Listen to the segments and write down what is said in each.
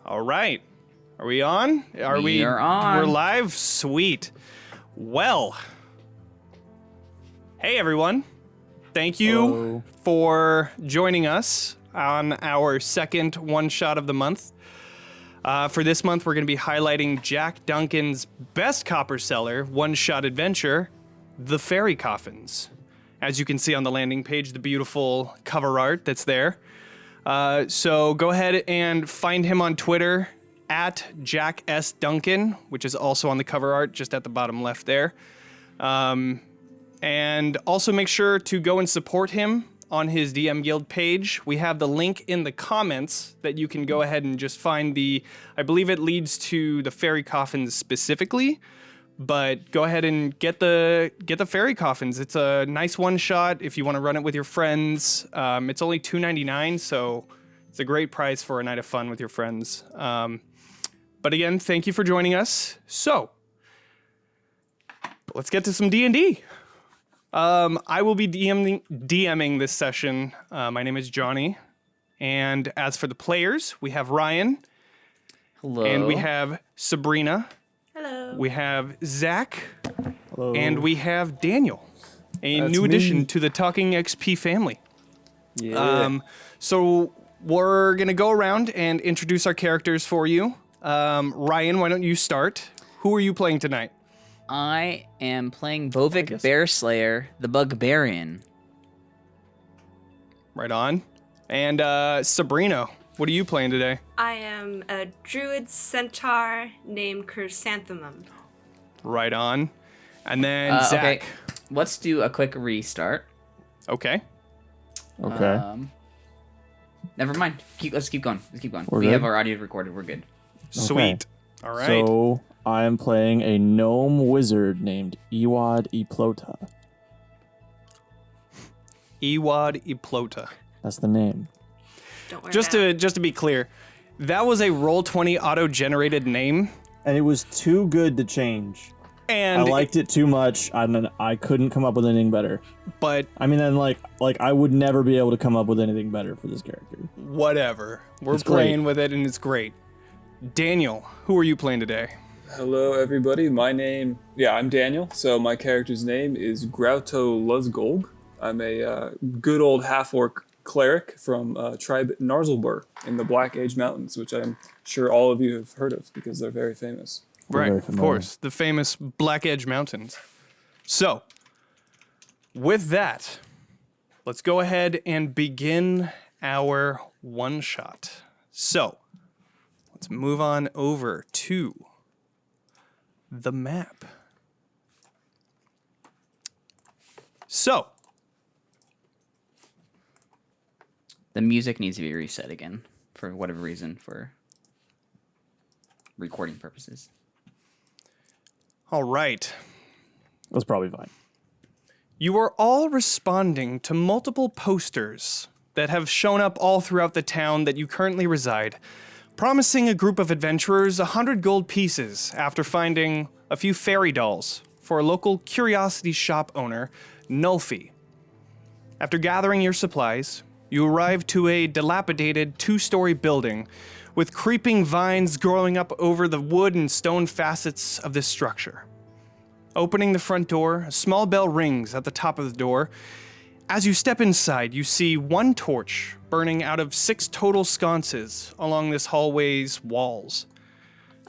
All right. Are we on? We are on. We're live? Sweet. Well, hey everyone. Thank you for joining us on our second one-shot of the month. For this month, we're going to be highlighting Jack Duncan's best copper seller one-shot adventure, The Faerie Coffins. As you can see on the landing page, the beautiful cover art that's there. So go ahead and find him on Twitter at Jack S Duncan, which is also on the cover art, just at the bottom left there. And also make sure to go and support him on his DM Guild page. We have the link in the comments that you can go ahead and just find I believe it leads to the Faerie Coffins specifically, but go ahead and get the Faerie Coffins. It's a nice one shot if you want to run it with your friends. It's only $2.99, so it's a great price for a night of fun with your friends. But again, thank you for joining us. So let's get to some D&D. I will be DMing this session. My name is Jonny. And as for the players, we have Ryan. Hello. And we have Sabrina. Hello. We have Zack. Hello. And we have Daniel, a That's new addition me. to the Talking XP family. Yeah. So we're going to go around and introduce our characters for you. Ryan, why don't you start? Who are you playing tonight? I am playing Bovik Bearslayer, the Barbarian. Right on. And Sabrina, what are you playing today? I am a Druid centaur named Chrysanthemum. Right on. And then Zack. Okay, let's do a quick restart. Okay. Okay. Never mind. Let's keep going. We're We good? have our audio recorded. We're good. Sweet. All right. So I am playing a gnome wizard named Ewad Iplota. Ewad Iplota. That's the name. Don't worry. Just to be clear, that was a Roll20 auto-generated name. And it was too good to change. And I liked it too much, and I couldn't come up with anything better. but I mean, then like I would never be able to come up with anything better for this character. whatever. We're It's playing great. with it and it's great. Daniel, who are you playing today? Hello, everybody. I'm Daniel. So my character's name is Groutto Luzgolg. I'm a good old half-orc cleric from tribe Narzlbur in the Black Age Mountains, which I'm sure all of you have heard of because they're very famous. We're Right, very of familiar. course. The famous Black Edge Mountains. So, with that, let's go ahead and begin our one-shot. So, let's move on over to the map. So, The music needs to be reset again for whatever reason, for recording purposes. all right. That's probably fine. You are all responding to multiple posters that have shown up all throughout the town that you currently reside, promising a group of adventurers 100 gold pieces after finding a few fairy dolls for a local curiosity shop owner, Nulfi. After gathering your supplies, you arrive to a dilapidated 2-story building with creeping vines growing up over the wood and stone facets of this structure. Opening the front door, a small bell rings at the top of the door. As you step inside, you see one torch burning out of 6 total sconces along this hallway's walls.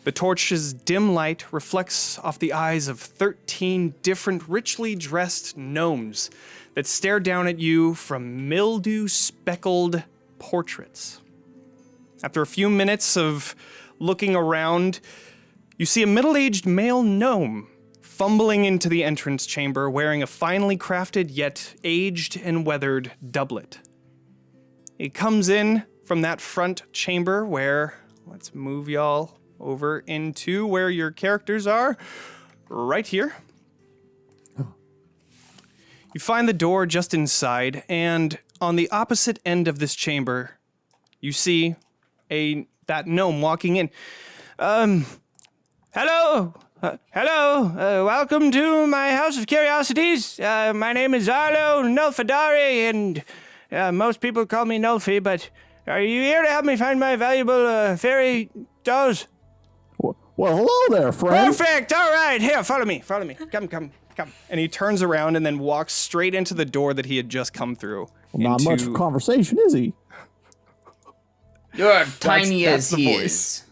The torch's dim light reflects off the eyes of 13 different richly dressed gnomes that stare down at you from mildew-speckled portraits. After a few minutes of looking around, you see a middle-aged male gnome fumbling into the entrance chamber wearing a finely crafted yet aged and weathered doublet. He comes in from that front chamber where, let's move y'all over into where your characters are, right here. You find the door just inside, and on the opposite end of this chamber, you see that gnome walking in. Hello! Welcome to my House of Curiosities. My name is Arlo Nulfadari, and most people call me Nulfi, but Are you here to help me find my valuable fairy dolls? Well, hello there, friend. Perfect. All right. Here, follow me. Follow me. Come. And he turns around and then walks straight into the door that he had just come through. Well, not much of conversation, is he? You're tiny that's as the he voice. is.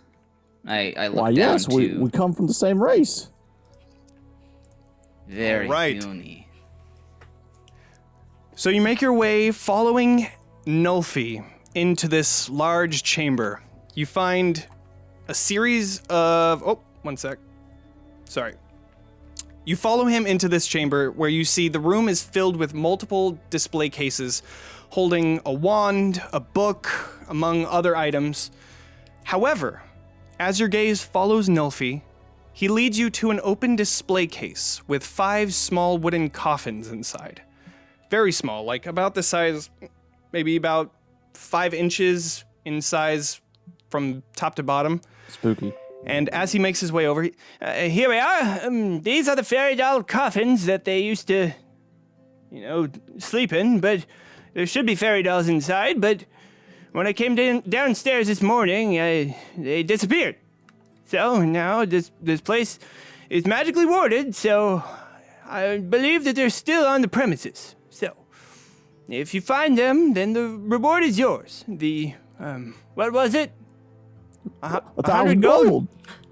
I look Why, down yes, to we come from the same race. very All right. puny. So you make your way following Nulfi into this large chamber. You find a series of... Oh, one sec. Sorry. You follow him into this chamber where you see the room is filled with multiple display cases holding a wand, a book, among other items. However, as your gaze follows Nulfi, he leads you to an open display case with 5 small wooden coffins inside. Very small, like about the size, maybe about 5 inches in size from top to bottom. Spooky. And as he makes his way over, here we are. These are the fairy doll coffins that they used to, sleep in, but there should be fairy dolls inside, but when I came downstairs this morning, they disappeared. So now this place is magically warded, so I believe that they're still on the premises. So if you find them, then the reward is yours. What was it? 1,000 gold.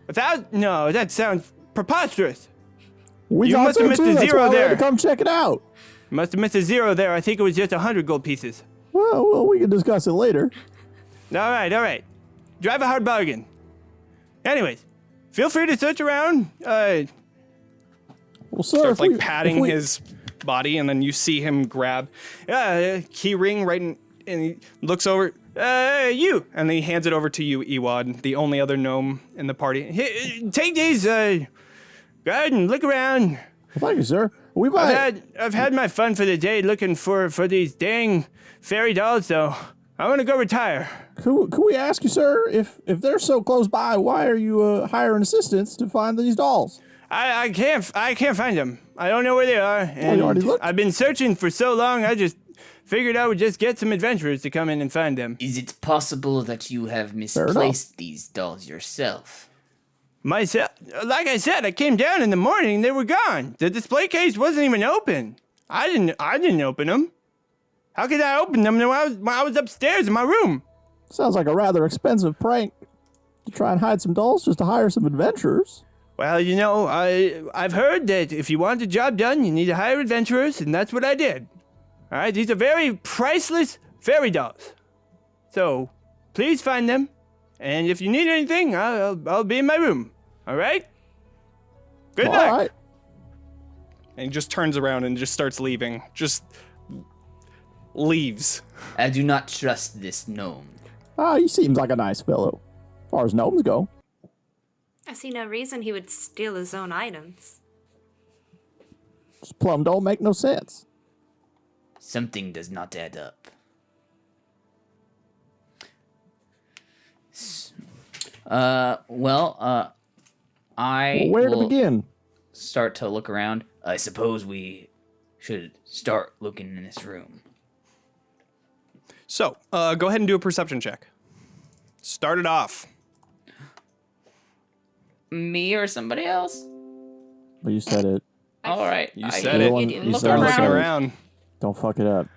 1,000? No, that sounds preposterous. We You thought must so have missed too. a That's zero why we had to there. come check it out. Must have missed a zero there. I think it was just 100 gold pieces. Well, we can discuss it later. All right. Drive a hard bargain. Anyways, feel free to search around. Well, sir, Starts if we- patting if we- his body, and then you see him grab a key ring right in, and he looks over. You, and he hands it over to you, Ewad, the only other gnome in the party. Here, take these. Go ahead and look around. Well, thank you, sir. We might. I've had my fun for the day looking for these dang fairy dolls, so I'm gonna go retire. Could we ask you, sir, if they're so close by, why are you hiring assistants to find these dolls? I can't find them. I don't know where they are. And you already looked? I've been searching for so long. I just figured I would just get some adventurers to come in and find them. Is it possible that you have misplaced these dolls yourself? Myself, like I said, I came down in the morning and they were gone. The display case wasn't even open. I didn't open them. How could I open them when I was upstairs in my room? Sounds like a rather expensive prank to try and hide some dolls just to hire some adventurers. Well, I've heard that if you want the job done, you need to hire adventurers, and that's what I did. All right, these are very priceless fairy dolls. So, please find them, and if you need anything, I'll be in my room. All right? Good luck. All right. And he just turns around and just starts leaving. Just leaves. I do not trust this gnome. He seems like a nice fellow, as far as gnomes go. I see no reason he would steal his own items. Just plumb don't make no sense. Something does not add up. I Well, where to will begin? start to look around. I suppose we should start looking in this room. So, go ahead and do a perception check. Start it off. Me or somebody else? Well, you said it. All right. You I said will it. You Look said it. Looking around. around. Don't fuck it up.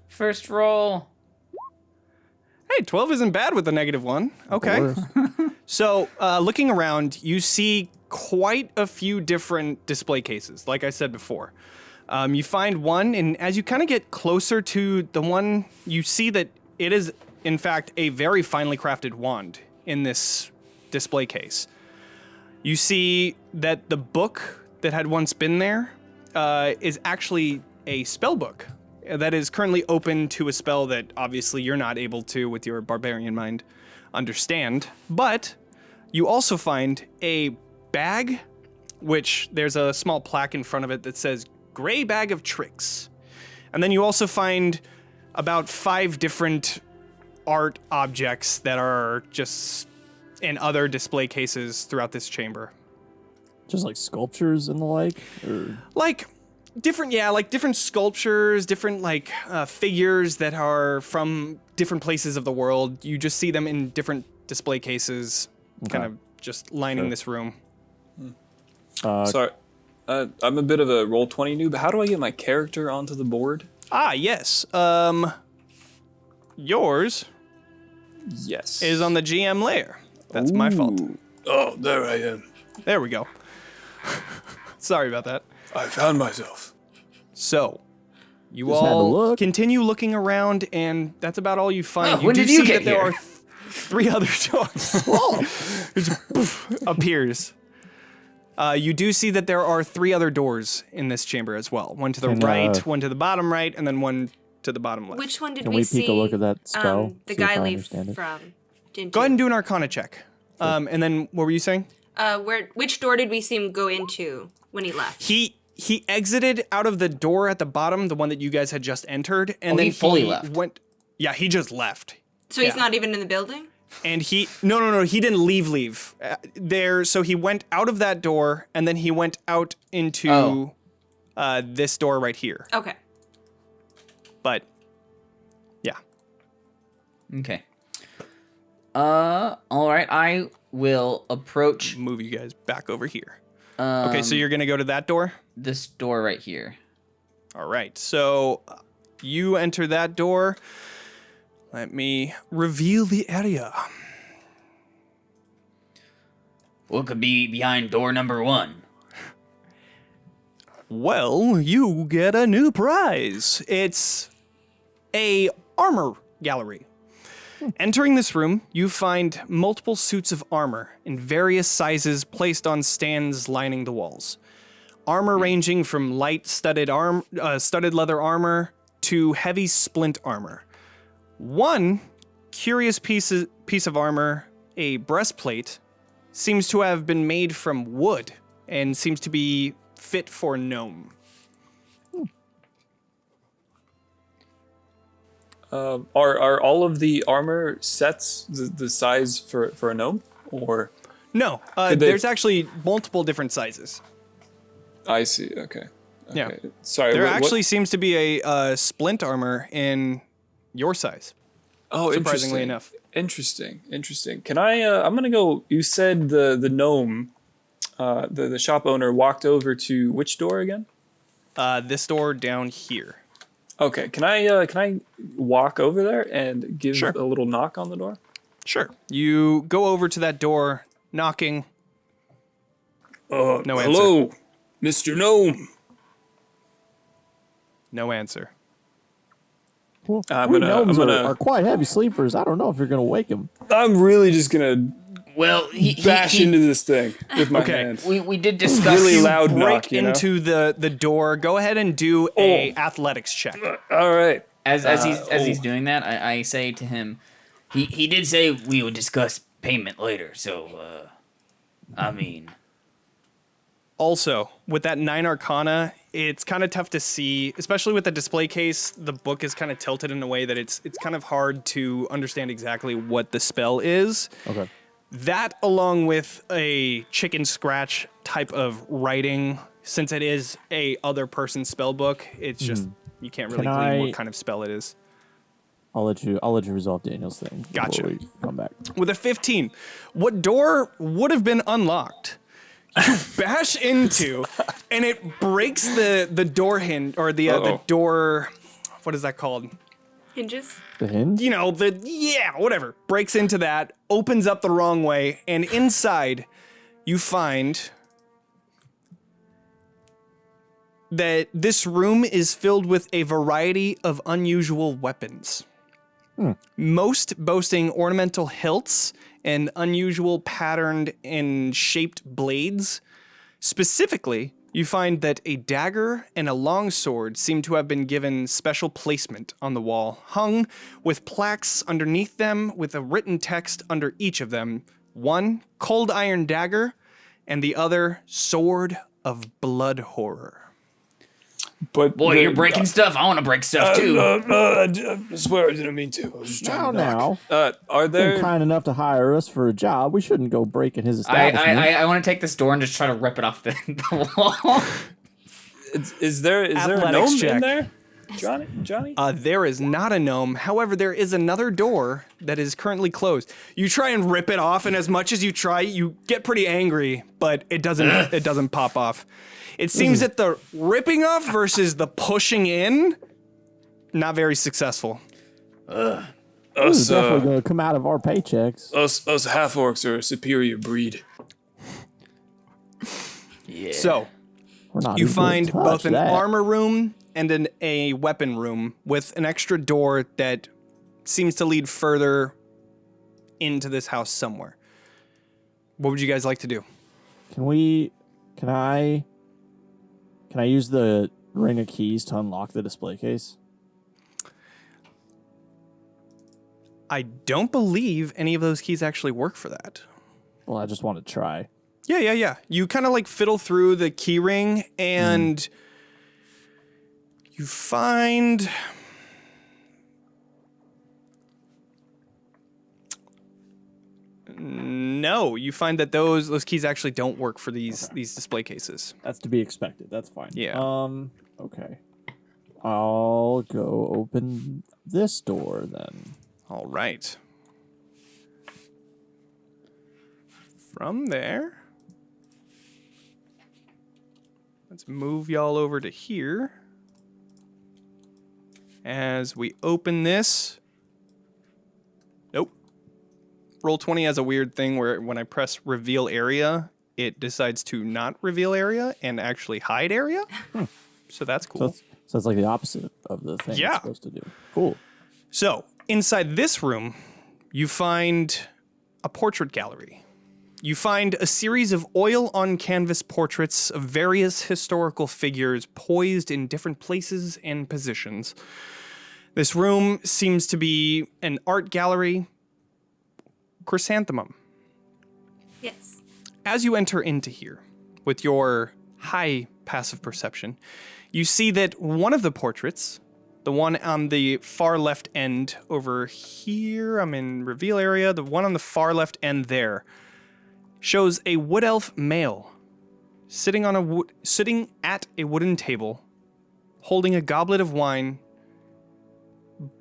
First roll. Hey, 12 isn't bad with a -1. Okay. Worse. So, looking around, you see quite a few different display cases, like I said before. You find one, and as you kind of get closer to the one, you see that it is, in fact, a very finely crafted wand in this display case. You see that the book that had once been there is actually a spell book that is currently open to a spell that obviously you're not able to, with your barbarian mind, understand. But you also find a bag, which there's a small plaque in front of it that says Gray Bag of Tricks. And then you also find about 5 different art objects that are just in other display cases throughout this chamber. Just like sculptures and the like? Or... Like different sculptures, different figures that are from different places of the world. You just see them in different display cases, kind of just lining this room. Sorry. I'm a bit of a Roll20 noob. How do I get my character onto the board? Ah, yes. Yours Yes. is on the GM layer. That's my fault. Oh, there I am. There we go. Sorry about that. I found myself. So, you Just had to all look. continue looking around, and that's about all you find. when did you see get that there here? are 3 other doors. It just poof, appears. You do see that there are 3 other doors in this chamber as well. One to the right, one to the bottom right, and then one to the bottom left. Which one did Can we we see? peek a look at that spell? The See if guy I leave understand it? from. Didn't Go ahead you? and do an Arcana check. And then what were you saying? Which door did we see him go into when he left? He exited out of the door at the bottom, the one that you guys had just entered, and Oh, then he fully left. went. Yeah, he just left. So he's yeah. not even in the building? And he no, he didn't leave. So he went out of that door, and then he went out into this door right here. Okay. But yeah, Okay. All right. I will approach move you guys back over here. Okay, so you're gonna go to that door. this door right here. All right, so you enter that door. Let me reveal the area. What could be behind door number 1? Well, you get a new prize. It's a armor gallery. Entering this room, you find multiple suits of armor in various sizes placed on stands lining the walls. Armor ranging from light studded leather armor to heavy splint armor. One curious piece of armor, a breastplate, seems to have been made from wood and seems to be fit for a gnome. Are all of the armor sets the size for a gnome? Or No, they- there's actually multiple different sizes. I see. Okay. Yeah. Sorry. There what- actually seems to be a splint armor in your size. Oh, surprisingly interesting. enough. Interesting. Can I? I'm gonna go. You said the gnome, the shop owner walked over to which door again? This door down here. Okay. Can I walk over there and give Sure. a little knock on the door? Sure. You go over to that door, knocking. No answer. Hello, Mr. Gnome. No answer. Well, I'm we gonna- gnomes I'm gonna- are quite heavy sleepers. I don't know if you're going to wake him. I'm really just gonna Well, bash into this thing with my Okay. hands. We did discuss. Really loud Break knock, you know? into the door. Go ahead and do a athletics check. All right. As he's doing that, I say to him, he did say we would discuss payment later. So, I mean, Also, with that 9 Arcana, it's kind of tough to see, especially with the display case. The book is kind of tilted in a way that it's kind of hard to understand exactly what the spell is. Okay. That, along with a chicken scratch type of writing, since it is a other person's spell book, it's just you can't really Can glean I- what kind of spell it is. I'll let you resolve Daniel's thing. Gotcha. Before we come back. With a 15, what door would have been unlocked? You bash into, and it breaks the door hinge or the Uh-oh. door. What is that called? Hinges? The hinge? You know, whatever. Breaks into that, opens up the wrong way, and inside you find that this room is filled with a variety of unusual weapons. Most boasting ornamental hilts and unusual patterned and shaped blades. Specifically, you find that a dagger and a longsword seem to have been given special placement on the wall, hung with plaques underneath them with a written text under each of them. One, cold iron dagger, and the other, sword of blood horror. But boy, you're breaking stuff. I want to break stuff too. I swear I didn't mean to. I was just trying to knock. Are Been there? kind enough to hire us for a job. We shouldn't go breaking his I establishment. I want to take this door and just try to rip it off the wall. Is there a Athletics gnome check. in there? Johnny? There is not a gnome. However, there is another door that is currently closed. You try and rip it off, and as much as you try, you get pretty angry, but it doesn't pop off. It seems that the ripping off versus the pushing in, not very successful. This is definitely going to come out of our paychecks. Us half-orcs are a superior breed. Yeah. So, We're not you even gonna find touch both an that. armor room and a weapon room with an extra door that seems to lead further into this house somewhere. What would you guys like to do? Can I use the ring of keys to unlock the display case? I don't believe any of those keys actually work for that. Well, I just want to try. Yeah. You kind of like fiddle through the key ring and you find... No, you find that those keys actually don't work for these display cases. That's to be expected. That's fine. Yeah. Okay. I'll go open this door then. All right. From there, let's move y'all over to here. As we open this, nope. Roll20 has a weird thing where when I press reveal area, it decides to not reveal area and actually hide area. So that's cool. So it's like the opposite of the thing Yeah. it's supposed to do. Cool. So, inside this room, you find a portrait gallery. You find a series of oil-on-canvas portraits of various historical figures poised in different places and positions. This room seems to be an art gallery. Chrysanthemum. Yes. As you enter into here, with your high passive perception, you see that one of the portraits, the one on the far left end over here, I'm in reveal area, the one on the far left end there, shows a wood elf male sitting at a wooden table, holding a goblet of wine.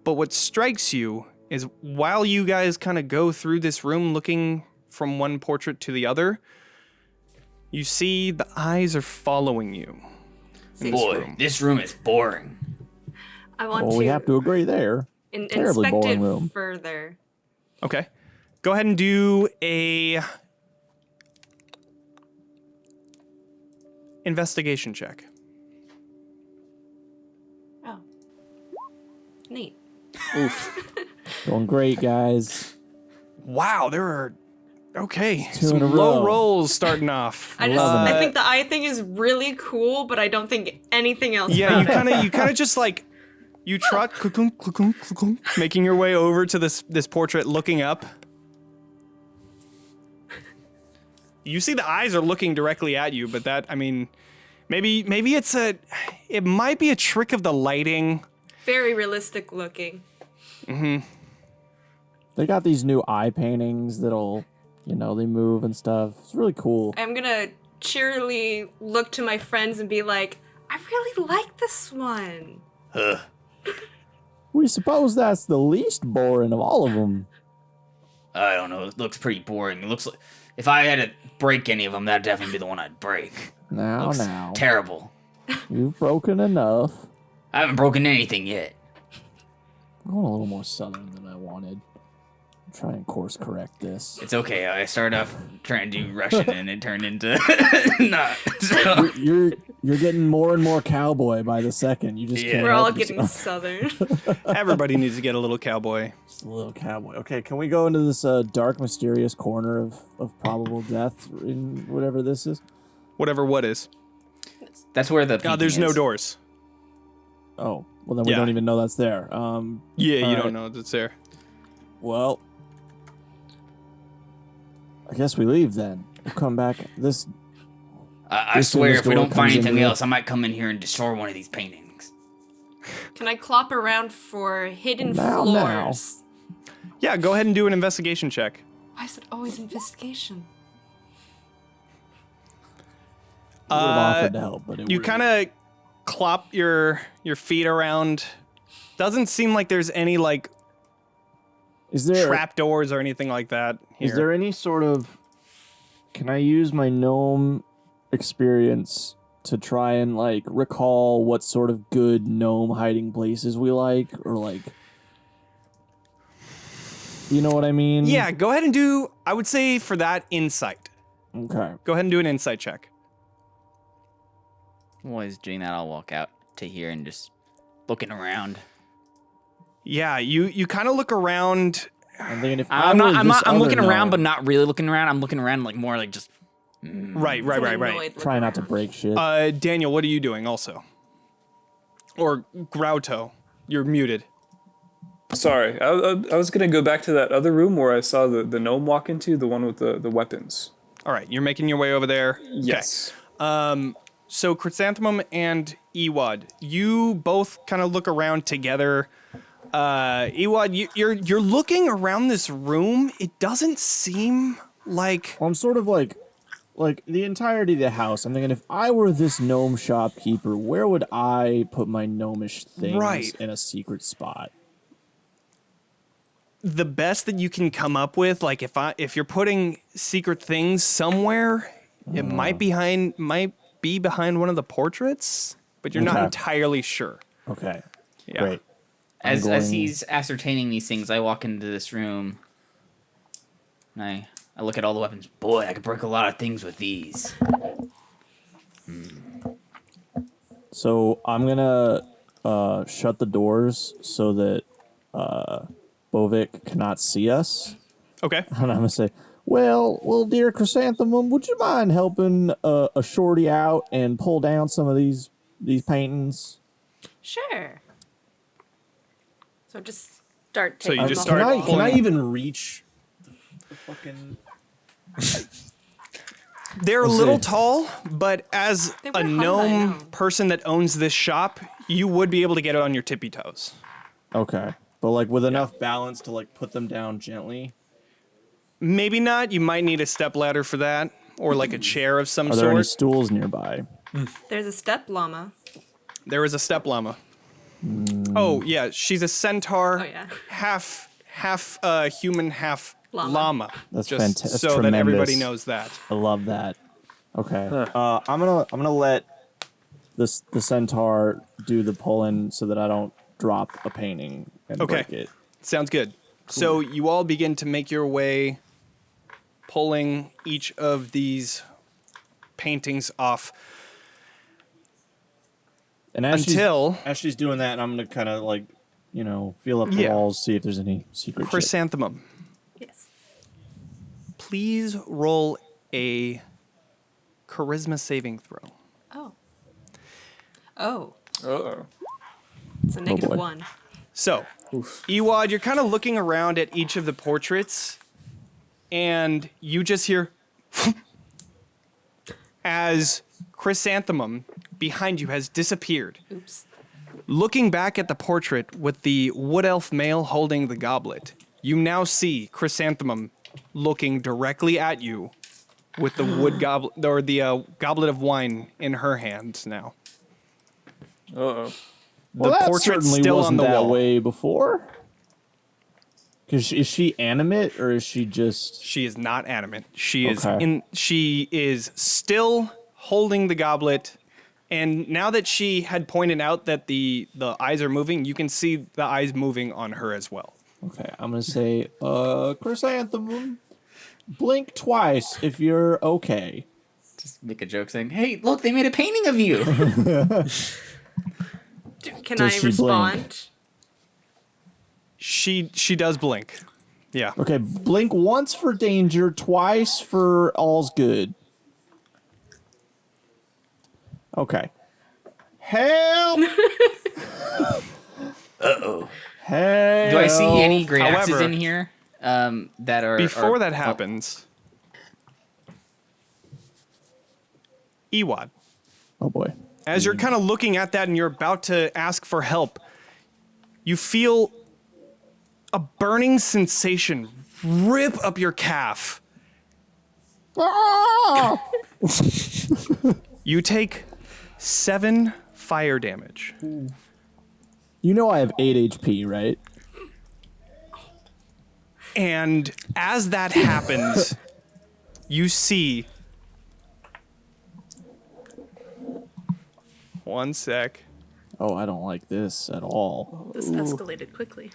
But what strikes you is while you guys kind of go through this room looking from one portrait to the other, you see the eyes are following you. Boy, this room is boring. I want Well, to we have to agree there. Terribly inspect boring it room. further. Okay. Go ahead and do a investigation check. Oh. Neat. Going great, guys. Wow, there are okay. Two Some in a low row. rolls starting off. I think the eye thing is really cool, but I don't think anything else. Yeah, about it. you kind of just like you trot, klunk, klunk, klunk, making your way over to this portrait, looking up. You see the eyes are looking directly at you, but that, I mean, maybe it might be a trick of the lighting. Very realistic looking. They got these new eye paintings that'll, they move and stuff. It's really cool. I'm gonna cheerily look to my friends and be like, I really like this one. We suppose that's the least boring of all of them. I don't know. It looks pretty boring. It looks like if I had to break any of them, that'd definitely be the one I'd break. Now, Looks now. terrible. You've broken enough. I haven't broken anything yet. I'm going a little more southern than I wanted. Try and course correct this. It's okay. I started off trying to do Russian and it turned into not. So. You're getting more and more cowboy by the second. You just Yeah. can't. We're all help getting yourself. southern. Everybody needs to get a little cowboy. Just a little cowboy. Okay, can we go into this dark, mysterious corner of probable death in whatever this is? Whatever what is. That's where the. God, there's peeking no is. doors. Oh, well then we Yeah. don't even know that's there. Yeah, all you right. don't know that's there. Well, I guess we leave then. We'll come back. This I This swear, this if we door don't find comes into anything the- else, I might come in here and destroy one of these paintings. Can I clop around for hidden Now. floors? Yeah, go ahead and do an investigation check. Why is it always investigation? would have offered to help, but it You would've- kind of clop your feet around. Doesn't seem like there's any like Is there trapdoors or anything like that here. Is there any sort of... Can I use my gnome experience to try and, like, recall what sort of good gnome hiding places we like? Or, like... You know what I mean? Yeah, go ahead and do, I would say for that, insight. Okay. Go ahead and do an insight check. While he's doing that, I'll walk out to here and just looking around. Yeah, you kind of look around. I'm thinking if I'm looking around, gnome, but not really looking around. I'm looking around like more like just. Right. Annoyed try look not to around. break shit. Daniel, what are you doing also? Or Groutto, you're muted. Sorry, I was gonna go back to that other room where I saw the gnome walk into, the one with the weapons. All right, you're making your way over there. Yes. So Chrysanthemum and Ewad, you both kind of look around together. Ewad, you're looking around this room. It doesn't seem like... Well, I'm sort of like the entirety of the house. I'm thinking if I were this gnome shopkeeper, where would I put my gnomish things Right. in a secret spot? The best that you can come up with, like if you're putting secret things somewhere, it might be behind one of the portraits, but you're not Okay. entirely sure. Okay. Yeah. Great. As going- he's ascertaining these things, I walk into this room. And I look at all the weapons. Boy, I could break a lot of things with these. So I'm gonna shut the doors so that Bovik cannot see us, Okay. and I'm gonna say, "Well, dear Chrysanthemum, would you mind helping a shorty out and pull down some of these paintings?" Sure. So just start So you taking just them start off. Can I pulling- even reach the fucking? They're a We'll little see. tall, but as They a were hung by a gnome gnome. person that owns this shop, you would be able to get it on your tippy toes. Okay, but like with enough balance to like put them down gently. Maybe not. You might need a step ladder for that, or like a chair of some Are there any sort. stools nearby? There's a step llama. There is a step llama. Oh yeah, she's a centaur. Oh, yeah. Half human, half Llama. llama. That's just fantastic. so that everybody knows that. I love that. Okay. I'm gonna let the centaur do the pulling so that I don't drop a painting and Okay. break it. Sounds good. So you all begin to make your way, pulling each of these paintings off. And Until- as she's doing that, I'm gonna kind of like, feel up the Yeah. walls, see if there's any secret shit. Chrysanthemum, Yes. please roll a charisma saving throw. Oh. Oh. Uh-oh. It's a negative boy. 1. So, Ewad, you're kind of looking around at each of the portraits, and you just hear as Chrysanthemum behind you has disappeared. Oops. Looking back at the portrait with the wood elf male holding the goblet, you now see Chrysanthemum looking directly at you with the wood goblet or the goblet of wine in her hand now. Uh-oh. Well, the that portrait's certainly still wasn't on the that wall. way before. Because is she animate or is she just? She is not animate. She is Okay. She is still holding the goblet, and now that she had pointed out that the eyes are moving, you can see the eyes moving on her as well. Okay, I'm gonna say, Chrysanthemum, blink twice if you're okay. Just make a joke saying, "Hey, look, they made a painting of you." Can Does I she respond? blink? She does blink. Yeah. Okay, blink once for danger, twice for all's good. Okay. Help! Uh-oh. Help! Do I see any great axes However- in here that are... Before are- that happens, Ewad, Oh boy. as you're kind of looking at that and you're about to ask for help, you feel a burning sensation rip up your calf. Ah! You take 7 fire damage. You know I have 8 HP, right? And as that happens, you see... One sec. Oh, I don't like this at all. This escalated quickly.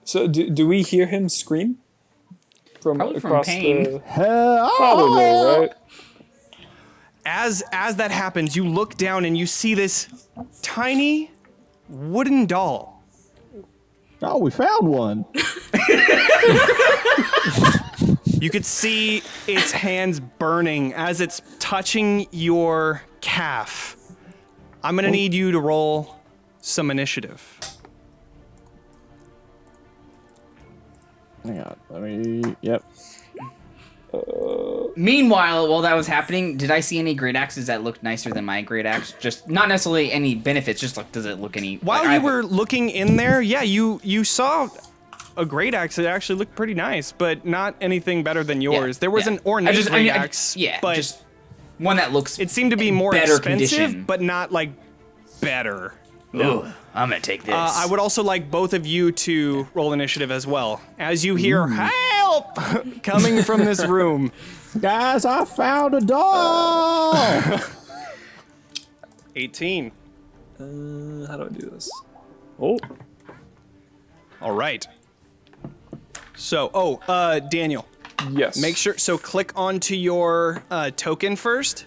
So do we hear him scream from Probably from across pain. the? Hell, Probably, right? As that happens, you look down and you see this tiny wooden doll. Oh, we found one. You could see its hands burning as it's touching your calf. I'm gonna need you to roll some initiative. Hang on. Let me. Yep. Meanwhile, while that was happening, did I see any great axes that looked nicer than my great axe? Just not necessarily any benefits, just like does it look any... While like, you were looking in there, yeah, you saw a great axe that actually looked pretty nice, but not anything better than yours. There was an ornate great axe, but just one that looks it seemed to be more better expensive, condition. but not like better. Ooh, I'm gonna take this. I would also like both of you to roll initiative as well, as you hear "Help!" coming from this room. Guys, I found a doll. 18. How do I do this? Oh, All right. So, Daniel, yes. make sure. So, click onto your token first,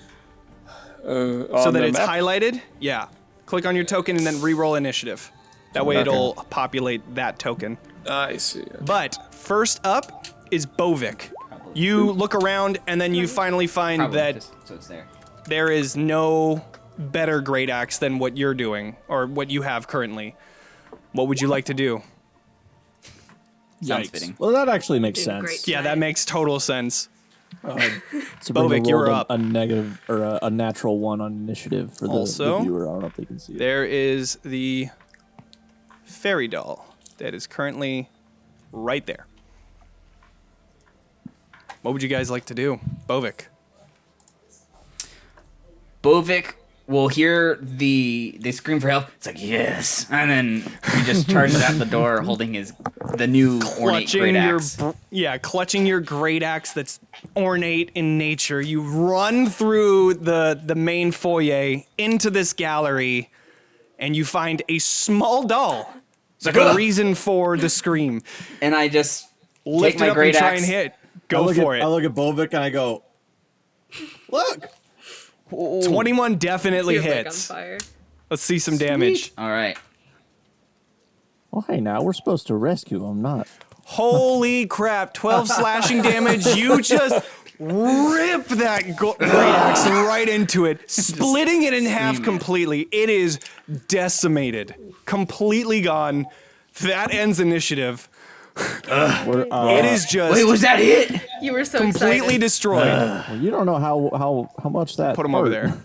so that it's highlighted. Yeah. Click on your token and then re-roll initiative. That way it'll populate that token. I see. But first up is Bovik. You look around and then you finally find Probably, that just so it's there. there is no better great axe than what you're doing or what you have currently. What would you like to do? Sounds Yikes. fitting. Well, that actually makes Dude, sense. great. Yeah, that makes total sense. Sabrina Bovik, you're rolled up. A negative or a natural 1 on initiative for the Also, viewer. I don't know if they can see it. There is the fairy doll that is currently right there. What would you guys like to do? Bovik. Bovik will hear they scream for help. It's like, yes. And then he just charges out the door holding the new ornate great axe. Clutching your great axe that's ornate in nature. You run through the main foyer into this gallery, and you find a small doll. like, The "Ugh!" reason for the scream. And I just Lift take my it up great and try axe. and hit. I Go look for at, it. I look at Bovik and I go, look. 21 definitely You're, like, on hits. fire. Let's see some damage. All right. Well, hey, now we're supposed to rescue him, not. Holy crap, 12 slashing damage. You just rip that great axe right into it, splitting it in half completely. It is decimated, completely gone. That ends initiative. It is just Wait, was that it? You were so completely excited. destroyed. Well, you don't know how much that. Put him over hurt. there.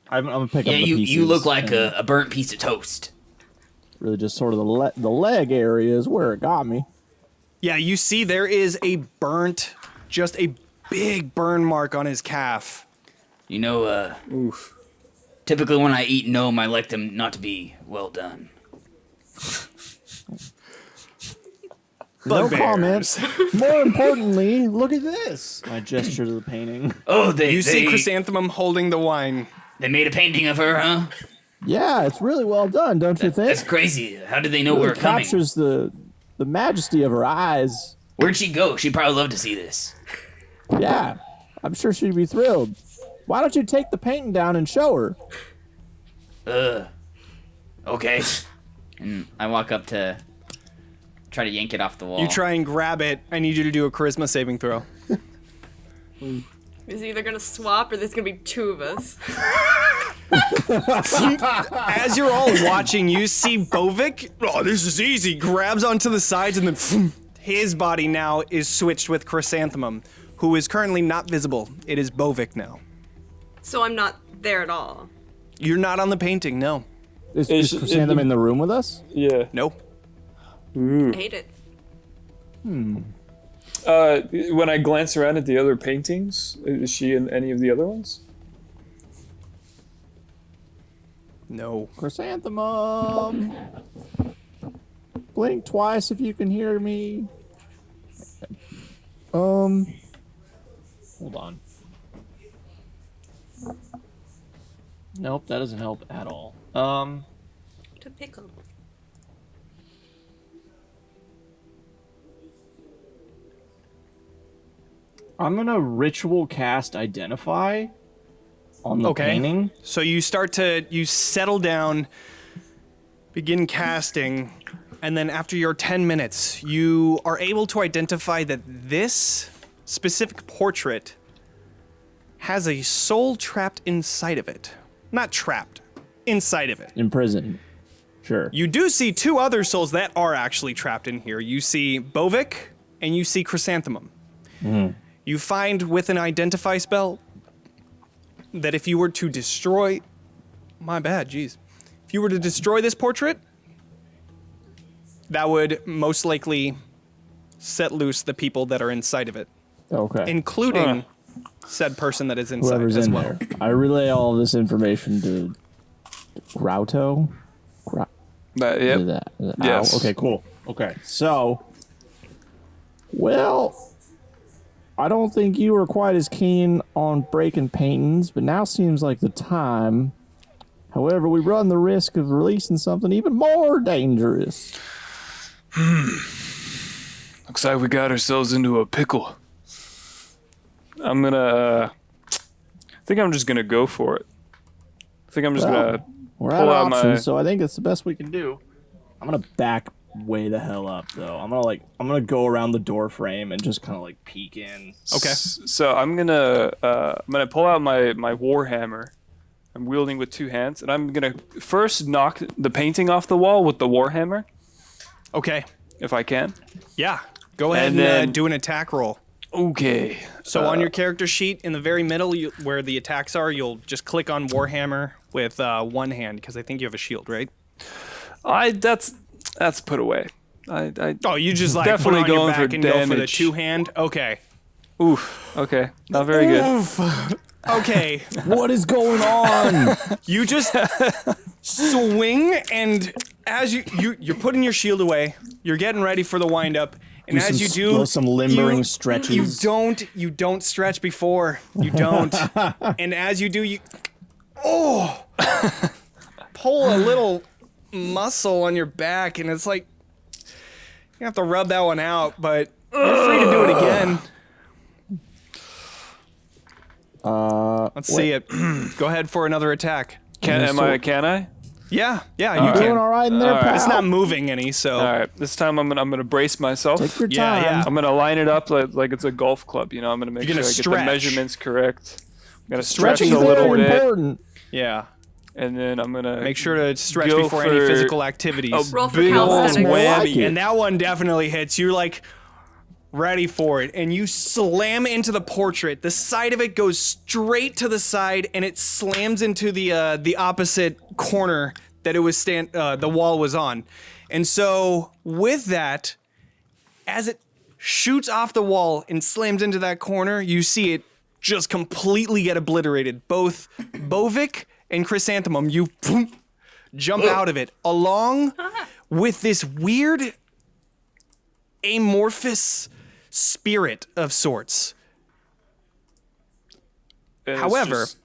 I'm gonna pick Yeah, up the you pieces. look like and a burnt piece of toast. really just sort of the leg area is where it got me. Yeah, you see there is a burnt, just a big burn mark on his calf. You know, Oof. typically when I eat gnome, I like them not to be well done. No Bugbears. comments. More importantly, look at this. I gesture to the painting. Oh, You see Chrysanthemum holding the wine. they made a painting of her, huh? Yeah, it's really well done, don't you think? That's crazy. How did they know we Really were coming? captures the majesty of her eyes. Where'd she go? She'd probably love to see this. Yeah, I'm sure she'd be thrilled. Why don't you take the painting down and show her? Okay. And I walk up to try to yank it off the wall. You try and grab it. I need you to do a charisma saving throw. It's either gonna swap or there's gonna be 2 of us. As you're all watching, you see Bovik. Oh, this is easy. Grabs onto the sides and then his body now is switched with Chrysanthemum, who is currently not visible. It is Bovik now. So I'm not there at all. You're not on the painting, no. Is Is- Chrysanthemum in the room with us? Yeah. Nope. I hate it. When I glance around at the other paintings, is she in any of the other ones? No. Chrysanthemum. Blink twice if you can hear me. Hold on. Nope, that doesn't help at all. To pickle. I'm gonna ritual cast Identify on the painting. So you settle down, begin casting, and then after your 10 minutes, you are able to identify that this specific portrait has a soul trapped inside of it. Not trapped, inside of it. Imprisoned. Sure. You do see 2 other souls that are actually trapped in here. You see Bovik and you see Chrysanthemum. You find with an Identify spell that if you were to destroy... My bad, jeez. If you were to destroy this portrait, that would most likely set loose the people that are inside of it. Okay. Including said person that is inside Whoever's as in well. there. I relay all of this information to Groutto. Yep. Is that Yes. Ow? Okay, cool. Okay, so... Well... I don't think you were quite as keen on breaking paintings, but now seems like the time. However, we run the risk of releasing something even more dangerous. Looks like we got ourselves into a pickle. I think I'm just gonna go for it. I think I'm just gonna We're pull out out of options, my... so I think it's the best we can do. I'm gonna back way the hell up, though. I'm gonna go around the door frame and just kind of like peek in. Okay. So I'm gonna pull out my war hammer. I'm wielding with 2 hands, and I'm gonna first knock the painting off the wall with the war hammer, Okay. if I can. Yeah. Go ahead And and then- do an attack roll. Okay. So on your character sheet, in the very middle where the attacks are, you'll just click on Warhammer with 1 hand, because I think you have a shield, right? That's put away. Oh, you just like Definitely put it on your going back for and go for the damage. 2-hand? Okay. Oof. Okay. Not very good. Oof. Okay. What is going on? You just swing, and as you're putting your shield away, you're getting ready for the wind-up, and as you do... some limbering you stretches. You don't stretch before. You don't. And as you do, you... Oh! Pull a little muscle on your back, and it's like... You have to rub that one out, but you're free to do it again. Let's see it. Go ahead for another attack. Can I? Yeah, you Doing can. all right in there, pal? It's not moving any, so... All right. This time I'm gonna brace myself. Take your Yeah, time. yeah. I'm gonna line it up like it's a golf club. You know, I'm gonna make You're sure gonna I get stretch. the measurements correct. I'm gonna stretch Stretching's a little very bit, important. Yeah. and then I'm gonna Make sure to stretch go before any for physical activities. Roll for big old calisthenics. More like whammy. it. And that one definitely hits. You're like ready for it, and you slam into the portrait. The side of it goes straight to the side, and it slams into the opposite corner that it was the wall was on. And so with that, as it shoots off the wall and slams into that corner, you see it just completely get obliterated. Both Bovik and Chrysanthemum, you jump out of it, along with this weird amorphous spirit of sorts. and it's However, just-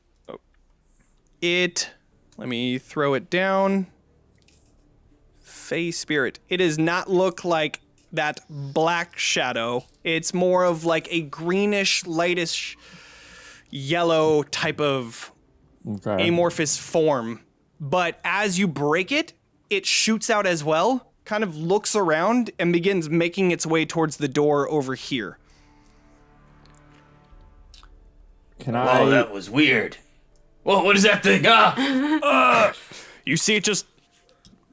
let me throw it down. Fey spirit. It does not look like that black shadow. It's more of like a greenish, lightish, yellow type of Okay. amorphous form. But as you break it, it shoots out as well, kind of looks around, and begins making its way towards the door over here. Can Oh, I? that was weird. Whoa, what is that thing? You see it just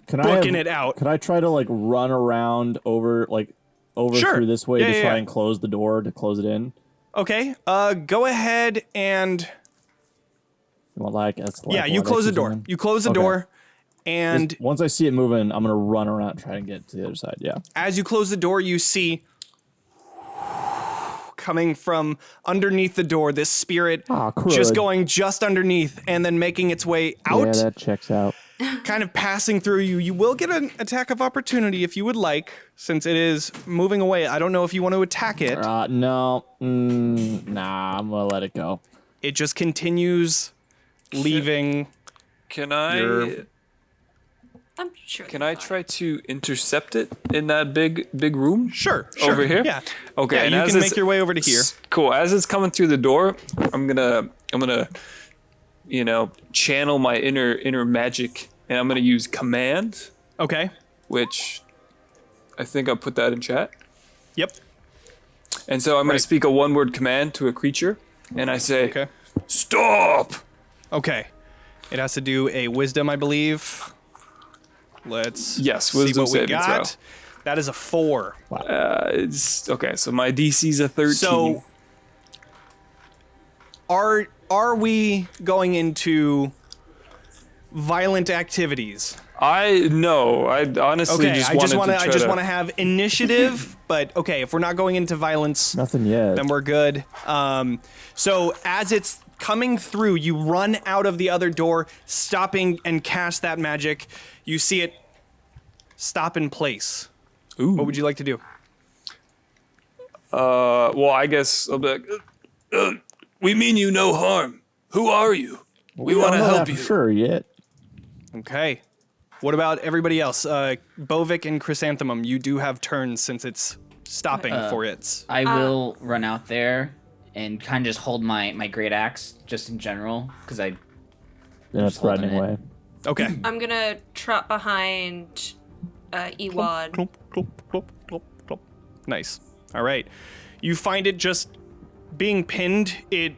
Can booking I? it out. Can I try to like run around over Sure. through this way Yeah, to yeah, try yeah. and close the door to close it in? Okay, go ahead and... Well, that's Yeah, you close the door. You close the Okay. door, and Once I see it moving, I'm gonna run around and try and get to the other side. Yeah. as you close the door, you see coming from underneath the door this spirit Ah, crud. just going just underneath and then making its way out. Yeah, that checks out. kind of passing through you. You will get an attack of opportunity if you would like, since it is moving away. I don't know if you want to attack it. No. Nah, I'm gonna let it go. It just continues leaving. Can I? Your- I'm sure. Can I try to intercept it in that big room? Sure. Over here? Yeah. Okay. Yeah, and you as can it's- make your way over to here. Cool. As it's coming through the door, I'm gonna, channel my inner magic, and I'm gonna use command, Okay. which I think I'll put that in chat. Yep. And so I'm gonna Right. speak a one-word command to a creature, and I say, Okay. "Stop!" Okay. It has to do a wisdom, I believe. Let's Yes, see wisdom what we saving got. throw. That is a 4. It's okay. So my DC's a 13. So are we going into violent activities? I honestly Okay, just I just wanted want to I just want to have initiative, but okay, if we're not going into violence, Nothing yet. then we're good. So as it's coming through, you run out of the other door, stopping and cast that magic. You see it stop in place. Ooh. What would you like to do? Well, I guess I'll be like, we mean you no harm. Who are you? We want to don't know help that you. for sure yet. Okay. What about everybody else? Bovik and Chrysanthemum, you do have turns since it's stopping for its. I will run out there and kind of just hold my great axe just in general because I. In a threatening holding way. it. Okay. I'm gonna trot behind Ewad. Clomp, clomp, clomp, clomp, clomp. Nice. All right. You find it just being pinned. It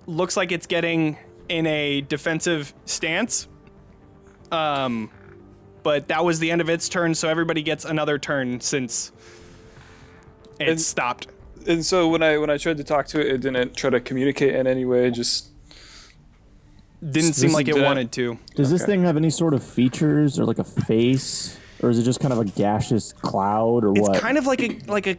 looks like it's getting in a defensive stance. But that was the end of its turn, so everybody gets another turn since it And- stopped. And so when I tried to talk to it, it didn't try to communicate in any way. Just Didn't seem like it is- wanted to. Does this Okay. thing have any sort of features or like a face? Or is it just kind of a gaseous cloud or It's what? kind of like a.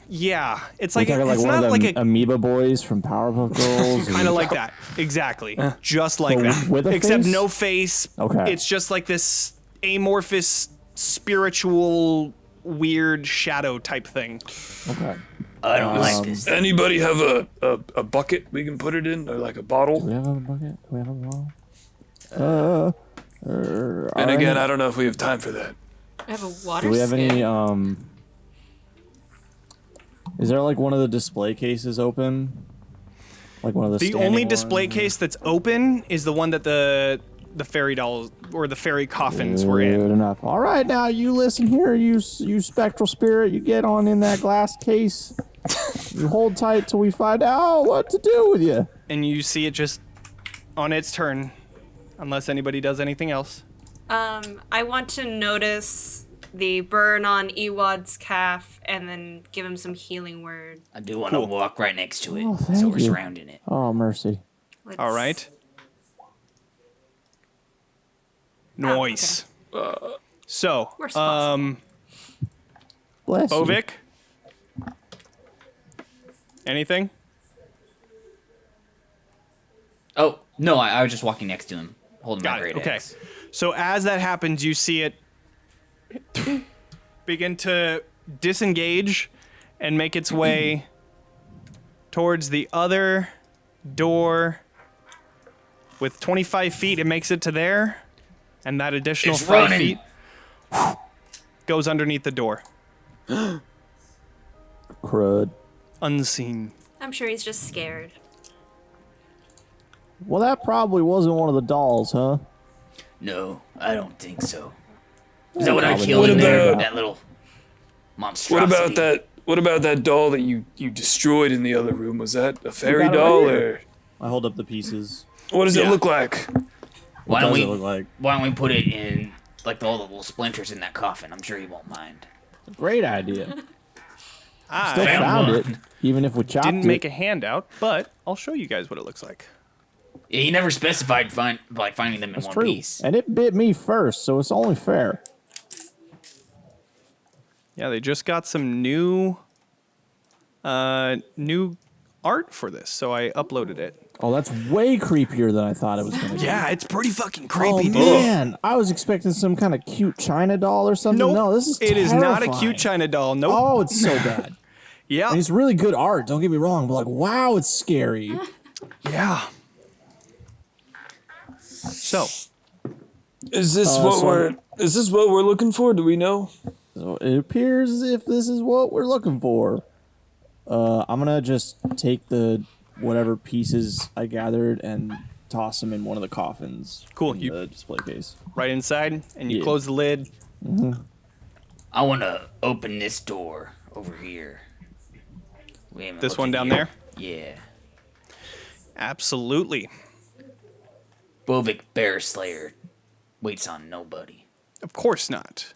Yeah, it's like We're talking like it's one not of like the a amoeba boys from Powerpuff Girls. kind of like that. Exactly. Just like So that. with a Except face? no face. Okay. It's just like this amorphous, spiritual, weird shadow type thing. Okay. I don't like this. anybody have a bucket we can put it in, or like a Do bottle? we have a bucket? Do we have a bottle? And again, I don't know if we have time for that. I have a water Do we have skin. any, is there like one of the display cases open? Like one of the The standing only display ones? case that's open is the one that the fairy dolls or the fairy coffins were in. Good enough. All right, now you listen here, you spectral spirit. You get on in that glass case. You hold tight till we find out what to do with you. And you see it just on its turn, unless anybody does anything else. I want to notice the burn on Ewad's calf and then give him some healing word. I do want to walk right next to it, Oh, so thank we're you. surrounding it. Oh, mercy. Let's- All right. Oh, Nice. So, We're responsible. Bless you. Bovik? Anything? Oh no, I was just walking next to him, holding my Got it. great Okay. axe. So as that happens, you see it begin to disengage and make its way towards the other door. With 25 feet, it makes it to there, and that additional It's 5 running. feet goes underneath the door, Crud. unseen. I'm sure he's just scared. Well, that probably wasn't one of the dolls, huh? No, I don't think so. Is that what I Probably killed in not. there? What about- That little What monstrosity. about that? What about that doll that you destroyed in the other room? Was that a fairy got it doll, right or I hold up the pieces. what does Yeah. it look like? Why What don't does we? it look like? Why don't we put it in like all the little splinters in that coffin? I'm sure he won't mind. Great idea. Still I Found found one. it, even if we chopped didn't it. make a handout, but I'll show you guys what it looks like. Yeah, he never specified finding them in That's one true. piece. And it bit me first, so it's only fair. Yeah, they just got some new art for this, so I uploaded it. Oh, that's way creepier than I thought it was going to be. Yeah, it's pretty fucking Oh, creepy, dude. man. I was expecting some kind of cute China doll or something. Nope. No, this is It is not a terrifying. cute China doll. Nope. Oh, it's so bad. Yeah. And it's really good art, don't get me wrong, but like, wow, it's scary. Yeah. So, Is this is this what we're looking for? Do we know? So it appears as if this is what we're looking for. I'm gonna just take the whatever pieces I gathered and toss them in one of the coffins. Cool, In you- the display case. right inside, and you Yeah. close the lid. I want to open this door over here. We haven't This looked one in down here. there? Yeah. Absolutely. Bovik Bearslayer waits on nobody. Of course not.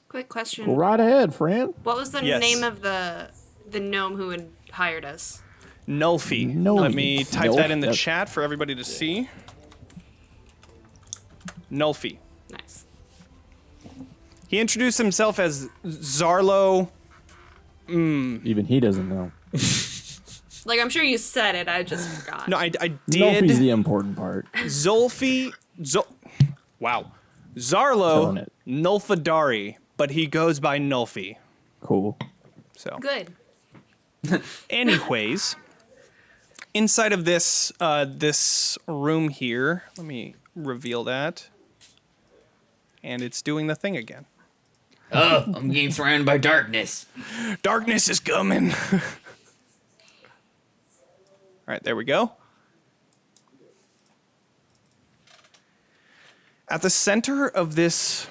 Quick question. Go right ahead, Fran. What was the Yes. name of the gnome who had hired us? Nulfie. Nulfie. Let me type that in the Nulf- chat for everybody to see. Nulfie. Nice. He introduced himself as Zarlo. Even he doesn't know. Like, I'm sure you said it, I just forgot. No, I Nulfie's did. the important part. Wow. Killing Zarlo it. Nulfadari, but he goes by Nulfie. Cool. So, Good. anyways, inside of this this room here, let me reveal that. And it's doing the thing again. Oh, I'm getting surrounded by darkness. Darkness is coming. All right, there we go. At the center of this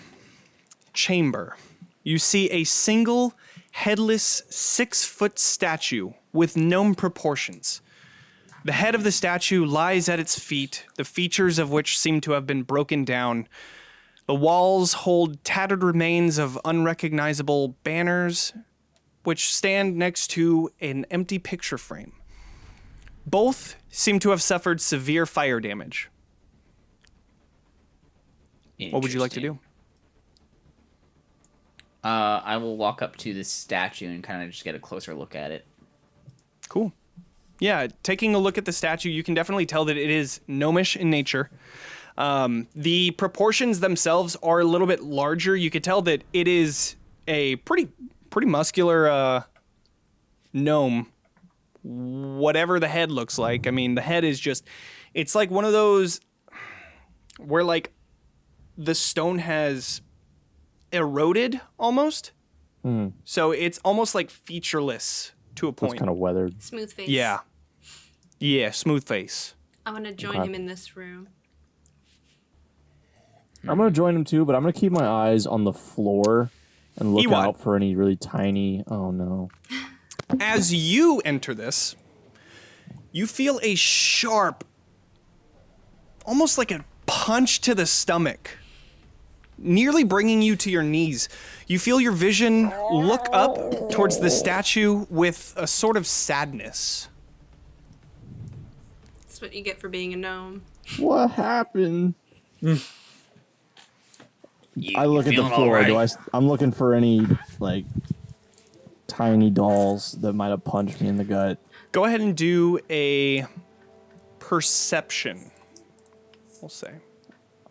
chamber, you see a single headless 6-foot statue with gnome proportions. The head of the statue lies at its feet, the features of which seem to have been broken down. The walls hold tattered remains of unrecognizable banners, which stand next to an empty picture frame. Both seem to have suffered severe fire damage. What would you like to do? I will walk up to this statue and kind of just get a closer look at it. Cool. Yeah, taking a look at the statue, you can definitely tell that it is gnomish in nature. The proportions themselves are a little bit larger. You could tell that it is a pretty muscular gnome. Whatever the head looks like. I mean, the head is just, it's like one of those where like the stone has eroded almost. So it's almost like featureless to a It's point. kind of weathered. Smooth face. Yeah. Yeah, smooth face. I want to join Okay. him in this room. I'm gonna join him too, but I'm gonna keep my eyes on the floor and look Ewad. out for any really tiny. Oh no! As you enter this, you feel a sharp, almost like a punch to the stomach, nearly bringing you to your knees. You feel your vision look up towards the statue with a sort of sadness. That's what you get for being a gnome. What happened? You, I look you at the feeling floor. all Do right? I'm looking for any like tiny dolls that might have punched me in the gut. Go ahead and do a perception, we'll say.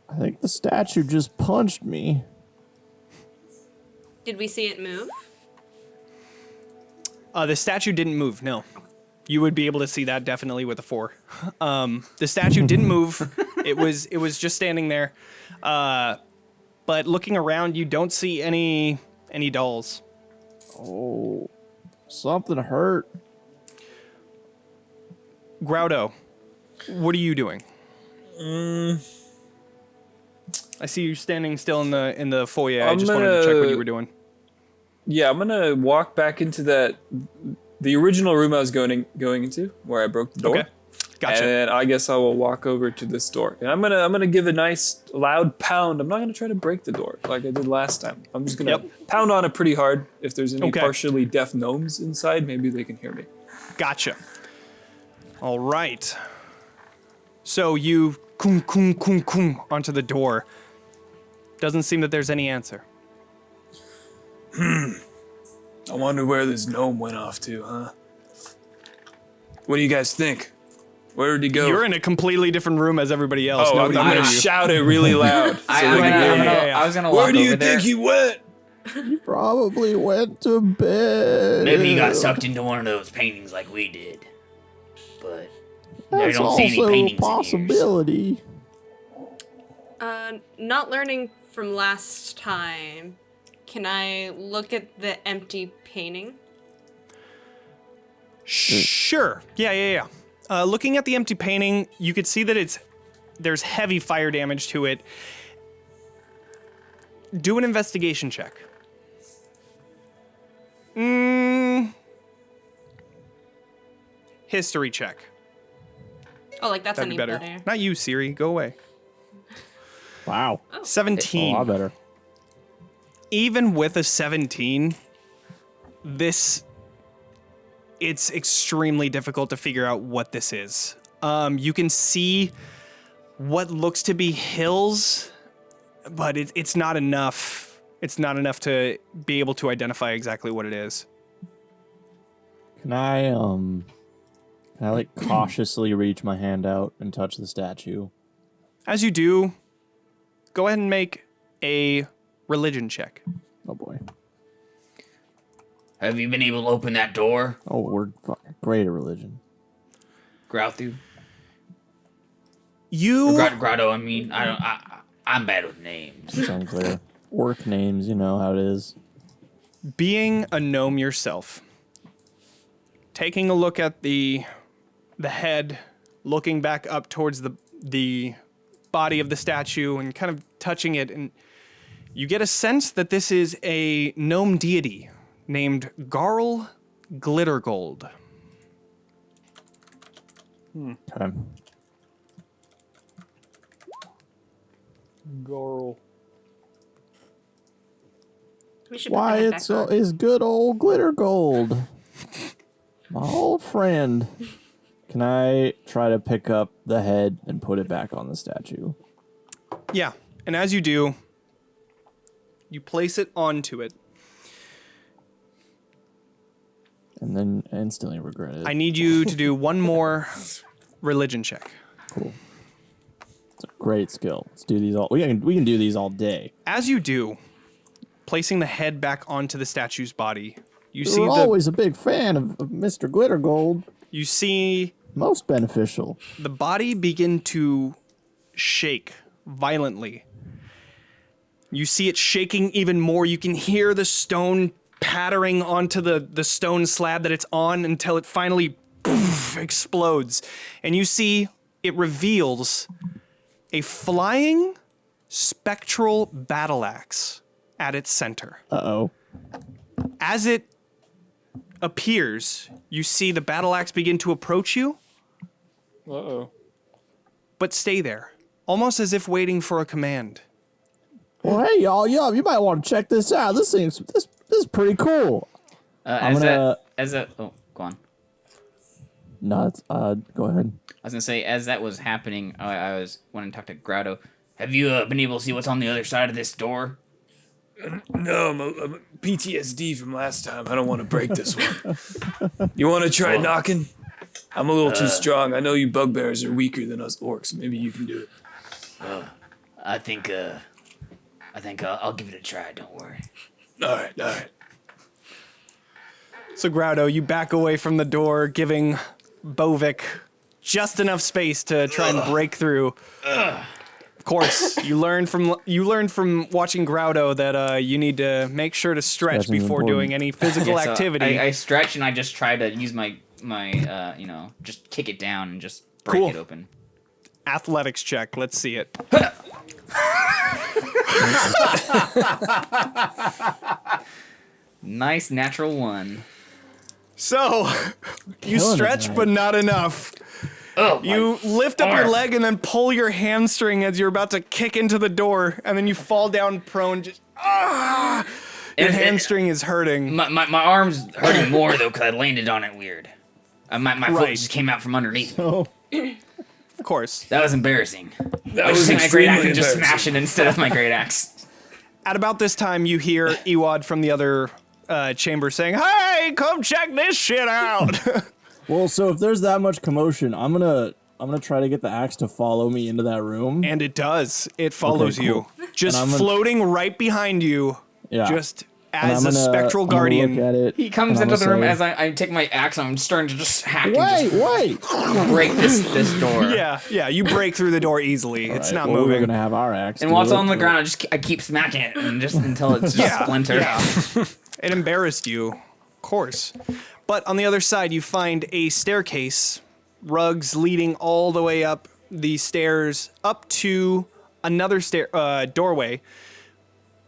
I think the statue just punched me. Did we see it move? The statue didn't move, no. You would be able to see that definitely with a 4. The statue didn't move. It was just standing there. But looking around, you don't see any dolls. Oh, something hurt. Groutto, what are you doing? I see you standing still in the foyer. I I'm just wanted to check what gonna- you were doing. Yeah, I'm gonna walk back into the original room I was going into, where I broke the door. Okay, gotcha. And then I guess I will walk over to this door, and I'm gonna give a nice loud pound. I'm not gonna try to break the door like I did last time. I'm just gonna pound on it pretty hard. If there's any Okay. partially deaf gnomes inside, maybe they can hear me. Gotcha. All right. So you kum kum kum kum onto the door. Doesn't seem that there's any answer. I wonder where this gnome went off to, huh? What do you guys think? Where did he go? You're in a completely different room as everybody else. Oh, Nobody I'm gonna heard you. shout it really loud. I was gonna walk Where do you over there. think he went? Probably went to bed. Maybe he got sucked into one of those paintings like we did. But I That's don't see any also a paintings in here. possibility. Not learning from last time. Can I look at the empty painting? Sure. Yeah. Looking at the empty painting, you could see that there's heavy fire damage to it. Do an investigation check. History check. Oh, like that's That'd any be better. better. Not you, Siri. Go away. Wow. 17. A lot better. Even with a 17, it's extremely difficult to figure out what this is. You can see what looks to be hills, but it's not enough. It's not enough to be able to identify exactly what it is. Can I like cautiously reach my hand out and touch the statue? As you do, go ahead and make a religion check. Oh boy. Have you been able to open that door? Oh, we're fucking great at religion. Groutto? You Groutto, I mean, I'm bad with names. It's unclear. Orc names, you know how it is. being a gnome yourself, taking a look at the head, looking back up towards the body of the statue and kind of touching it, and you get a sense that this is a gnome deity named Garl Glittergold. Okay. Garl. We should put Why, the head it's back on. is good old Glitter Gold. My old friend. Can I try to pick up the head and put it back on the statue? Yeah, and as you do, you place it onto it. And then instantly regret it. I need you to do one more religion check. Cool. It's a great skill. Let's do these all. We can do these all day. As you do, placing the head back onto the statue's body, you We're see always a big fan of Mr. Glitter Gold. you see Most beneficial. the body begin to shake violently. You see it shaking even more. You can hear the stone pattering onto the stone slab that it's on until it finally explodes. And you see it reveals a flying spectral battle axe at its center. Uh-oh. As it appears, you see the battle axe begin to approach you, Uh-oh. but stay there, almost as if waiting for a command. Well, hey, y'all, you might want to check this out. This is pretty cool. Oh, go on. No, it's, go ahead. I was gonna say, as that was happening, I was wanting to talk to Groutto. Have you been able to see what's on the other side of this door? No, I'm PTSD from last time. I don't want to break this one. You want to try knocking? I'm a little too strong. I know you bugbears are weaker than us orcs. Maybe you can do it. I think I'll give it a try. Don't worry. All right. So Groutto, you back away from the door, giving Bovik just enough space to try and break through. Of course, you learned from watching Groutto that you need to make sure to stretch Stretching before important. doing any physical Yeah, so activity. I stretch and I just try to use my just kick it down and just break Cool. it open. Athletics check. Let's see it. Nice natural one. So you Killing it stretch, tonight. but not enough. Oh, You lift up your arm. leg and then pull your hamstring as you're about to kick into the door, and then you fall down prone. Just your And- hamstring is hurting. my arm's hurting more though because I landed on it weird. My foot Right. just came out from underneath. Oh, Of course. That was embarrassing. That I was just take my great axe extremely and just embarrassing. Smash it instead of my great axe. At about this time, you hear Ewad from the other chamber saying, "Hey, come check this shit out." Well, so if there's that much commotion, I'm gonna try to get the axe to follow me into that room. And it does. It follows Okay, cool. you. Just And I'm gonna- floating right behind you. Yeah. Just And as I'm a gonna- spectral I'm gonna guardian. Look at it, He comes and into I'm the room gonna as I take my axe. I'm starting to just hack and say, just Wait! break this door. Yeah, you break through the door easily. It's Alright, not well, moving. We're gonna have our axe. And do while it's it, on the but- ground, I keep smacking it and just until it's just splintered. Yeah. It embarrassed you, of course. But on the other side, you find a staircase, rugs leading all the way up the stairs up to another doorway.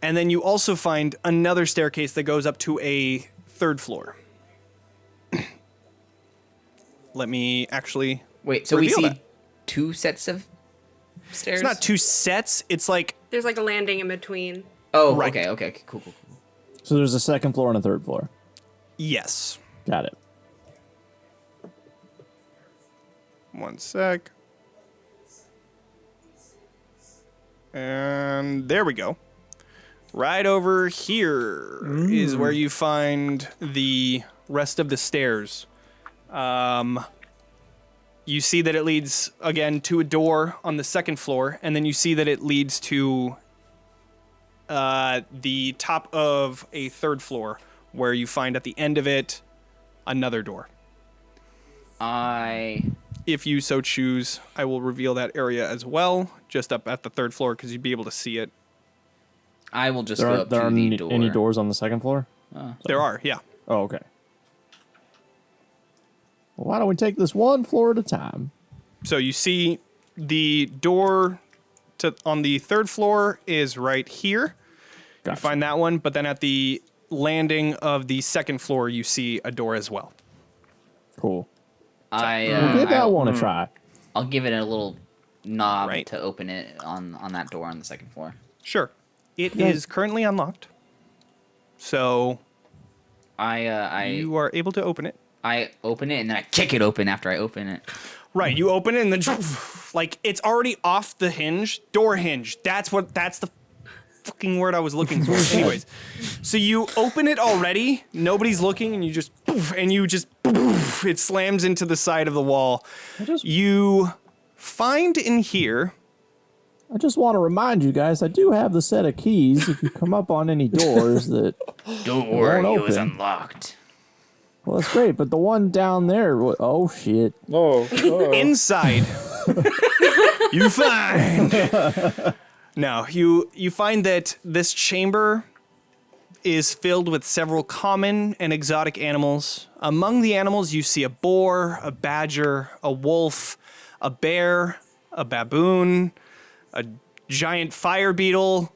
And then you also find another staircase that goes up to a third floor. Let me actually Wait, so we reveal see that. 2 sets of stairs? It's not 2 sets. It's like There's like a landing in between. Oh, Right. okay, cool. So there's a second floor and a third floor. yes. Got it. One sec. And there we go. Right over here is where you find the rest of the stairs. You see that it leads, again, to a door on the second floor, and then you see that it leads to the top of a third floor, where you find at the end of it another door. If you so choose, I will reveal that area as well, just up at the third floor, because you'd be able to see it. I will just There go aren't, up there to aren't the door. any doors on the second floor? There are, yeah. Oh, okay. Well, why don't we take this one floor at a time? So you see the door on the third floor is right here. You Gotcha. find that one, but then at the landing of the second floor, you see a door as well. Cool. Give I that one a try. I'll give it a little knob Right. to open it on that door on the second floor. Sure. It Yes. is currently unlocked. So I you are able to open it. open it and then I kick it open after I open it. Right, you open it and then like it's already off the hinge, door hinge. That's the fucking word I was looking for. Anyways, so you open it already, nobody's looking, and you just it slams into the side of the wall. You find in here. I just want to remind you guys, I do have the set of keys if you come up on any doors that... Don't worry, won't it was open. unlocked. Well, that's great, but the one down there... Oh, shit. Inside, you find. No, you find that this chamber is filled with several common and exotic animals. Among the animals, you see a boar, a badger, a wolf, a bear, a baboon, a giant fire beetle.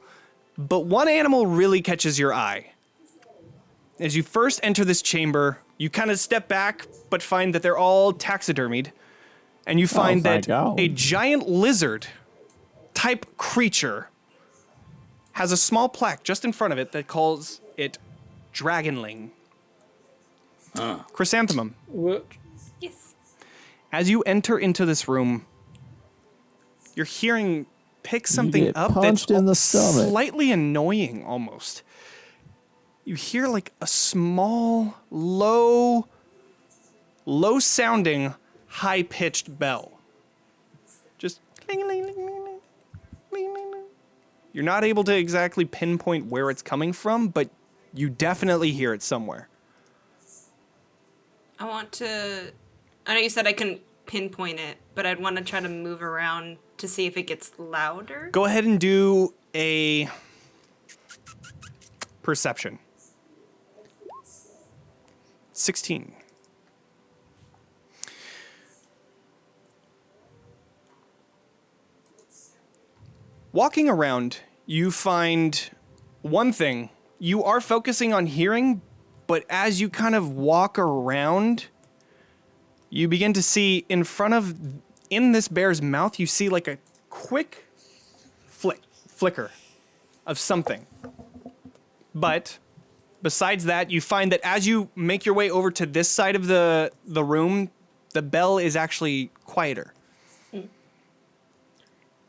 But one animal really catches your eye. As you first enter this chamber, you kind of step back, but find that they're all taxidermied. And you find thank that God. a giant lizard type creature has a small plaque just in front of it that calls it Dragonling. Chrysanthemum. What? Yes. As you enter into this room, you're hearing pick something get up punched that's in the stomach. slightly annoying almost. You hear like a small, low sounding, high pitched bell. Just ling, ling, ling, ling, ling, ling, ling, ling. You're not able to exactly pinpoint where it's coming from, but you definitely hear it somewhere. I know you said I couldn't pinpoint it, but I'd want to try to move around to see if it gets louder. Go ahead and do a perception. 16. Walking around, you find one thing. You are focusing on hearing, but as you kind of walk around, you begin to see in this bear's mouth, you see like a quick flicker of something. But besides that, you find that as you make your way over to this side of the room, the bell is actually quieter.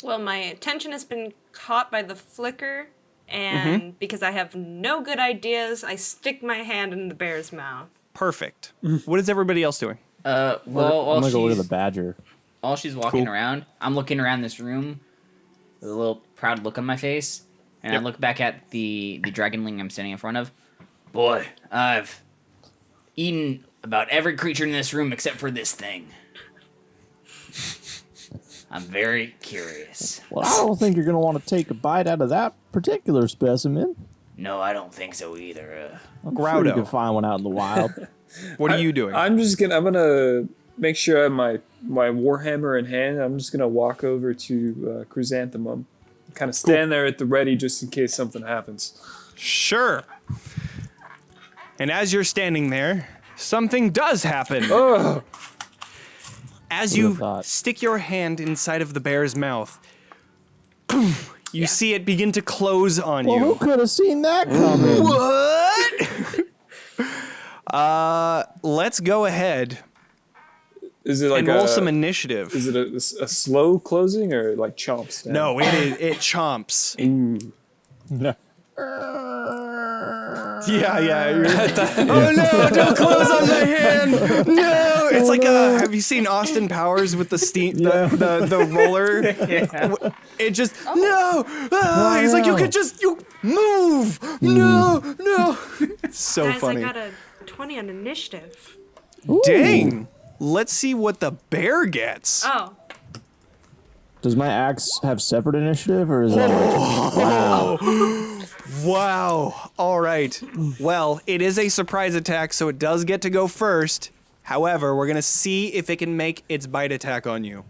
Well, my attention has been caught by the flicker, and because I have no good ideas, I stick my hand in the bear's mouth. Perfect. What is everybody else doing? Well, I'm while gonna go look at she's, the badger. while she's walking around, I'm looking around this room with a little proud look on my face, and I look back at the dragonling I'm standing in front of. Boy, I've eaten about every creature in this room except for this thing. I'm very curious. Well, I don't think you're gonna want to take a bite out of that particular specimen. No, I don't think so either. I'm sure you Groutto. can find one out in the wild. What are you doing? I'm gonna make sure I have my warhammer in hand. I'm just gonna walk over to Chrysanthemum, kind of stand there at the ready just in case something happens. Sure. And as you're standing there, something does happen. Oh, As Who'd have you thought? stick your hand inside of the bear's mouth, you see it begin to close on Well, who you. could have seen that coming? What? Let's go ahead is it like and roll some initiative. Is it a slow closing or like chomps down? No, it chomps. No. Yeah. Oh no! Don't close on my hand. No, it's like have you seen Austin Powers with the steam, the roller? It just no. He's like, you move. No. So Guys, funny. I got a 20 on initiative. Dang. Let's see what the bear gets. Oh, Does my axe have separate initiative, or is that wow? Wow. All right. Well, it is a surprise attack, so it does get to go first. However, we're going to see if it can make its bite attack on you.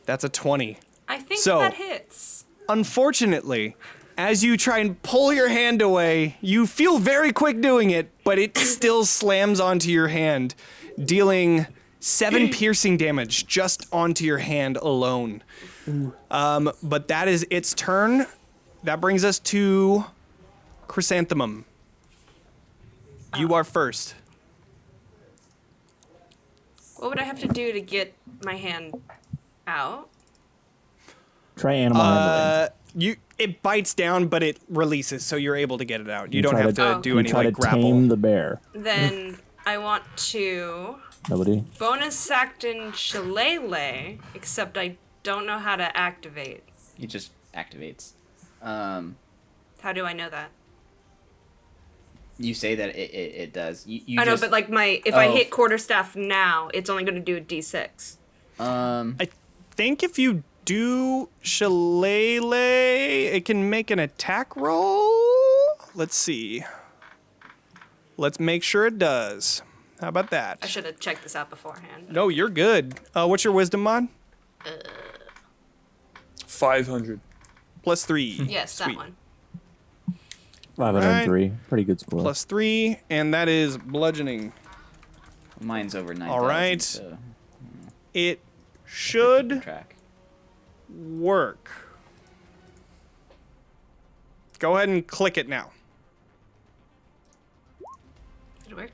That's a 20. I think So- that hits. Unfortunately, as you try and pull your hand away, you feel very quick doing it, but it still slams onto your hand, dealing 7 piercing damage just onto your hand alone. But that is its turn. That brings us to Chrysanthemum. You are first. What would I have to do to get my hand out? Try animal handling. It bites down, but it releases, so you're able to get it out. You don't try have to- to do You any try like to grapple. tame the bear. Then I want to Nobody. bonus action shillelagh, except I don't know how to activate. It just activates. How do I know that? You say that it does. You I know, just, but like if I Oh. hit quarterstaff now, it's only going to do a d6. I think if you do shillelagh, it can make an attack roll. Let's see. Let's make sure it does. How about I that? should have checked this out beforehand. No, you're good. What's your wisdom mod? 500. +3. Yes, Sweet. that one. 503. Pretty good score. +3, and that is bludgeoning. mine's over 9,000. All right. So It should track. work. Go ahead and click it now. Did it work?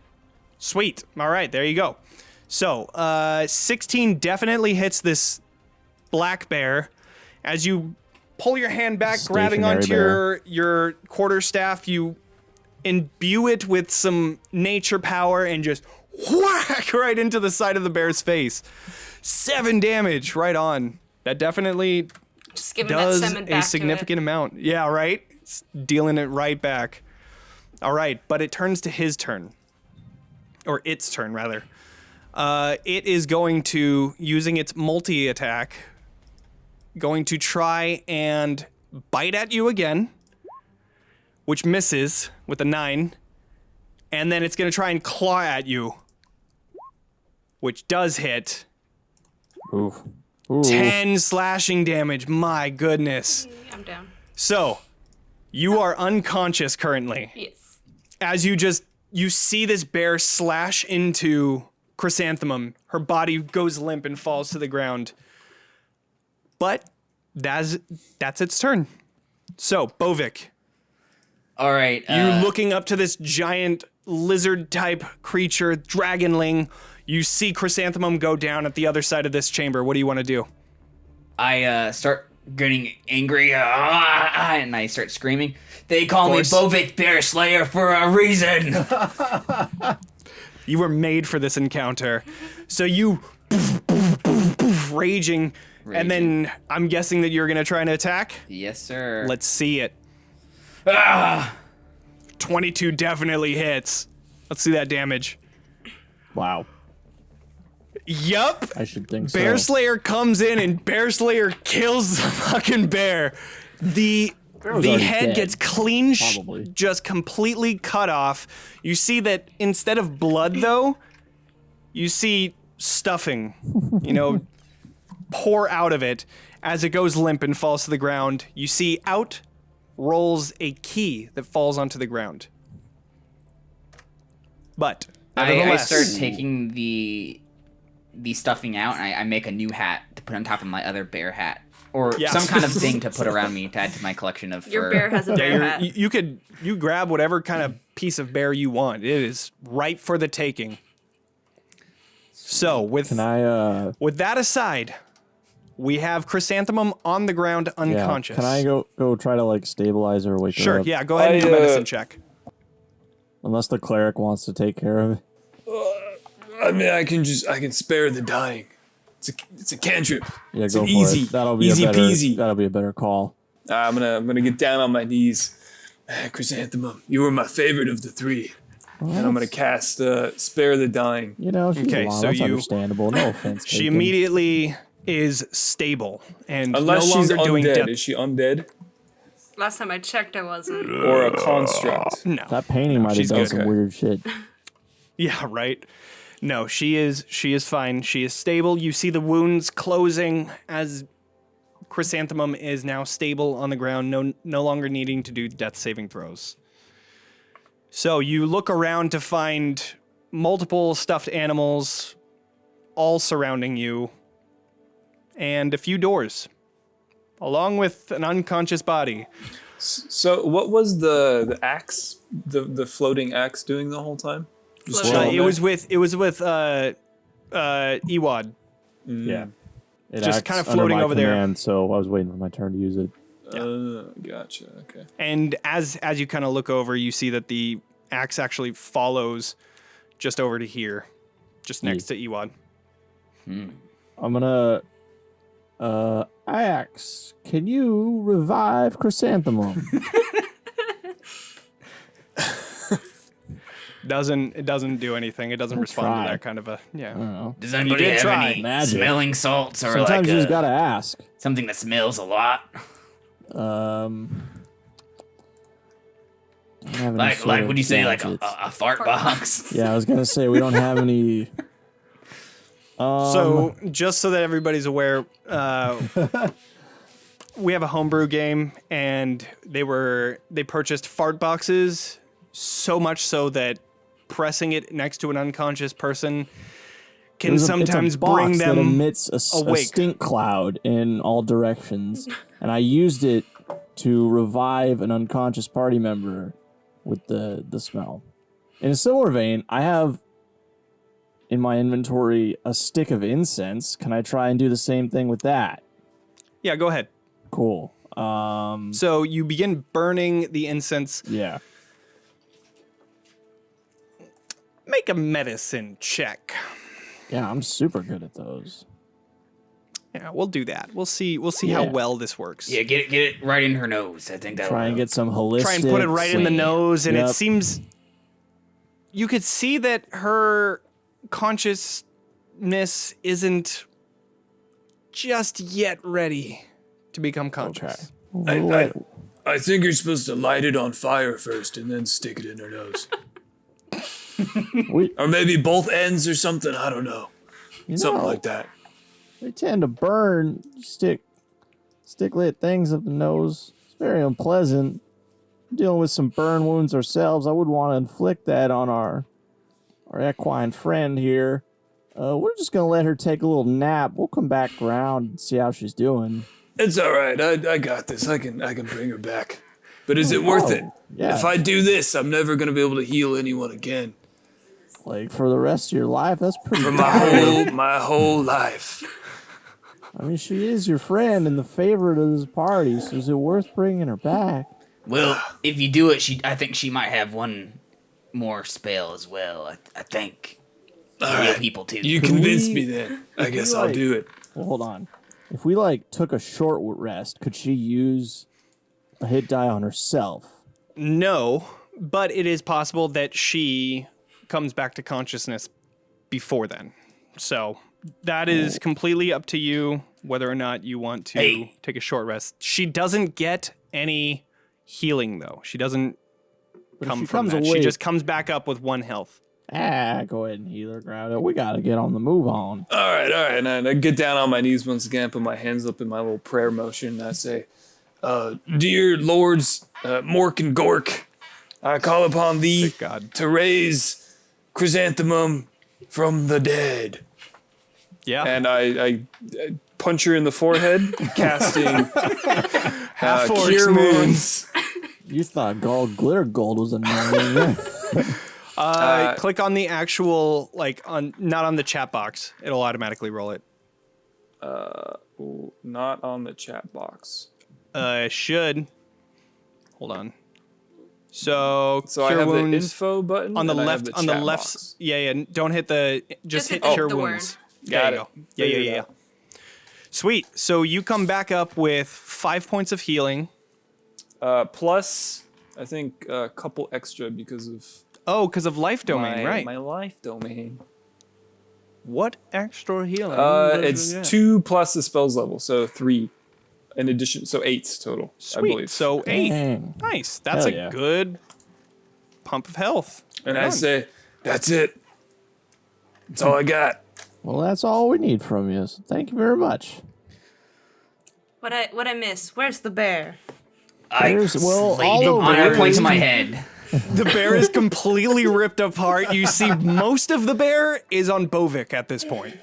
Sweet. All right, there you go. So, 16 definitely hits this black bear. As you pull your hand back, grabbing Stationary onto bear. your quarterstaff, you imbue it with some nature power and just whack right into the side of the bear's face. 7 damage right on. That definitely Just give him does that semen a back significant amount. Yeah, right? It's dealing it right back. All right, but it turns to his turn. Or its turn, rather. It is going to, using its multi-attack, going to try and bite at you again, which misses with a 9. And then it's going to try and claw at you, which does hit. Oof. Ooh. 10 slashing damage. My goodness. to it. I'm down. So, you are unconscious currently. Yes. As you see this bear slash into Chrysanthemum. Her body goes limp and falls to the ground. But that's its turn. So, Bovik, All right. you looking up to this giant lizard-type creature, dragonling. You see Chrysanthemum go down at the other side of this chamber. What do you want to do? I start getting angry, and I start screaming, They call me course. Bovik Bearslayer for a reason. You were made for this encounter. So you raging, and then I'm guessing that you're gonna try and attack? Yes, sir. Let's see it. Ah! 22 definitely hits. Let's see that damage. Wow. Yup. I should think so. Bearslayer comes in and Bearslayer kills the fucking bear. The already head dead, gets clean, probably. just completely cut off. You see that instead of blood, though, you see stuffing, pour out of it as it goes limp and falls to the ground. You see out rolls a key that falls onto the ground. But I nevertheless, start taking the stuffing out, and I make a new hat to put on top of my other bear hat. Or Yes. some kind of thing to put around me to add to my collection of fur. Your bear has a bear hat. you grab whatever kind of piece of bear you want. It is ripe for the taking. So with that aside, we have Chrysanthemum on the ground, unconscious. Can I go try to like stabilize her, wake her Sure. up? Yeah. Go ahead and do a medicine check. Unless the cleric wants to take care of it. I mean, I can spare the dying. It's a cantrip. Yeah, It's go an for easy, it. That'll be easy a better, peasy. That'll be a better call. I'm gonna get down on my knees. Chrysanthemum, you were my favorite of the three. And I'm gonna cast spare the dying. She's Okay, a llama. so That's you- understandable. No offense. She taken. immediately is stable and Unless no she's longer doing undead. death. Is she undead Last time I checked, I wasn't. or a construct? No. That painting might have she's done good. some Okay. weird shit. Yeah, right. No, she is fine. She is stable. You see the wounds closing as Chrysanthemum is now stable on the ground, no longer needing to do death saving throws. So you look around to find multiple stuffed animals all surrounding you and a few doors along with an unconscious body. So what was the axe, the floating axe doing the whole time? Just Floating. chilling It there? was with Ewad. Yeah. It Just acts kind of under floating my over there. command, so I was waiting for my turn to use it. Gotcha. Okay. And as you kind of look over, you see that the axe actually follows just over to here, just next to Ewad. I'm gonna Axe, can you revive Chrysanthemum? It doesn't do anything. It doesn't respond try. to that kind of a I don't know. Does anybody did have try. any Magic. smelling salts or Sometimes like you just gotta ask. something that smells a lot? Don't have any Like sort of would you say like a gadgets. fart box? Yeah, I was gonna say we don't have any. So, just so that everybody's aware, we have a homebrew game, and they purchased fart boxes, so much so that pressing it next to an unconscious person can It's a sometimes box bring that them emits a awake. stink cloud in all directions, and I used it to revive an unconscious party member with the smell. In a similar vein, I have in my inventory a stick of incense. Can I try and do the same thing with that? Yeah, go ahead. Cool. So you begin burning the incense. Yeah. Make a medicine check. Yeah, I'm super good at those. Yeah, we'll do that. We'll see how Yeah. well this works. Yeah, get it right in her nose. I think that Try and get some holistic. Try and put it right in the nose, and it Yep. seems you could see that her consciousness isn't just yet ready to become conscious. Okay. I think you're supposed to light it on fire first and then stick it in her nose. We, Or maybe both ends or something. I don't know. Something like that. They tend to burn stick lit things up the nose. It's very unpleasant. Dealing with some burn wounds ourselves. I wouldn't want to inflict that on our equine friend here. We're just gonna let her take a little nap. We'll come back around and see how she's doing. It's all right. I got this. I can bring her back. But is it worth it? Yeah. If I do this, I'm never gonna be able to heal anyone again. Like for the rest of your life, that's pretty. For dire. my whole life. I mean, she is your friend and the favorite of this party, so is it worth bringing her back? Well, if you do it, I think she might have one more spell as well. I think. All Heal right. people too. You Can convinced we- me then. I if guess we, I'll like- do it. Well, hold on. If we took a short rest, could she use a hit die on herself? No, but it is possible that she comes back to consciousness before then. So that is completely up to you whether or not you want to Hey. take a short rest. She doesn't get any healing, though. She doesn't But come if she from comes that. She awake, just comes back up with 1 health. go ahead and heal her, Groutto. We gotta get on the move on. All right. And I get down on my knees once again, put my hands up in my little prayer motion, and I say, Dear Lords, Mork and Gork, I call upon thee Thank God. to raise Chrysanthemum from the dead. Yeah. And I punch her in the forehead, casting Half-Orcs, Cure man. Wounds. You thought glitter gold was a name. Click on the actual, not on the chat box. It'll automatically roll it. Not on the chat box. Should. Hold on. So So cure I have wounds the info button on the and I have left. the On the chat left. box. Yeah. Don't hit the. Just hit hit cure the word. wounds. Got There you it. go. Yeah. Figured it out. Sweet. So you come back up with 5 points of healing. Plus, I think a couple extra because of Oh, because of life domain, right? my life domain. What extra healing? It's 2 plus the spells level, so 3 in addition, so 8 total, I Sweet. believe. So 8. Dang. Nice. That's Hell a yeah. good pump of health. and Right I on. say, that's it. That's all I got. Well, that's all we need from you. So thank you very much. What I miss? Where's the bear? All Lady, over I it. point to my head. The bear is completely ripped apart. You see most of the bear is on Bovik at this point.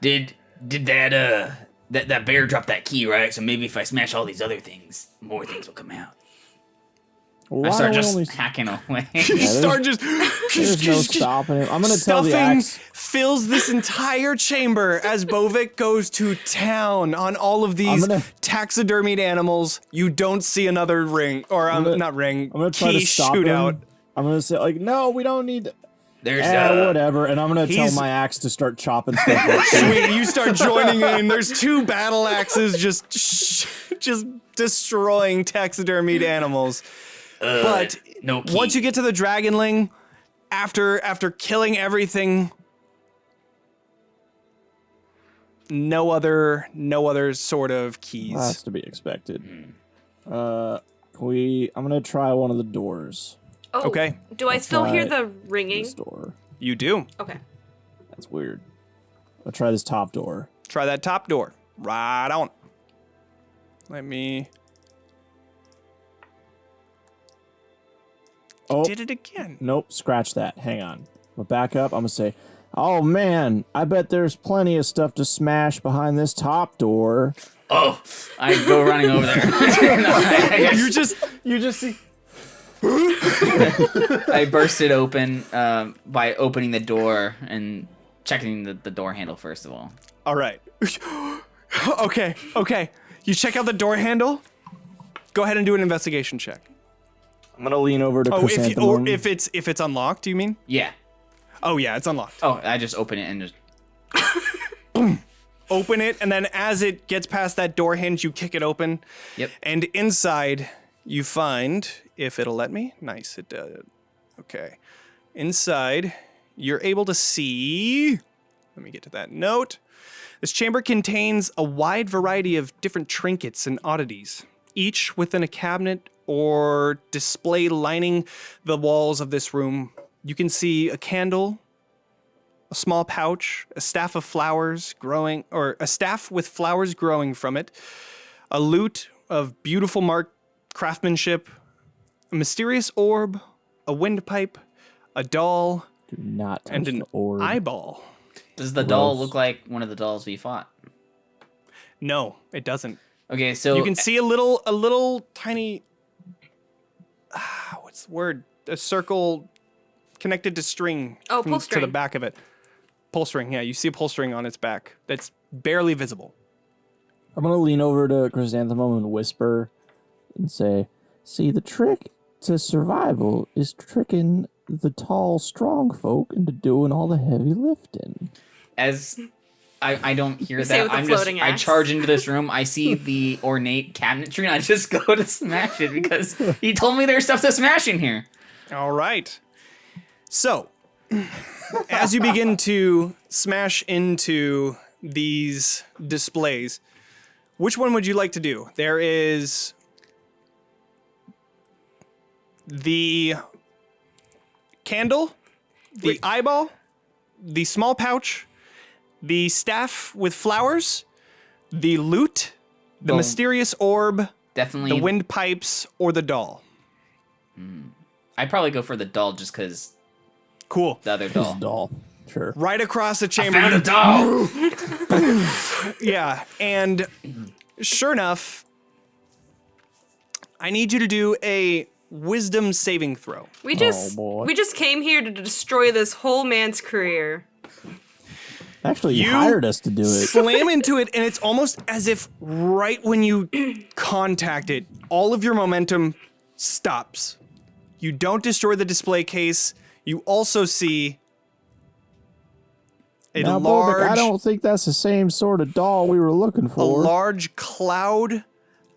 Did that bear drop that key, right? So maybe if I smash all these other things, more things will come out. Why I start don't we just only- hacking away. You start just There's no stopping him. I'm gonna tell the stuffing axe. fills this entire chamber as Bovik goes to town on all of these gonna- taxidermied animals. You don't see another ring or gonna- not ring. I'm gonna try key to stop shootout. him. I'm gonna say no, we don't need. There's Whatever. And I'm gonna tell He's- my axe to start chopping stuff up. Sweet, you start joining in. There's 2 battle axes just destroying taxidermied animals. But no key. once you get to the Dragonling, after killing everything, no other sort of keys. That's to be expected. I'm gonna try one of the doors. Oh, Okay. Do I still hear try the ringing? This door. You do. Okay. That's weird. I'll try this top door. Try that top door. Right on. Let me. Oh, Did it again. nope. Scratch that. Hang on. I'll back up. I'm gonna say, oh man, I bet there's plenty of stuff to smash behind this top door. Oh, I go running over there. I You just see. burst it open by opening the door and checking the door handle first of all. All right. Okay. You check out the door handle. Go ahead and do an investigation check. I'm gonna lean over to Oh, Chrysanthemum. if it's unlocked, do you mean? Yeah. Oh yeah, it's unlocked. Oh, I just open it and just. Open it, and then as it gets past that door hinge, you kick it open. Yep. And inside, you find, if it'll let me, nice, it does. Okay. Inside, you're able to see. Let me get to that note. This chamber contains a wide variety of different trinkets and oddities, each within a cabinet or display lining the walls of this room. You can see a candle, a small pouch, a staff of flowers growing, or a staff with flowers growing from it, a lute of beautiful marked craftsmanship, a mysterious orb, a windpipe, a doll, Do not touch and an the orb. eyeball. Does the doll Gross. look like one of the dolls we fought? No, it doesn't. Okay, so You can see a little tiny, what's the word? A circle connected to string. Oh, pull to the string. back of it. Pull string, yeah. You see a pull string on its back that's barely visible. I'm gonna lean over to Chrysanthemum and whisper and say, See, the trick to survival is tricking the tall, strong folk into doing all the heavy lifting. As I don't hear say that, with the I'm just floating I axe. charge into this room. I see the ornate cabinetry, and I just go to smash it because he told me there's stuff to smash in here. All right. So, as you begin to smash into these displays, which one would you like to do? There is the candle, the eyeball, the small pouch, the staff with flowers, the lute, the Well, mysterious orb, Definitely. the windpipes, or the doll. I'd probably go for the doll just because Cool. the other His doll. doll. Sure. Right across the chamber. Found a doll. Yeah, and sure enough, I need you to do a wisdom saving throw. We just boy. we just came here to destroy this whole man's career. Actually, you You hired us to do it. Slam into it, and it's almost as if right when you contact it, all of your momentum stops. You don't destroy the display case. You also see a Now, Bovik, I large, don't think that's the same sort of doll we were looking a for. large cloud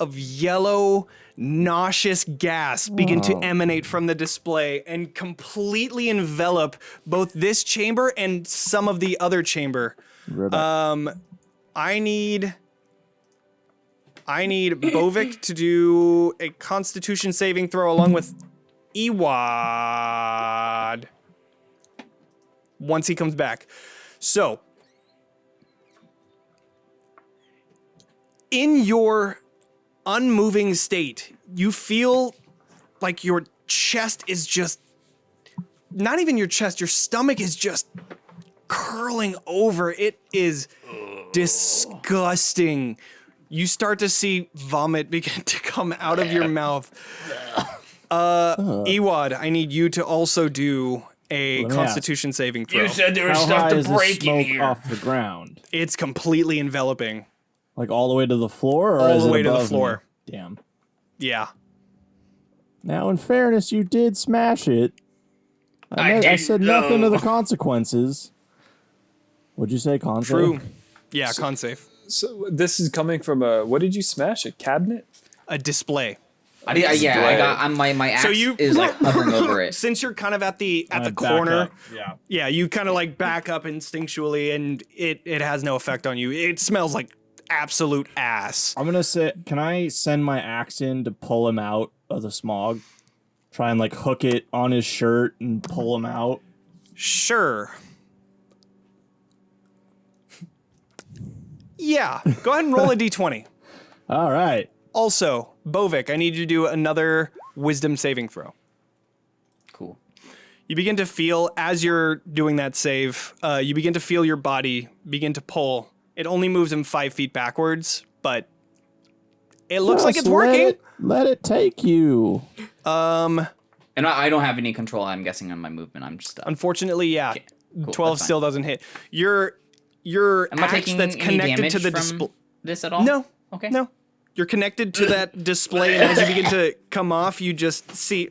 of yellow, nauseous gas begin to emanate from the display and completely envelop both this chamber and some of the other chamber. I need Bovik to do a Constitution saving throw along with Ewad once he comes back. So, in your unmoving state, you feel like your chest is just, not even your chest, your stomach is just curling over. It is disgusting. You start to see vomit begin to come out of your mouth. Ewad, I need you to also do a Let me Constitution saving throw. You said there was How stuff high to is the break in smoke here. off the ground? It's completely enveloping. Like all the way to the floor, or All is the it way to the above me? floor. Damn. Yeah. Now, in fairness, you did smash it. I I didn't said nothing know. to the consequences. What'd you say, con save? True. Yeah, con save. So this is coming from a, what did you smash? A cabinet? A display. I got my axe So you- is like hovering over it. Since you're kind of at the Back corner, up. yeah, you kind of like back up instinctually, and it has no effect on you. It smells like absolute ass. I'm gonna say, can I send my axe in to pull him out of the smog? Try and like hook it on his shirt and pull him out. Sure. Yeah, go ahead and roll a d20. All right. Also, Bovik, I need you to do another wisdom saving throw. Cool. You begin to feel, as you're doing that save, you begin to feel your body begin to pull. It only moves him 5 feet backwards, but it looks like Just it's working. Let it take you. And I don't have any control, I'm guessing, on my movement. I'm just Unfortunately, yeah. cool, 12 that's fine. still doesn't hit. Your Am I axe taking that's any connected damage to the from display. this at all? No. Okay. No. You're connected to that display, and as you begin to come off, you just see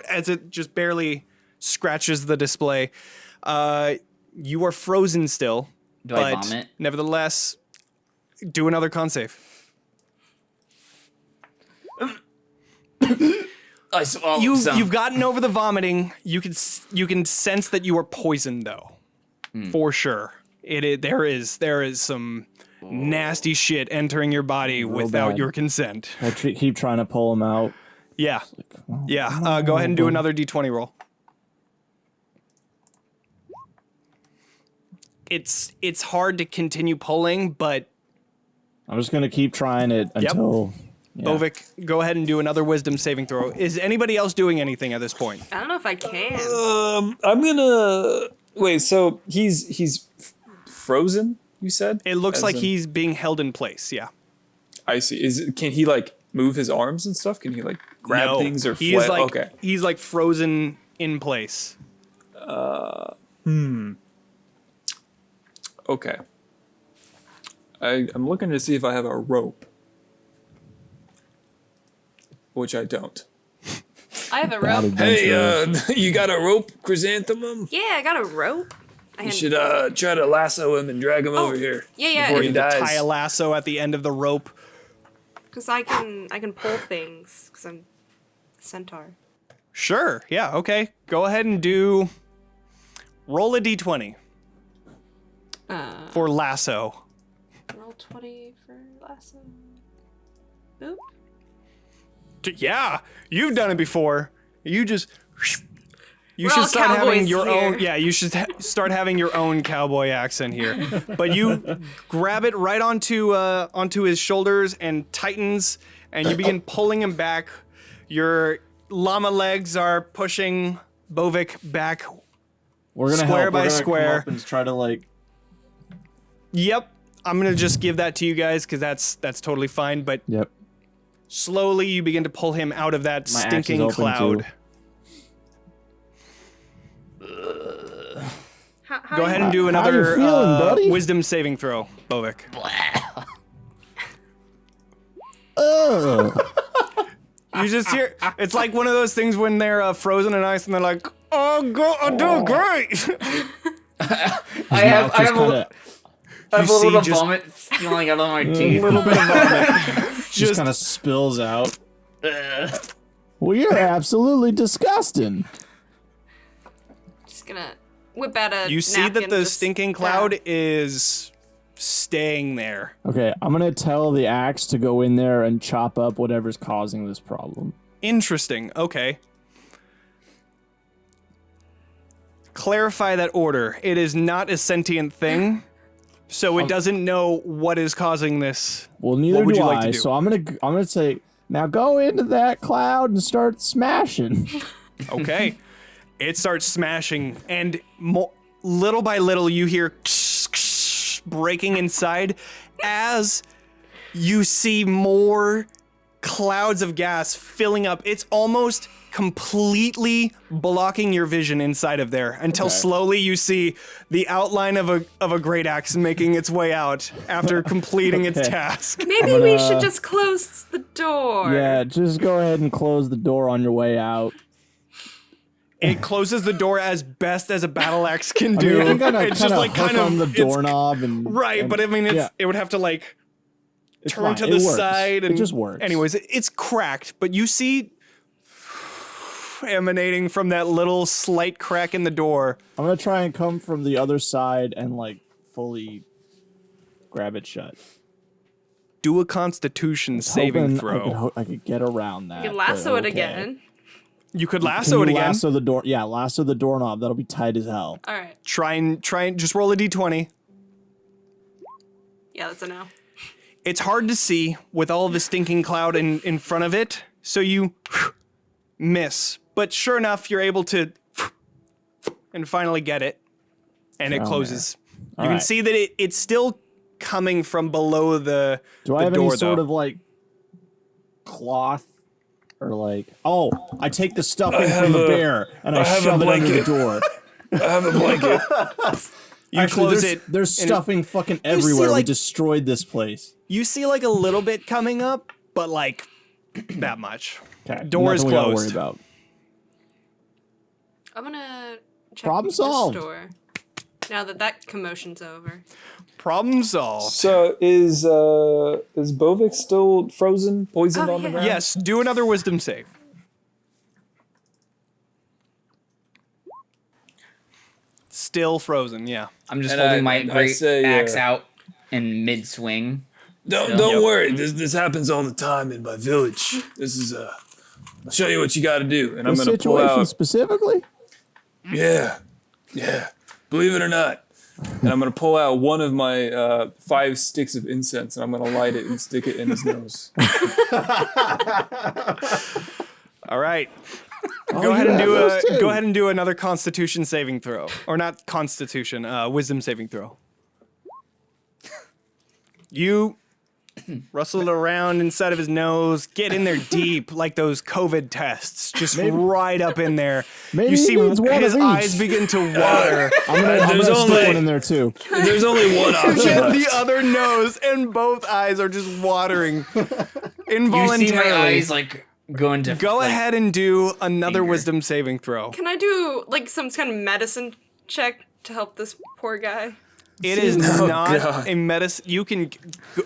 as it just barely scratches the display. You are frozen still. Do I but vomit? Nevertheless, do another con save. I swallowed some. You've gotten over the vomiting. You can sense that you are poisoned though, for sure. There is some nasty shit entering your body without bad. your consent. I keep trying to pull him out. Yeah, yeah. Go ahead and do another d20 roll. It's hard to continue pulling, but I'm just gonna keep trying it until. Yeah. Bovik, go ahead and do another wisdom saving throw. Is anybody else doing anything at this point? I don't know if I can. I'm gonna wait. So he's frozen. You said It looks As like in- he's being held in place. Yeah. I see. Can he like move his arms and stuff? Can he like grab No, things or he's fly? like Okay. he's like frozen in place. Okay. I'm looking to see if I have a rope, which I don't. I have a Bad rope. adventurers. You got a rope, Chrysanthemum? Yeah, I got a rope. You should try to lasso him and drag him over here. Yeah, before he To dies. tie a lasso at the end of the rope. because I can pull things because I'm a centaur. Sure. Yeah. Okay. Go ahead and roll a d20 for lasso. Roll 20 for lasso. Boop. Yeah, you've done it before. You just. You We're should all start having cowboys your here. own. Yeah, you should start having your own cowboy accent here. But you grab it right onto his shoulders and tightens, and you begin pulling him back. Your llama legs are pushing Bovik back. We're gonna Square help. by We're gonna square. come up and try to like. Yep, I'm gonna just give that to you guys because that's totally fine. But Yep. slowly you begin to pull him out of that My axe is stinking open, cloud. too. How Go ahead and do How another you feeling, buddy? wisdom saving throw, Bovik. Ugh. You just hear it's like one of those things when they're frozen in ice and they're like, "Oh, I'm doing great." I have a little see bit of just- vomit spilling out of my teeth. little bit of vomit. Just kind of spills out. Well, you're absolutely disgusting. Just gonna whip out a You see that napkin, the just stinking cloud is staying there. Okay, I'm gonna tell the axe to go in there and chop up whatever's causing this problem. Interesting. Okay. Clarify that order. It is not a sentient thing, so it doesn't know what is causing this. Well, neither would do you like I. to do? So I'm gonna say now go into that cloud and start smashing. Okay. It starts smashing, and little by little you hear breaking inside as you see more clouds of gas filling up. It's almost completely blocking your vision inside of there until slowly you see the outline of a great axe making its way out after completing its Okay. task. Maybe we should just close the door. Yeah, just go ahead and close the door on your way out. It closes the door as best as a battle axe can I do. mean, I'm gonna It's just like hook kind of on the it's- doorknob and Right, but I mean, yeah, it would have to like it's turn fine. to It the works. side, and it just works. Anyways, it's cracked, but you see emanating from that little slight crack in the door. I'm gonna try and come from the other side and like fully grab it shut. Do a Constitution saving Hoping throw. I could get around that. You but lasso it okay. again. You could Can lasso you it again. Lasso the door. Yeah, lasso the doorknob. That'll be tight as hell. All right. Try and just roll a d20. Yeah, that's a no. It's hard to see with all of the stinking cloud in front of it, so you miss. But sure enough, you're able to and finally get it, and it closes. You can Alright. see that it's still coming from below the Do I the have door, any sort though. of like cloth or like? Oh, I take the stuffing from the bear and I have a shove it under the blanket. door. I have a blanket. You Actually, close there's, it. there's and stuffing fucking everywhere. We like- destroyed this place. You see like a little bit coming up, but like that much. Okay, Door is nothing we gotta closed. worry about. I'm gonna check Problem solved. this door. Now that commotion's over. Problem solved. So is Bovik still frozen, poisoned Oh, on the yeah. ground? Yes, do another wisdom save. Still frozen, yeah. I'm just And holding I- my I great say, axe out in mid swing. Don't Yep. worry. This happens all the time in my village. This is I'll show you what you got to do, and I'm The gonna pull situation out. specifically? Yeah. Believe it or not. And I'm gonna pull out one of my 5 sticks of incense, and I'm gonna light it and stick it in his nose. All right. Oh, Go ahead you and have do those too. go ahead and do another Constitution saving throw, or not Constitution, Wisdom saving throw. You rustle around inside of his nose, get in there deep like those COVID tests, just right up in there. Maybe You he see needs one his of each. eyes begin to water. I'm gonna There's stick only- one in there too. There's only one option. Get the left. other nose, and both eyes are just watering You see involuntarily. my eyes like going to Go like, ahead and do another finger. wisdom saving throw. Can I do like some kind of medicine check to help this poor guy? It is Oh, not God. a medicine. You can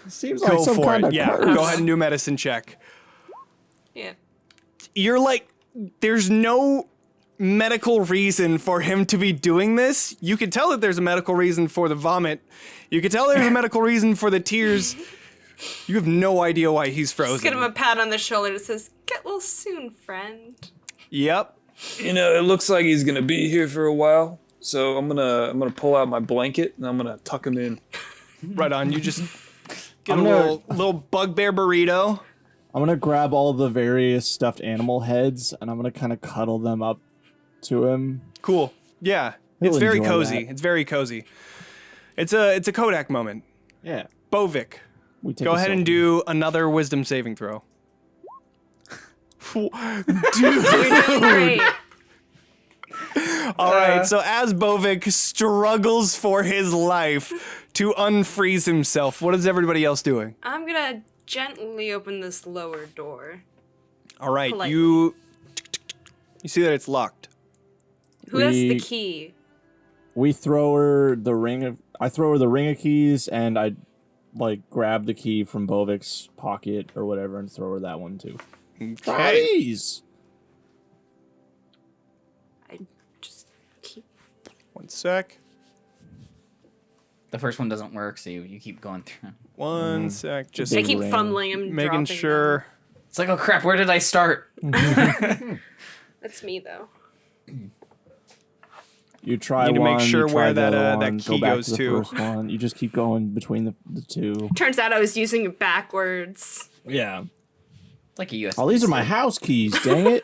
Seems like go some for kind it. of Yeah, curse. go ahead and do a medicine check. Yeah. You're like, there's no medical reason for him to be doing this. You can tell that there's a medical reason for the vomit. You can tell there's a medical reason for the tears. You have no idea why he's frozen. Just give him a pat on the shoulder that says, "Get well soon, friend." Yep. You know, it looks like he's gonna be here for a while. So I'm gonna pull out my blanket and I'm gonna tuck him in. Right on. You just get I'm a gonna- little bugbear burrito. I'm gonna grab all the various stuffed animal heads and I'm gonna kind of cuddle them up to him. Cool. Yeah. He'll It's very enjoy cozy. that. It's very cozy. It's a Kodak moment. Yeah. Bovik, We take go a ahead and selfie. do another wisdom saving throw. You're doing great. All right, so as Bovik struggles for his life to unfreeze himself, what is everybody else doing? I'm gonna gently open this lower door. All right, Politely. you see that it's locked. Who has the We- key? We throw her the ring of. I throw her the ring of keys, and I like grab the key from Bovik's pocket or whatever, and throw her that one too. Try these. I just keep. One sec. The first one doesn't work, so you keep going through. One sec. Just I Big keep ring. fumbling and making dropping sure. It's like, oh crap, where did I start? them. That's me though. You try Need to make one, sure you try where the that, other that one, key go back goes to the to. first one. You just keep going between the two. Turns out I was using it backwards. Yeah. It's like a USB. Oh, these are my house keys. Dang it.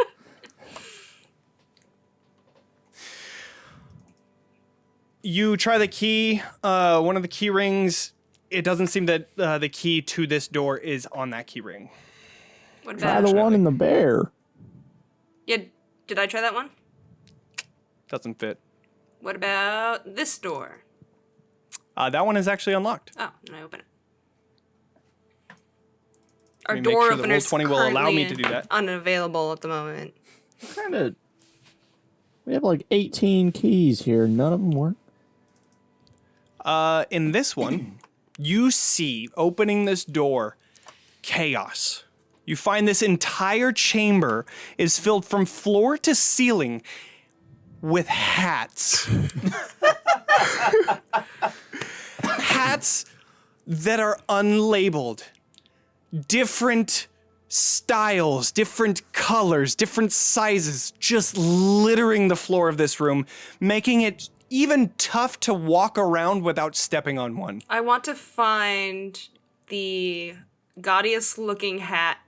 You try the key, one of the key rings. It doesn't seem that the key to this door is on that key ring. What Try about? the one in the bear. Yeah, did I try that one? Doesn't fit. What about this door? That one is actually unlocked. Oh, and I open it. Our Let me make door sure that opener is Roll20 will allow me to do that. unavailable at the moment. Kind of. We have like 18 keys here. None of them work. In this one, you see opening this door, chaos. You find this entire chamber is filled from floor to ceiling with hats. Hats that are unlabeled. Different styles, different colors, different sizes, just littering the floor of this room, making it even tough to walk around without stepping on one. I want to find the gaudiest looking hat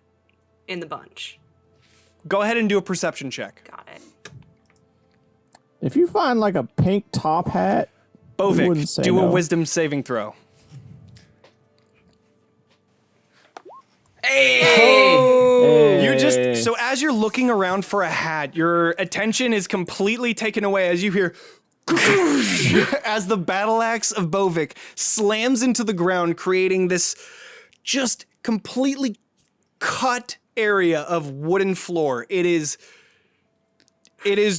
in the bunch. Go ahead and do a perception check. Got it. If you find like a pink top hat, wouldn't Bovik, say do a no. wisdom saving throw. Hey! You just, so as you're looking around for a hat, your attention is completely taken away as you hear as the battle axe of Bovik slams into the ground, creating this just completely cut area of wooden floor. It is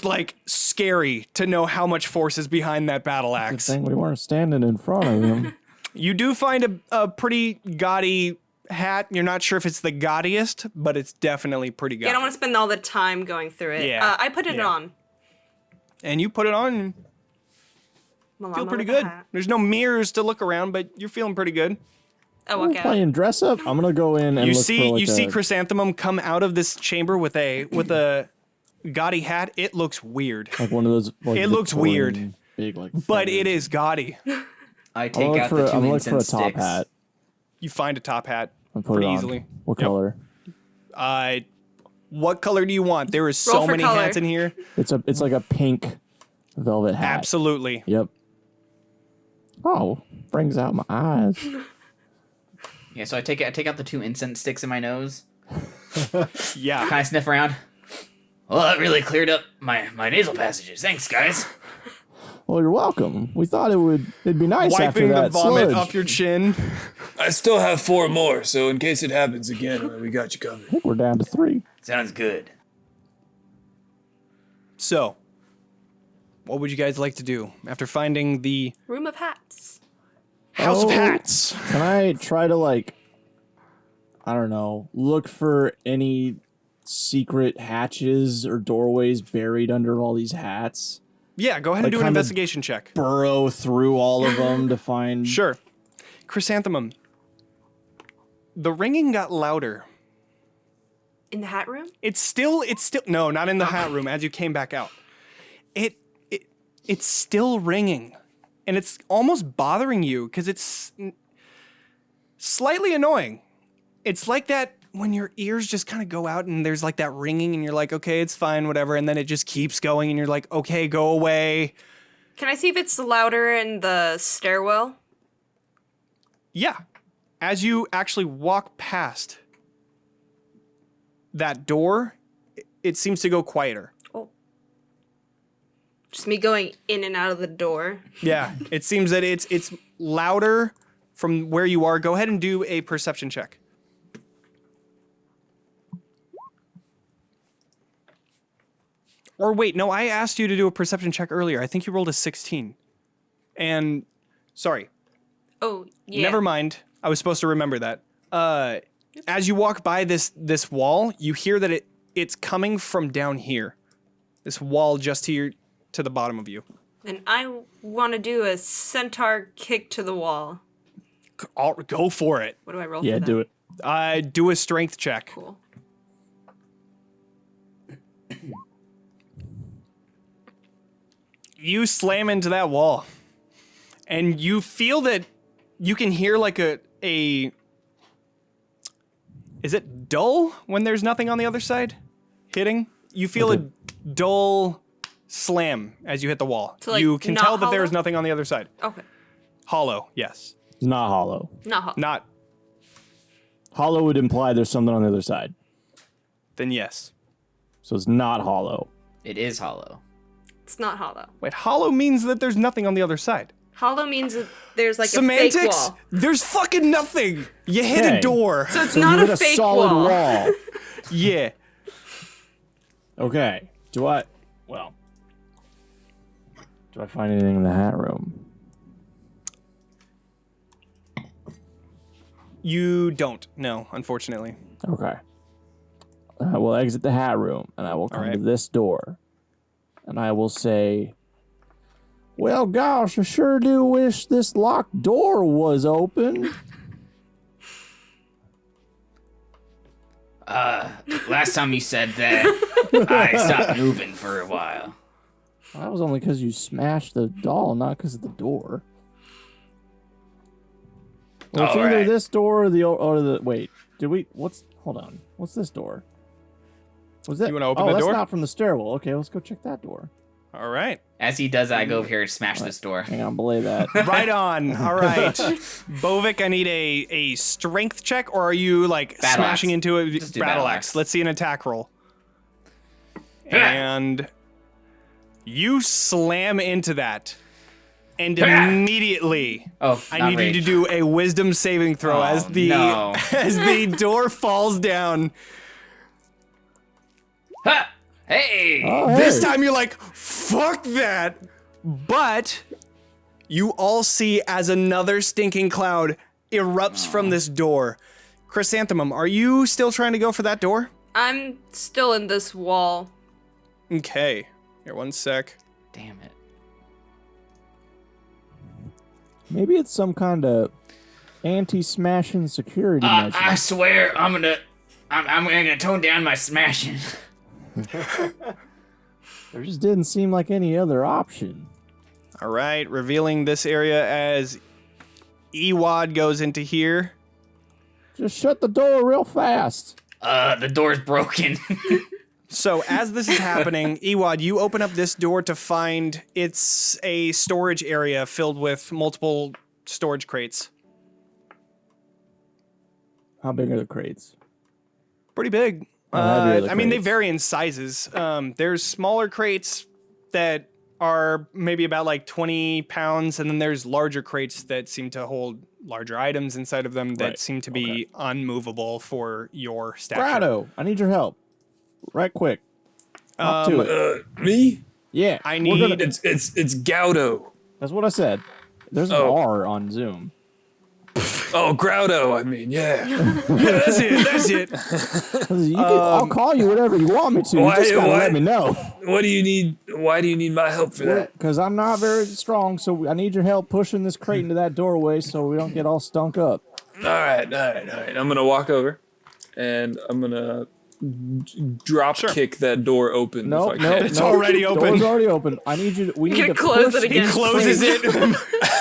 like scary to know how much force is behind that battle axe. thing we weren't standing in front of him. You do find a pretty gaudy hat. You're not sure if it's the gaudiest, but it's definitely pretty gaudy. Yeah, I don't want to spend all the time going through it. Yeah. I put it Yeah. on. And you put it on and Llama feel pretty with a good. hat. There's no mirrors to look around, but you're feeling pretty good. I We're walk out. playing dress up. I'm gonna go in and You look see for like you see a- Chrysanthemum come out of this chamber with a gaudy hat. It looks weird, like one of those. Like, It looks Victorian weird. Big like. but it is gaudy. I I'm take looking out for, the two I'm looking for a incense top sticks. hat. You find a top hat And put pretty it on. easily. What Yep. color? What color do you want? There is Roll so for many color. hats in here. It's like a pink velvet hat. Absolutely. Yep. Oh, brings out my eyes. Yeah, so I take out the two incense sticks in my nose, Yeah. kind of sniff around. Well, that really cleared up my nasal passages. Thanks, guys. Well, you're welcome. We thought it'd be nice after Wiping the that vomit sludge. off your chin. I still have 4 more, so in case it happens again, we got you covered. I think we're down to 3. Sounds good. So, what would you guys like to do after finding the Room of Hats. House of Oh. Hats? Can I try to, like, I don't know, look for any secret hatches or doorways buried under all these hats? Yeah, go ahead and Like, do an kinda- investigation check. Burrow through all of them to find... Sure. Chrysanthemum. The ringing got louder. In the hat room? It's still no, not in the hat room as you came back out. It's still ringing. And it's almost bothering you because it's slightly annoying. It's like that when your ears just kind of go out and there's like that ringing and you're like, okay, it's fine, whatever. And then it just keeps going and you're like, okay, go away. Can I see if it's louder in the stairwell? Yeah. As you actually walk past that door, it seems to go quieter. Just me going in and out of the door. Yeah, it seems that it's louder from where you are. Go ahead and do a perception check. Or wait, no, I asked you to do a perception check earlier. I think you rolled a 16. And, sorry, Oh, yeah. never mind. I was supposed to remember that. As you walk by this wall, you hear that it's coming from down here. This wall just to the bottom of you. And I want to do a centaur kick to the wall. Go for it. What do I roll Yeah, for that? do it. Do a strength check. Cool. You slam into that wall, and you feel that you can hear like a. Is it dull when there's nothing on the other side hitting? You feel a dull slam as you hit the wall. So, like, you can not tell that there's hollow? nothing on the other side. Okay. Hollow, yes. It's not hollow. Not hot. Not, Hollow would imply there's something on the other side. then yes. So it's not hollow. It is hollow. It's not hollow. Wait, hollow means that there's nothing on the other side. Hollow means that there's like a Semantics? fake wall. There's fucking nothing. You hit Okay. a door. So it's So not you hit a fake solid wall. Yeah. Okay. Do I find anything in the hat room? You don't. No, unfortunately. Okay. I will exit the hat room and I will come to right. this door. And I will say, well, gosh, I sure do wish this locked door was open. Last time you said that, I stopped moving for a while. That was only because you smashed the doll, not because of the door. Well, it's All either right. this door or the. Wait, hold on. What's this door? Was that? You wanna open oh, the that's door? not from the stairwell. Okay, let's go check that door. All right. As he does that, I go over here and smash this door. Hang on, belay that. Right on. All right. Bovik, I need a strength check, or are you like Battle smashing axe. into a Just do battle battle axe? axe. Let's see an attack roll. And you slam into that. And immediately Oh, I not need you rage. to do a wisdom saving throw Oh, as the no. as the door falls down. Ha! Hey! Oh, This hey. time you're like, fuck that. But you all see as another stinking cloud erupts from this door. Chrysanthemum, are you still trying to go for that door? I'm still in this wall. Okay. Here, one sec. Damn it. Maybe it's some kind of anti-smashing security measure. I swear, I'm gonna tone down my smashing. There just didn't seem like any other option. All right, revealing this area as Ewad goes into here. Just shut the door real fast. The door's broken. So as this is happening, Ewad, you open up this door to find it's a storage area filled with multiple storage crates. How big are the crates? Pretty big. How heavy are the I mean, they crates? vary in sizes. There's smaller crates that are maybe about like 20 pounds, and then there's larger crates that seem to hold larger items inside of them that Right. seem to be unmovable for your stature. Groutto, I need your help. Right quick. Up to it. Me? Yeah. I we're need- gonna- It's Groutto. That's what I said. There's an R on Zoom. Oh, Groutto. I mean, yeah. That's it. That's it. I'll call you whatever you want me to. You just gotta let me know. What do you need? Why do you need my help for that? Because I'm not very strong, so I need your help pushing this crate into that doorway so we don't get all stunk up. All right. I'm gonna walk over, and I'm gonna drop kick that door open. No, if I can. It's already open. Door's already open. I need you. We need to close push it again. this Closes crate it.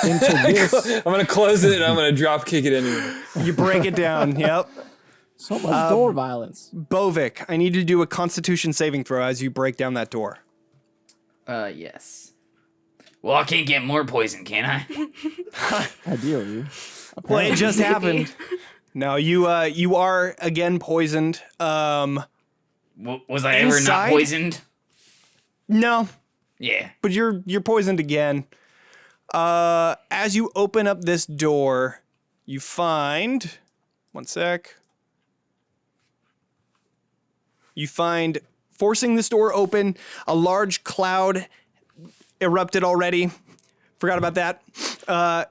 into this. I'm gonna close it, and I'm gonna drop kick it anyway. You break it down. Yep. So much door violence. Bovik, I need you to do a Constitution saving throw as you break down that door. Yes. Well, I can't get more poison, can I? Ideally. Well, it just happened. No, you are again poisoned. Was I ever Inside? not poisoned? No, Yeah. but you're poisoned again. As you open up this door, you find one sec. You find forcing this door open, a large cloud erupted already. Forgot about that.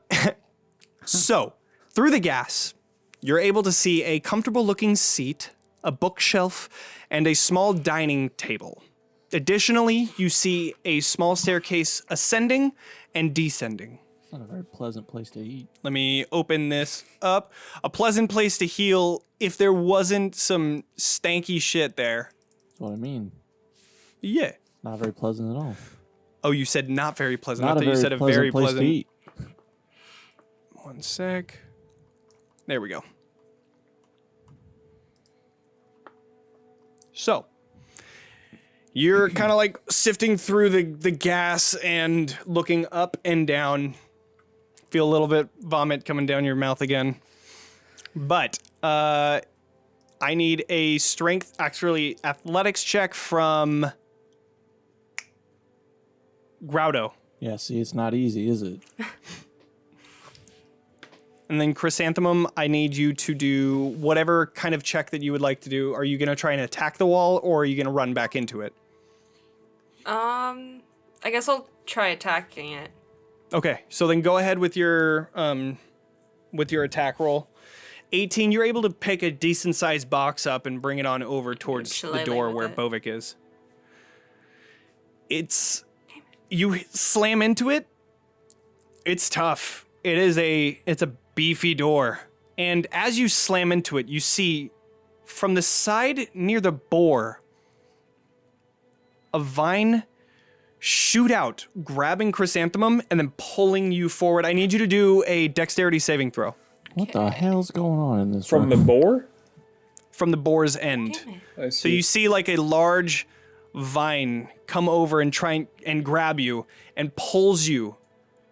So, through the gas, you're able to see a comfortable looking seat, a bookshelf, and a small dining table. Additionally, you see a small staircase ascending and descending. It's not a very pleasant place to eat. Let me open this up. A pleasant place to heal if there wasn't some stanky shit there. That's what I mean. Yeah. Not very pleasant at all. Oh, you said not very pleasant. I Not thought a you very said a pleasant very place pleasant. to eat. One sec. There we go. So, you're kind of like sifting through the gas and looking up and down. Feel a little bit vomit coming down your mouth again. But I need a strength, actually athletics check from Groutto. Yeah, see, it's not easy, is it? And then Chrysanthemum, I need you to do whatever kind of check that you would like to do. Are you going to try and attack the wall, or are you going to run back into it? I guess I'll try attacking it. Okay, so then go ahead with your attack roll. 18, you're able to pick a decent-sized box up and bring it on over towards Shall the I door lay where with Bovik is. You slam into it. It's tough. It's a beefy door. And as you slam into it, you see from the side near the bore, a vine shoot out, grabbing Chrysanthemum and then pulling you forward. I need you to do a dexterity saving throw. What the hell's going on in this From the room? boar? From the boar's end. I see. So you see like a large vine come over and try and grab you and pulls you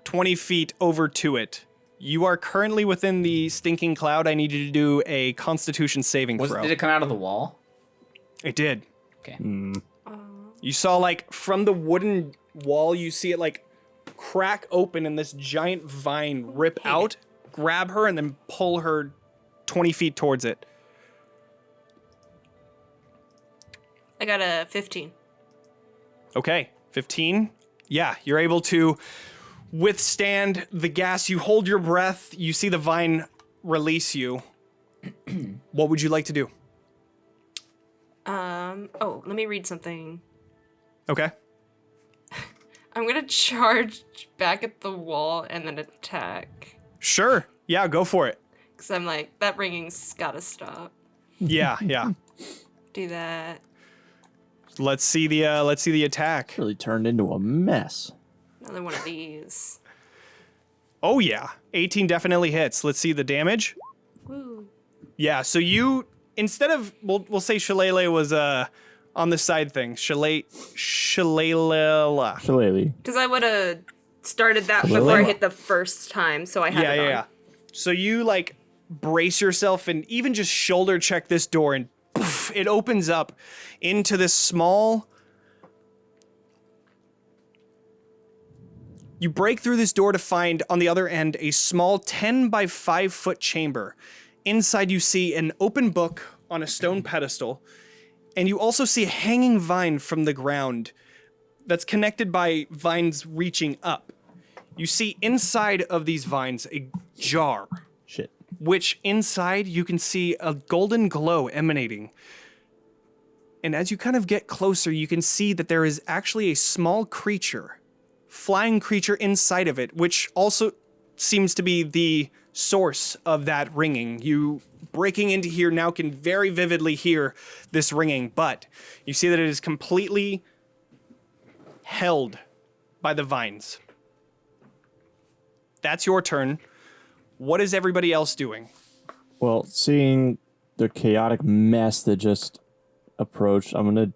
20 feet over to it. You are currently within the stinking cloud. I need you to do a Constitution saving throw. Did it come out of the wall? It did. Okay. You saw like from the wooden wall, you see it like crack open and this giant vine rip out, grab her, and then pull her 20 feet towards it. I got a 15. Okay, 15. Yeah, you're able to withstand the gas. You hold your breath. You see the vine release you. What would you like to do? Oh, let me read something. Okay. I'm gonna charge back at the wall and then attack. Sure. Yeah, go for it. Cause I'm like, that ringing's gotta stop. Yeah, yeah. Do that. Let's see the attack. Really turned into a mess. Another one of these. Oh yeah. 18 definitely hits. Let's see the damage. Woo. Yeah, so you instead of we'll say Shillelagh was on the side thing. Shillelagh. Shillelagh. Cause I would have started that Shillelagh. before I hit the first time, so I had it on. Yeah. So you like brace yourself and even just shoulder check this door and poof, it opens up into this small. You break through this door to find on the other end a small 10 by 5 foot chamber. Inside you see an open book on a stone pedestal, And you also see a hanging vine from the ground that's connected by vines reaching up. You see inside of these vines a jar, Shit. which inside you can see a golden glow emanating. And as you kind of get closer, you can see that there is actually a small creature, flying creature inside of it, which also seems to be the source of that ringing. You breaking into here now can very vividly hear this ringing, but you see that it is completely held by the vines. That's your turn. What is everybody else doing? Well, seeing the chaotic mess that just approached, I'm gonna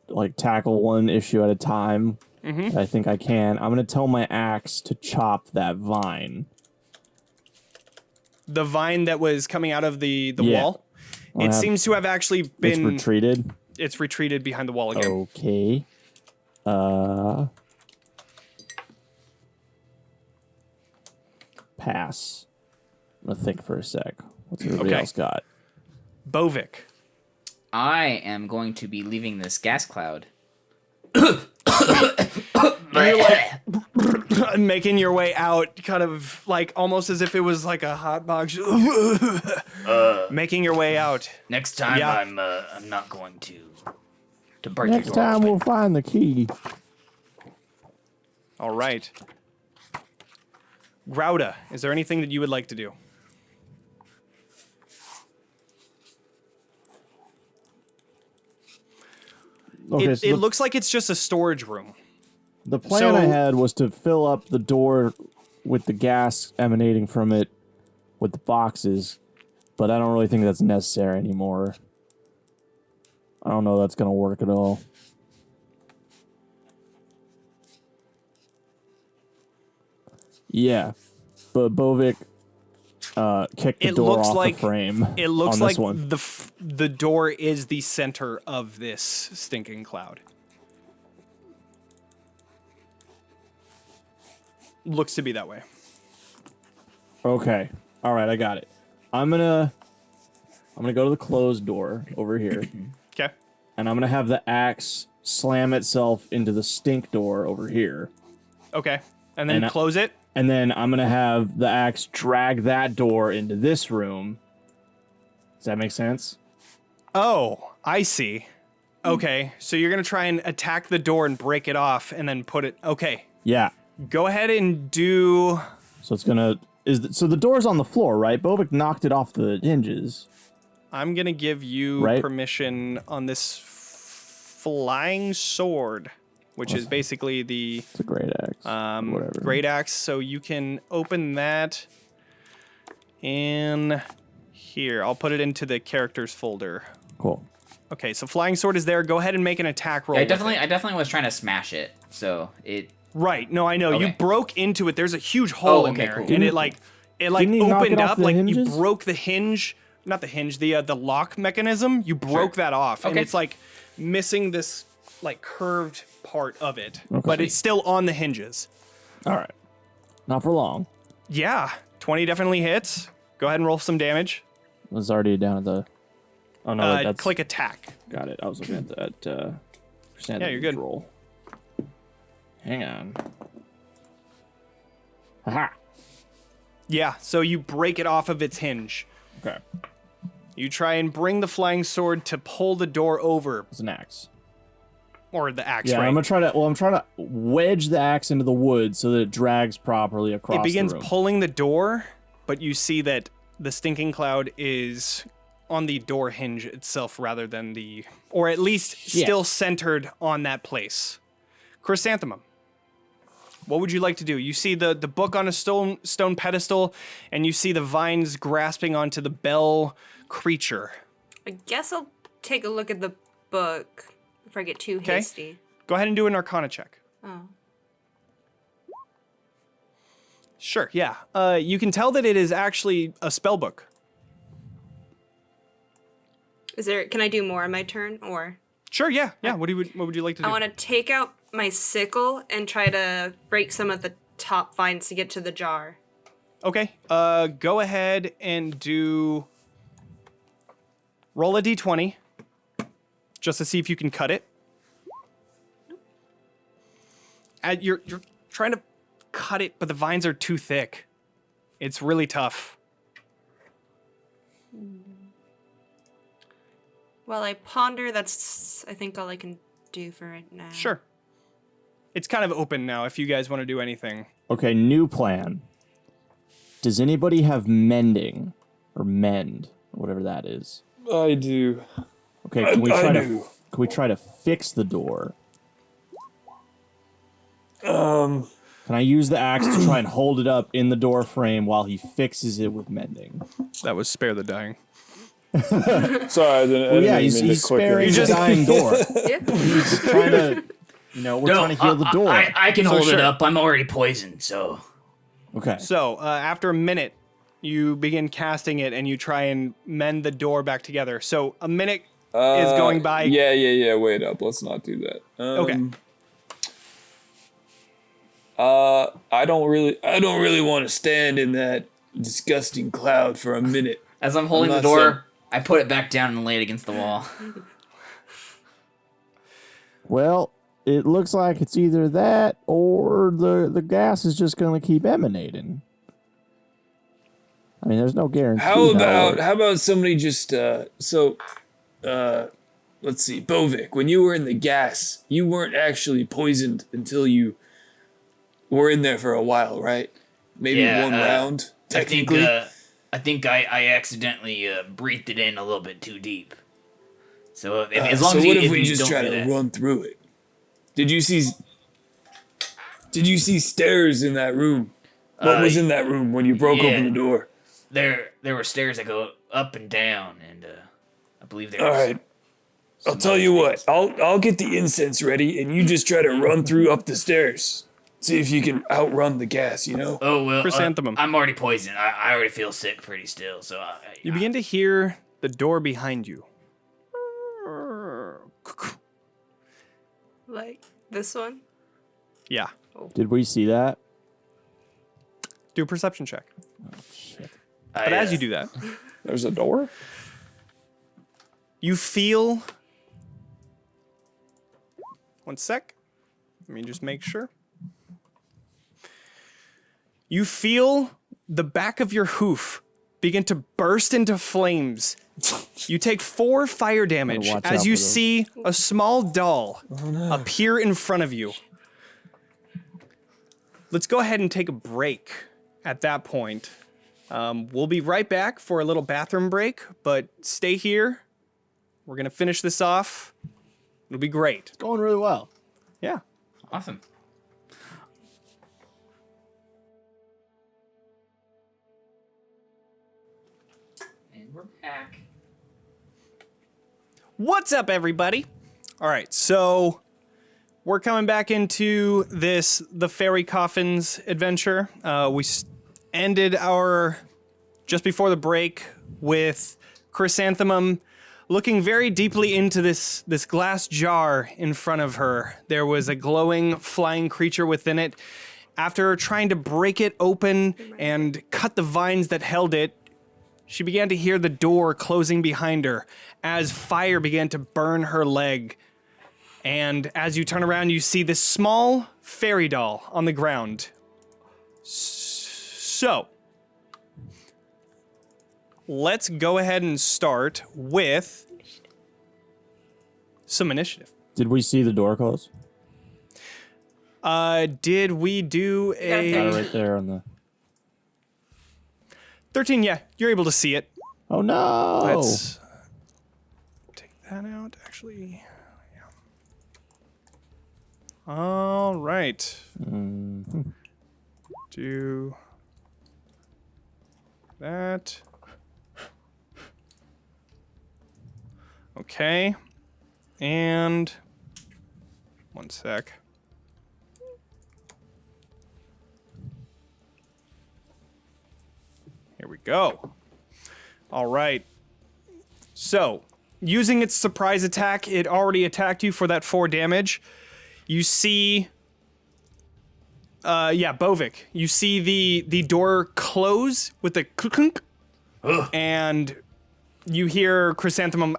like tackle one issue at a time. I think I can. I'm gonna tell my axe to chop that vine. The vine that was coming out of the Yeah. wall? It seems to have actually It's been... retreated. It's retreated behind the wall again. Okay. Pass. I'm gonna think for a sec. What's everybody Okay. else got? Bovik. I am going to be leaving this gas cloud. You're like making your way out, kind of like almost as if it was like a hot box. Making your way out. Next time, Yeah. I'm not going to break Next your door time open. we'll find the key. All right. Groutto, is there anything that you would like to do? Okay, It, so it the, looks like it's just a storage room. the plan I so- had was to fill up the door with the gas emanating from it with the boxes, but I don't really think that's necessary anymore. I don't know if that's gonna work at all. Yeah, but Bovik kicked the It door looks off like the frame. It looks on like this one. the door is the center of this stinking cloud. Looks to be that way. Okay. All right, I got it. I'm gonna go to the closed door over here, Okay. and I'm gonna have the axe slam itself into the stink door over here, Okay. And then And I- close it. and then I'm gonna have the axe drag that door into this room. Does that make sense? Oh, I see. Okay. So you're going to try and attack the door and break it off and then put it. Okay. Yeah. Go ahead and do. So it's gonna so the door's on the floor, right? Bovik knocked it off the hinges. I'm going to give you Right. permission on this flying sword, which is basically the It's a great axe. Whatever. great axe. So you can open that in here. I'll put it into the characters folder. Cool. Okay, so flying sword is there. Go ahead and make an attack roll. I with definitely, it. I definitely was trying to smash it. So it. Right. No, I know. You Okay. broke into it. There's a huge hole Oh, in okay, there, cool. and it like Didn't he knock opened it off up. the Like you hinges? broke the hinge, not the hinge, the lock mechanism. You broke that off, and Okay. it's like missing this like curved part of it, Okay. but it's still on the hinges. All right. Not for long. Yeah, 20 definitely hits. Go ahead and roll some damage. It's already down at the. Oh no, wait, that's Click attack. Got it. I was looking at that. Yeah, you're good. Roll. Hang on. Haha. Yeah, so you break it off of its hinge. Okay. You try and bring the flying sword to pull the door over, It's an axe. or the axe. Yeah, right? I'm gonna try to. Well, I'm trying to wedge the axe into the wood so that it drags properly across. It begins the room. pulling the door, but you see that the stinking cloud is on the door hinge itself rather than the, or at least Yeah. still centered on that place. Chrysanthemum, what would you like to do? You see the book on a stone pedestal, and you see the vines grasping onto the bell creature. I guess I'll take a look at the book before I get too Okay. hasty. Go ahead and do an Arcana check. Oh. Sure, yeah. You can tell that it is actually a spell book. Can I do more on my turn, or? Sure, yeah. What would you like to do? I want to take out my sickle and try to break some of the top vines to get to the jar. Okay. Go ahead and roll a d20. just to see if you can cut it. You're trying to cut it, but the vines are too thick. It's really tough. While I ponder, that's, I think, all I can do for right now. Sure. It's kind of open now if you guys want to do anything. Okay, new plan. Does anybody have mending or mend, whatever that is? I do. Okay, can we try to fix the door? Can I use the axe to try and hold it up in the door frame while he fixes it with mending? That was spare the dying. Sorry, I didn't He's sparing the dying door. Yeah. He's trying to, we're trying to heal the door. I can hold sure. it up. I'm already poisoned, so. Okay. So, after a minute, you begin casting it and you try and mend the door back together. So, a minute is going by. Yeah. Wait up. Let's not do that. Okay. I don't really want to stand in that disgusting cloud for a minute. As I'm holding the not door, I put it back down and lay it against the wall. Well, it looks like it's either that or the gas is just going to keep emanating. I mean, there's no guarantee. How about somebody just let's see, Bovik, when you were in the gas, you weren't actually poisoned until you were in there for a while, right? Maybe one round, technically. I think I accidentally breathed it in a little bit too deep. So as long so as what you, if we you just don't try do to that. run through it? Did you see stairs in that room? What was in that room when you broke open the door? There were stairs that go up and down, and I believe there. All right. I'll tell you what. I'll get the incense ready, and you just try to run through up the stairs. See if you can outrun the gas. Oh well, Chrysanthemum. I'm already poisoned. I already feel sick pretty still. So You begin to hear the door behind you. Like this one? Yeah. Did we see that? Do a perception check. But as you do that, There's a door? you feel... One sec. Let me just make sure. You feel the back of your hoof begin to burst into flames. You take 4 fire damage watch out as for you those. see a small doll appear in front of you. Let's go ahead and take a break at that point. We'll be right back for a little bathroom break, but stay here. We're going to finish this off. It'll be great. Going really well. Yeah. Awesome. And we're back. What's up, everybody? All right, so we're coming back into the Faerie Coffins adventure. We ended our, just before the break, with Chrysanthemum looking very deeply into this glass jar in front of her. There was a glowing, flying creature within it. After trying to break it open and cut the vines that held it, she began to hear the door closing behind her as fire began to burn her leg. And as you turn around, you see this small fairy doll on the ground. So, let's go ahead and start with some initiative. Did we see the door close? Did we do Got it a right there on the... 13? Yeah, you're able to see it. Oh no! Let's take that out, actually. Yeah. All right. Do that. Okay. And one sec. Here we go. All right. So, using its surprise attack, it already attacked you for that 4 damage. You see... Bovik. You see the door close with a clunk, and you hear Chrysanthemum,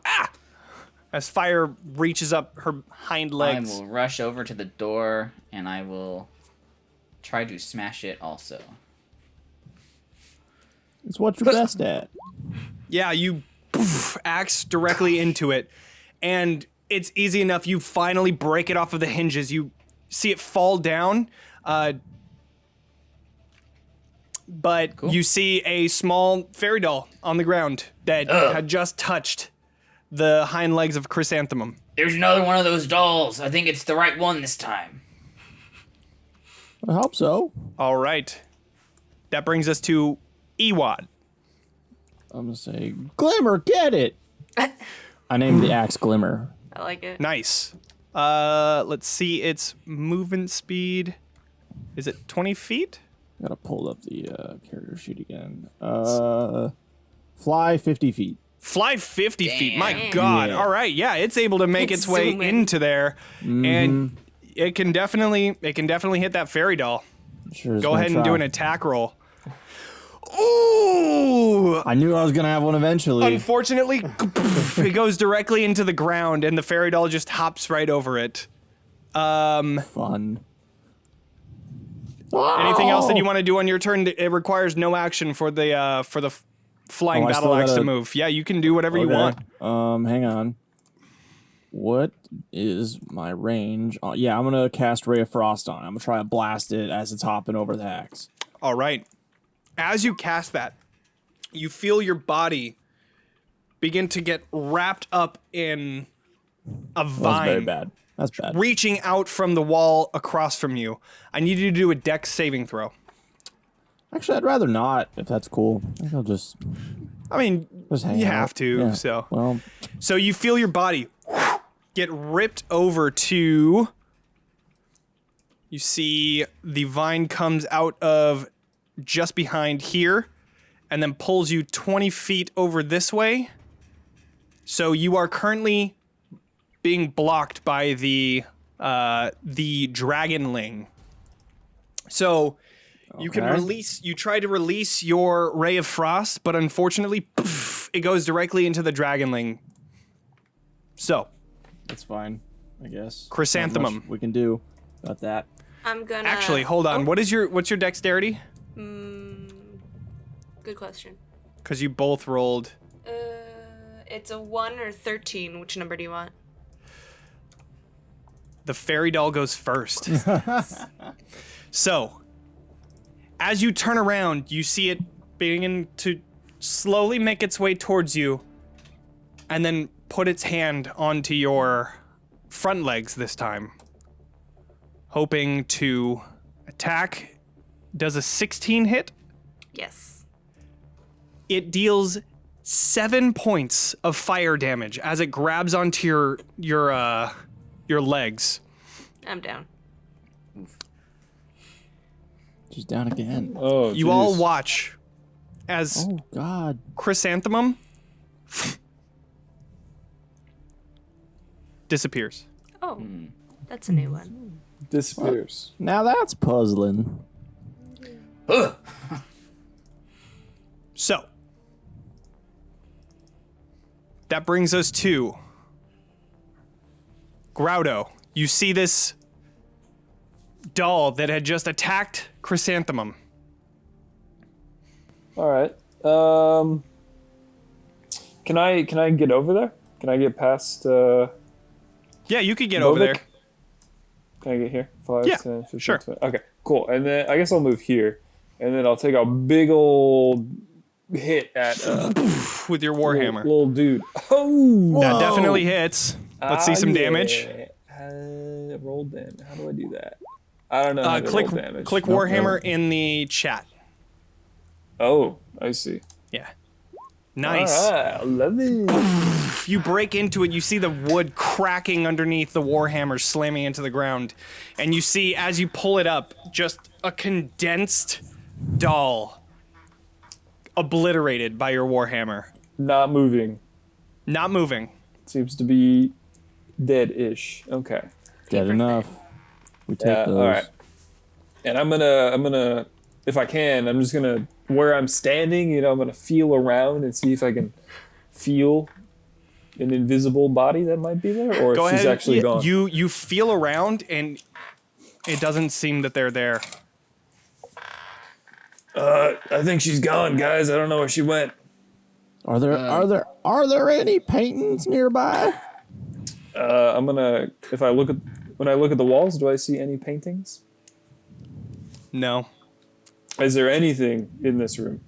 as fire reaches up her hind legs. I will rush over to the door and I will try to smash it also. It's what you're best at. Yeah, you axe directly into it, and it's easy enough. You finally break it off of the hinges. You see it fall down, but you see a small fairy doll on the ground that had just touched the hind legs of Chrysanthemum. There's another one of those dolls. I think it's the right one this time. I hope so. All right. That brings us to Ewad. I'm gonna say, Glimmer, get it! I named the axe Glimmer. I like it. Nice. Let's see its movement speed. Is it 20 feet? Gotta pull up the character sheet again. Fly 50 feet. Fly 50 feet. My Damn. God. Yeah. All right. Yeah, it's able to make It's its way zooming. into there, and it can definitely hit that fairy doll. Sure is Go gonna ahead and do try. an attack roll. Ooh! I knew I was gonna have one eventually. Unfortunately, it goes directly into the ground, and the fairy doll just hops right over it. Fun. Anything else that you want to do on your turn? It requires no action for the flying Oh, I battle still axe to gotta- move. Yeah, you can do whatever you Okay. want. Hang on. What is my range? Yeah, I'm gonna cast Ray of Frost on it. I'm gonna try to blast it as it's hopping over the axe. All right. As you cast that, you feel your body begin to get wrapped up in a That's vine. very bad. That's bad. Reaching out from the wall across from you. I need you to do a dex saving throw. Actually, I'd rather not, if that's cool. I think I'll just I mean, hang you out. have to, Yeah. so. Well, So you feel your body get ripped over to. You see the vine comes out of just behind here and then pulls you 20 feet over this way. So you are currently being blocked by the dragonling. So you can Okay. you try to release your ray of frost, but unfortunately, poof, it goes directly into the dragonling. So, that's fine, I guess. Chrysanthemum. Not much we can do about that. I'm gonna. actually, hold on. Oh, What's your dexterity? Good question. Because you both rolled. It's a 1 or 13. Which number do you want? The fairy doll goes first. So, as you turn around, you see it begin to slowly make its way towards you and then put its hand onto your front legs this time, hoping to attack. Does a 16 hit? Yes. It deals 7 points of fire damage as it grabs onto your legs. I'm down. She's down again. Oh, You all jeez. watch as Oh God. Chrysanthemum disappears. Oh, that's a new one. disappears. Now that's puzzling. So, that brings us to Groutto. You see this doll that had just attacked Chrysanthemum. All right. Can I get over there? Can I get past? Yeah, you could get over there. Bovik? Can I get here? 5, Yeah, 10, 15, sure. 20. Okay, cool. And then I guess I'll move here, and then I'll take a big old hit at With your warhammer. little dude. Oh, That definitely hits. Let's see some damage. Roll damage. How do I do that? I don't know. How to Click roll damage. click warhammer in the chat. Oh, I see. Yeah. Nice. All right, I love it. You break into it, you see the wood cracking underneath the warhammer slamming into the ground. And you see, as you pull it up, just a condensed doll obliterated by your warhammer. Not moving. Not moving. Seems to be dead-ish. Okay. Dead enough. We take Yeah. those. All right. And I'm gonna, if I can, I'm just gonna, where I'm standing, I'm gonna feel around and see if I can feel an invisible body that might be there, or if she's actually gone? You feel around, and it doesn't seem that they're there. I think she's gone, guys. I don't know where she went. Are there any paintings nearby? When I look at the walls, do I see any paintings? No. Is there anything in this room?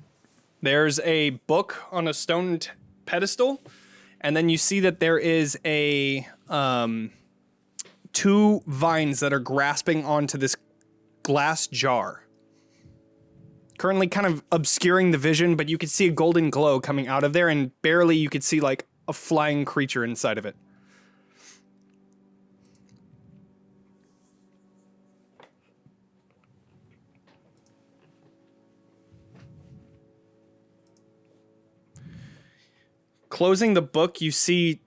There's a book on a stone pedestal, and then you see that there is a 2 vines that are grasping onto this glass jar. Currently kind of obscuring the vision, but you could see a golden glow coming out of there, and barely you could see like a flying creature inside of it. Closing the book, you see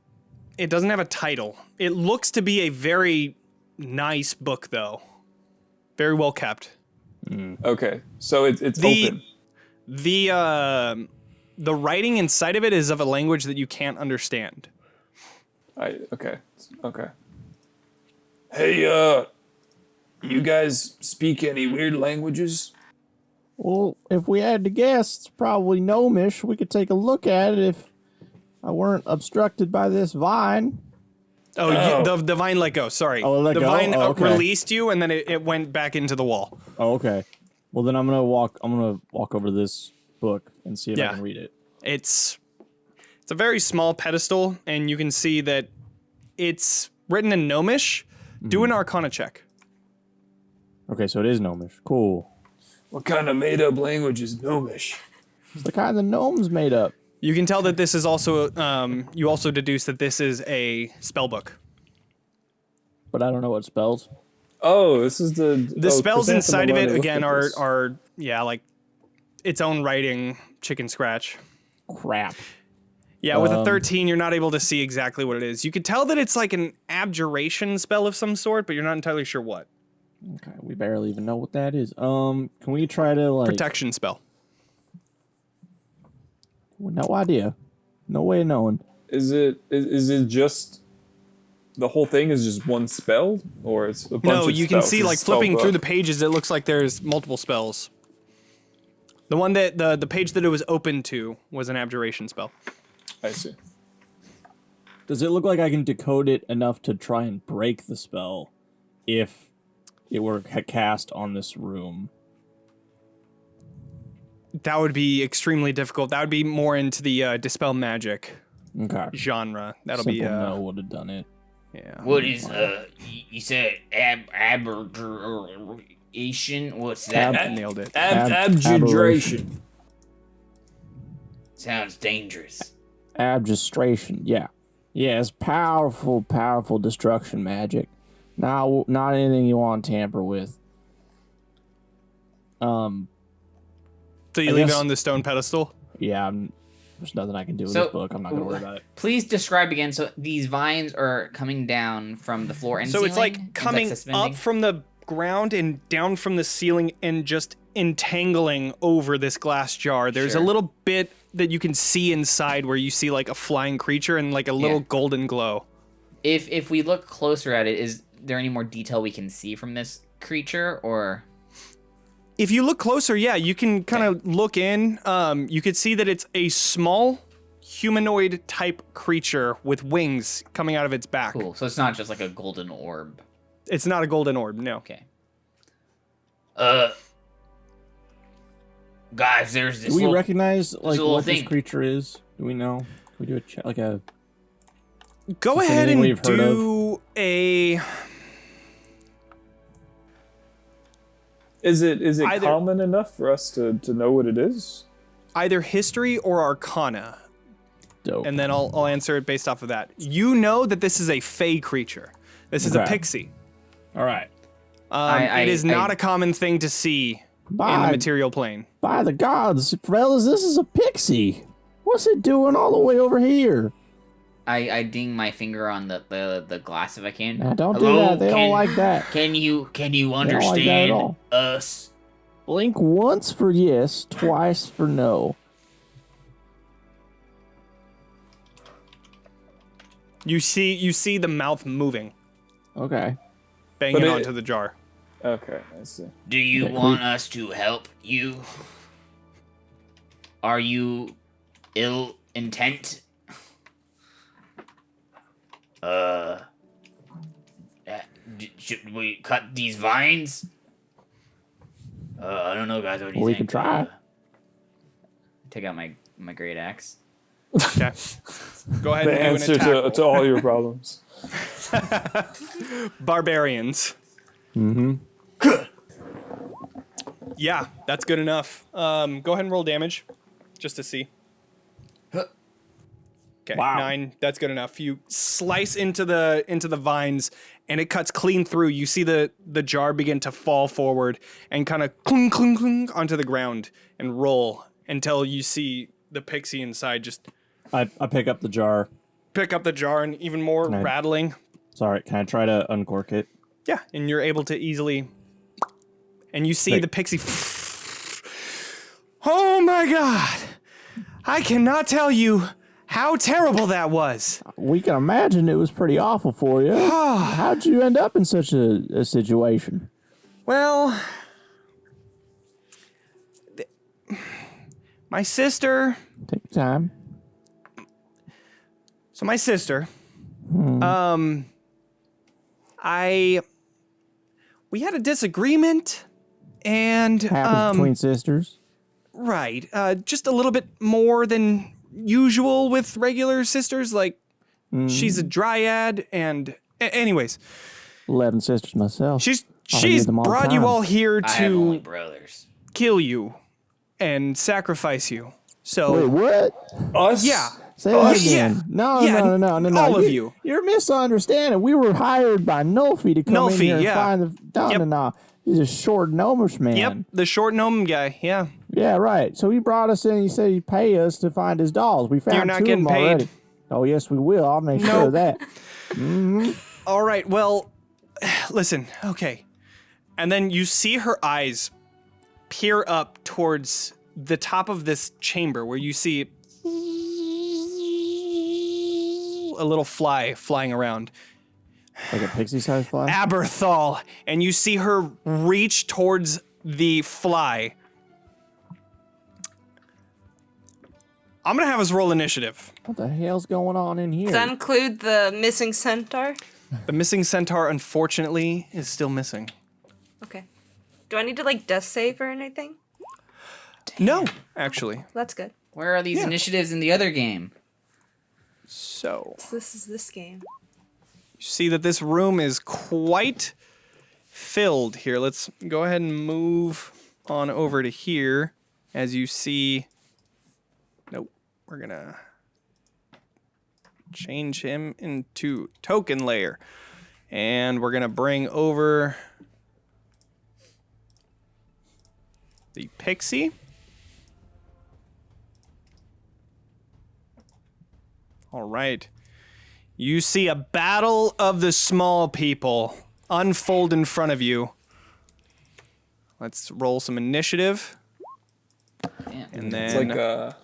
it doesn't have a title. It looks to be a very nice book, though. Very well kept. Okay, so it's open. The writing inside of it is of a language that you can't understand. Okay. Hey, you guys speak any weird languages? Well, if we had to guess, it's probably gnomish. We could take a look at it if I weren't obstructed by this vine. The vine let go. Sorry. Oh, it let the go? vine Oh, okay. released you, and then it went back into the wall. Oh, okay. Well, then I'm gonna walk over to this book and see if I Yeah. can read it. It's a very small pedestal, and you can see that it's written in Gnomish. Do an Arcana check. Okay, so it is gnomish. Cool. What kind of made-up language is Gnomish? It's the kind the gnomes made up. You can tell that this is also. You also deduce that this is a spell book. But I don't know what spells. Oh, this is the spells Chrysanthemum inside of it line. again are like its own writing, chicken scratch. Crap. Yeah, with a 13, you're not able to see exactly what it is. You could tell that it's like an abjuration spell of some sort, but you're not entirely sure what. Okay, we barely even know what that is. Can we try to like Protection spell. No idea. No way of knowing. Is it just the whole thing is just one spell, or it's a bunch No, of you can spells? see It's a like spell flipping book. through the pages, it looks like there's multiple spells. The one that the page that it was open to was an abjuration spell. I see. Does it look like I can decode it enough to try and break the spell if it were cast on this room? That would be extremely difficult. That would be more into the dispel magic Okay. genre. That'll Simple be no would have done it. yeah. What is you said aberration? What's that? Nailed it. Abjuration. Sounds dangerous. Abjustration, yeah. Yeah, it's powerful, powerful destruction magic. Not anything you want to tamper with. So you I leave it guess- on the stone pedestal? Yeah, there's nothing I can do with So- this book. I'm not gonna worry about it. Please describe again. So these vines are coming down from the floor and So ceiling? it's like It's coming suspending? up from the ground and down from the ceiling and just entangling over this glass jar. There's Sure. a little bit that you can see inside where you see like a flying creature and like a little Yeah. golden glow. If we look closer at it, is there any more detail we can see from this creature, or? If you look closer, yeah, you can kind of look in. You could see that it's a small humanoid type creature with wings coming out of its back. Cool. So it's not just like a golden orb. It's not a golden orb, no. Okay. Guys, there's this Do we little, recognize like little what this thing. creature is? Do we know? Can we do a check, like a? Go Is this ahead anything and we've heard do a. Is it Either- common enough for us to know what it is? Either history or arcana, Dope. and then I'll answer it based off of that. You know that this is a fey creature. This is a Okay. pixie. All right. It is not a common thing to see in the By, material plane. by the gods, fellas, this is a pixie. What's it doing all the way over here? I ding my finger on the glass if I can. Nah, don't do Hello, that. They don't like that. Can you like that at understand all. us? Blink once for yes, twice for no. You see the mouth moving, Okay. banging onto the jar. Okay, I see. Do you want us to help you? Are you ill intent? Should we cut these vines? I don't know, guys. What do you We think? can try. Take out my great axe. Okay. Go ahead The and do answer an attack. to all your problems. Barbarians. Mm-hmm. Yeah, that's good enough. Go ahead and roll damage, just to see. Okay, Wow. 9. That's good enough. You slice into the vines, and it cuts clean through. You see the jar begin to fall forward and kind of clunk, clunk, clunk onto the ground and roll until you see the pixie inside just I pick up the jar. pick up the jar and even more Can I- rattling. Sorry, can I try to uncork it? Yeah, and you're able to easily. And you see Hey. the pixie. Oh my god! I cannot tell you how terrible that was. We can imagine it was pretty awful for you. How'd you end up in such a situation? Well, my sister. Take your time. So my sister. We had a disagreement, and Happens between sisters. right, just a little bit more than usual with regular sisters. Like, she's a dryad, and anyways, 11 sisters myself. she's I hear them all the brought you time. all here I have only to brothers. kill you and sacrifice you. So Wait, what? Us? yeah, Say that yeah. again. No, Yeah, no. all of you. You're misunderstanding. We were hired by Nulfi to come in Nulfi, here and yeah. find the... No, Yep. no. He's a short gnomish man. Yep, the short gnome guy. Yeah, Yeah, right. So he brought us in and he said he'd pay us to find his dolls. We found You're not two getting of them paid. already. Oh, yes, we will. I'll make sure of that. all right. Well, listen. Okay, and then you see her eyes peer up towards the top of this chamber, where you see a little fly flying around. Like a pixie-sized fly? Aberthal, and you see her reach towards the fly. I'm gonna have us roll initiative. What the hell's going on in here? Does that include the missing centaur? The missing centaur, unfortunately, is still missing. Okay. Do I need to like death save or anything? No, actually. That's good. Where are these Yeah. initiatives in the other game? So, So this is this game. you see that this room is quite filled here. Let's go ahead and move on over to here. As you see, nope, we're gonna change him into token layer. And we're gonna bring over the pixie. All right. You see a battle of the small people unfold in front of you. Let's roll some initiative. Damn. And It's then like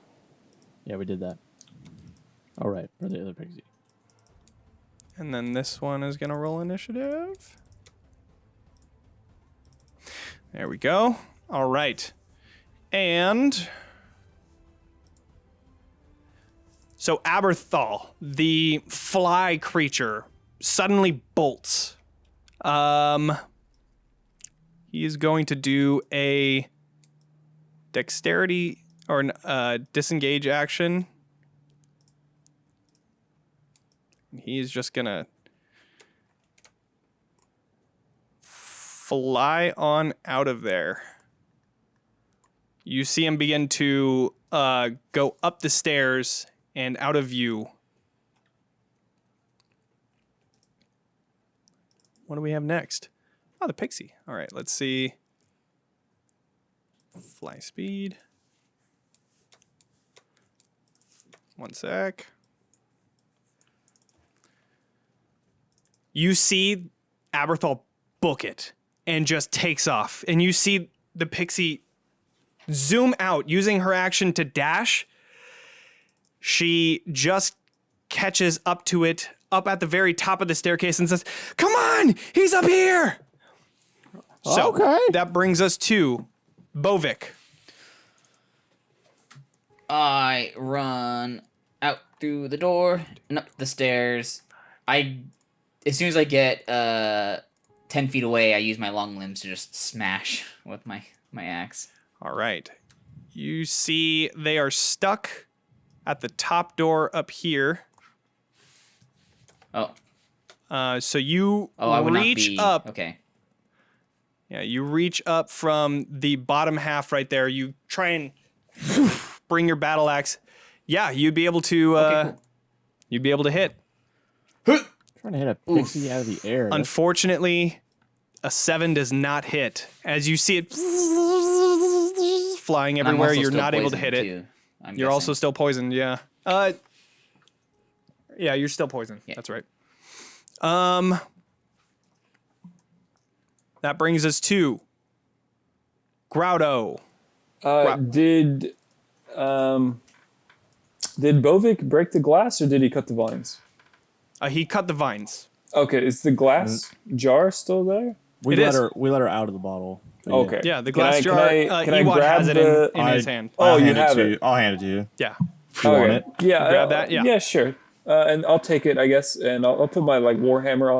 Yeah, we did that. All right, for the other pixie. and then this one is going to roll initiative. There we go. All right. And so Aberthal, the fly creature, suddenly bolts. He is going to do a dexterity or an disengage action. He's just gonna fly on out of there. You see him begin to go up the stairs and out of view. What do we have next? Oh, the pixie. All right, let's see. Fly speed. One sec. You see Aberthal book it and just takes off. And you see the pixie zoom out using her action to dash. She just catches up to it up at the very top of the staircase and says, "Come on, he's up here." So Okay. that brings us to Bovik. I run out through the door and up the stairs. As soon as I get 10 feet away, I use my long limbs to just smash with my axe. All right. You see they are stuck at the top door up here. Oh. So you I would reach not be... up. Okay. Yeah, you reach up from the bottom half right there. You try and bring your battle axe. Yeah, you'd be able to. Okay, cool. You'd be able to hit. Trying to hit a pixie out of the air. Unfortunately, a 7 does not hit. As you see it flying And I'm everywhere, also you're still not able to hit poisoned, it. too, I'm You're guessing. also still poisoned. Yeah. Yeah, you're still poisoned. Yeah. That's right. That brings us to Groutto. Did Bovik break the glass or did he cut the vines? He cut the vines. Okay, is the glass jar still there? we it let is. her. We let her out of the bottle. But Okay. Yeah, the Can glass I- jar. can I Ewad grab has it the- in his hand. Oh, I'll you hand it have to it. you. I'll hand it to you. Yeah. You want it? Yeah. Grab that? Yeah. Yeah, sure. And I'll take it, I guess, and I'll put my like warhammer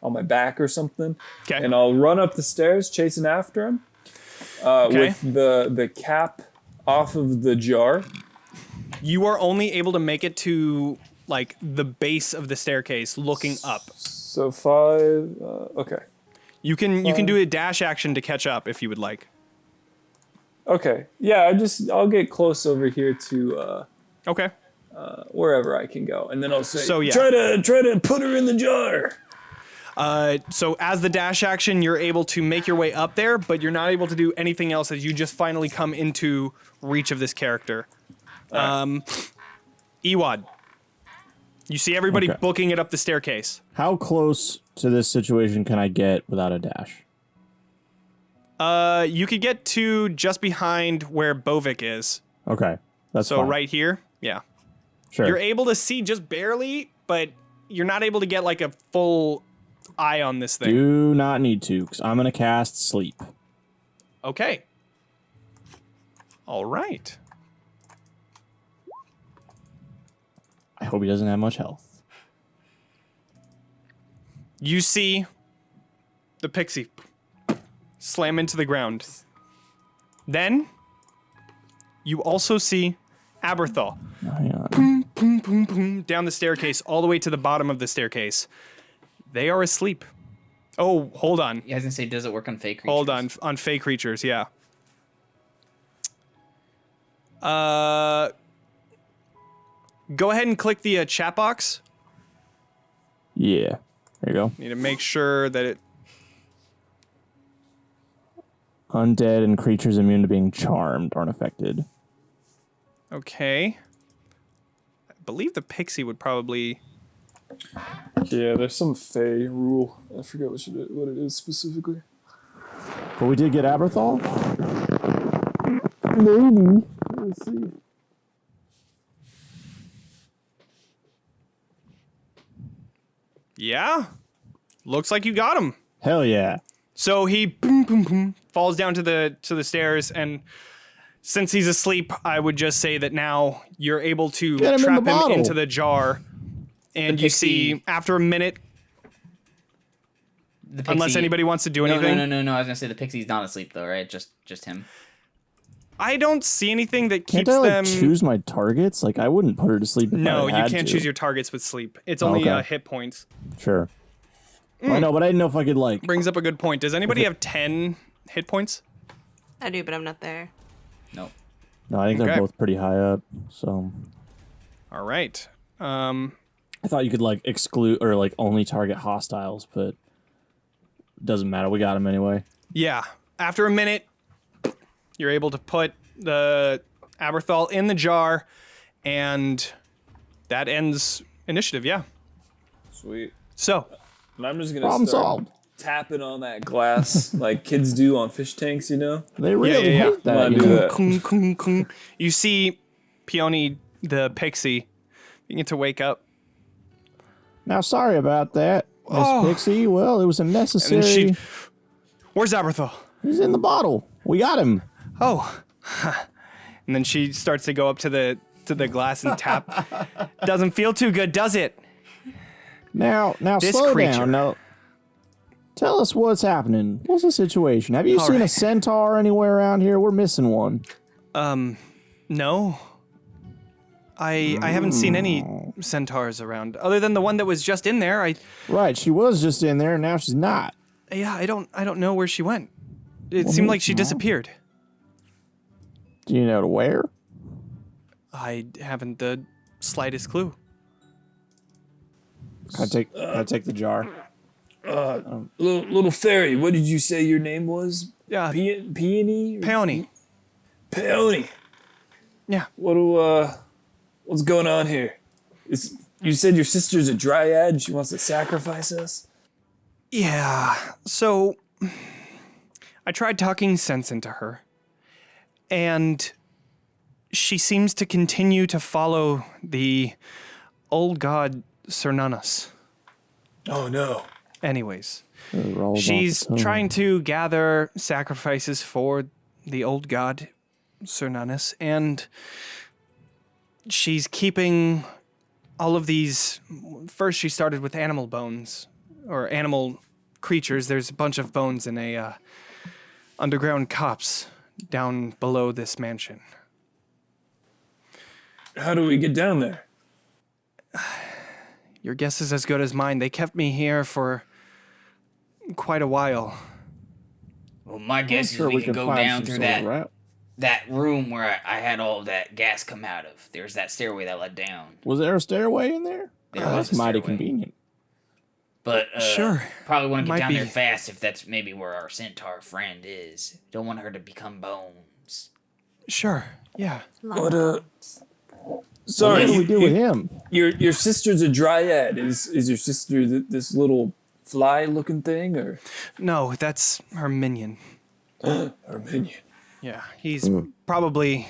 on my back or something, Okay. and I'll run up the stairs chasing after him, with the cap off of the jar. You are only able to make it to like the base of the staircase, looking up. So 5. Okay. You can do a dash action to catch up if you would like. Okay. Yeah. I'll get close over here to Okay. wherever I can go, and then I'll say, So, yeah. try to put her in the jar. So as the dash action, you're able to make your way up there, but you're not able to do anything else as you just finally come into reach of this character. Ewad. You see everybody Okay. booking it up the staircase. How close to this situation can I get without a dash? You could get to just behind where Bovik is. Okay, that's So fine. right here. Yeah. Sure. You're able to see just barely, but you're not able to get like a full eye on this thing. Do not need to, because I'm gonna cast sleep. Okay. All right. I hope he doesn't have much health. You see the pixie slam into the ground. Then you also see Aberthal Hang on. boom, boom, boom, down the staircase all the way to the bottom of the staircase. They are asleep. Oh, hold on. Yeah, I was gonna say, does it work on fake creatures? Hold on fey creatures, yeah. Go ahead and click the chat box. Yeah. There you go. Need to make sure that it. Undead and creatures immune to being charmed aren't affected. Okay. I believe the pixie would probably. Yeah, there's some Fey rule. I forget what it is specifically. But we did get Aberthal? Maybe. Let's see. Yeah. Looks like you got him. Hell yeah. So he boom, boom, boom, falls down to the stairs, and since he's asleep, I would just say that now you're able to Get him in trap the him bottle. into the jar, and The you see pixie- after a minute, The pixie, unless anybody wants to do No, anything, no. I was gonna say the pixie's not asleep though, right? Just him. I don't see anything that Can't keeps I, like, them. choose my targets? Like, I wouldn't put her to sleep if No, I you had can't to. choose your targets with sleep. It's only Okay. hit points. Sure. I know, but I didn't know if I could, like... Brings up a good point. Does anybody have 10 hit points? I do, but I'm not there. No. No, I think Okay. they're both pretty high up, so... All right. I thought you could, like, exclude or, like, only target hostiles, but... Doesn't matter. We got them anyway. Yeah. After a minute, you're able to put the Aberthal in the jar, and that ends initiative, yeah. Sweet. So, And I'm just gonna Problem start solved. tapping on that glass like kids do on fish tanks, you know? They really yeah. hate that. Wanna You do know? that. kung, kung, kung. You see Peony, the pixie, begin to wake up. Now, sorry about that, Miss Oh. Pixie. Well, it was a And necessary. then where's Aberthal? He's in the bottle. We got him. Oh. And then she starts to go up to the glass and tap. Doesn't feel too good, does it? Now, This slow creature. down. Now, tell us what's happening. What's the situation? Have you All seen a right. centaur anywhere around here? We're missing one. No. I haven't seen any centaurs around other than the one that was just in there. Right, she was just in there, and now she's not. I don't know where she went. It seemed like she disappeared. Do you know to where? I haven't the slightest clue. Can I take the jar? Little fairy, what did you say your name was? Yeah, Peony? Peony. Peony. Yeah. What's going on here? You said your sister's a dryad. She wants to sacrifice us? Yeah. So I tried talking sense into her, and she seems to continue to follow the old god Cernunnos. Oh no. Anyways, Rolls off she's the tongue. trying to gather sacrifices for the old god Cernunnos, and she's keeping all of these. First, she started with animal bones or animal creatures. There's a bunch of bones in a underground copse down below this mansion. How do we get down there? Your guess is as good as mine. They kept me here for quite a while. Well, my I'm guess sure is we can can go find down some through sort of that route. that room where I had all that gas come out of. There's that stairway that led down. Was there a stairway in there? There Oh, was that's a mighty stairway. convenient. But Sure. probably want to Might get down there be. fast if that's maybe where our centaur friend is. Don't want her to become bones. Sure, yeah. What What Sorry, do we do with him? your sister's a dryad. Is your sister this little fly-looking thing, or No, that's her minion. her minion? Yeah, he's probably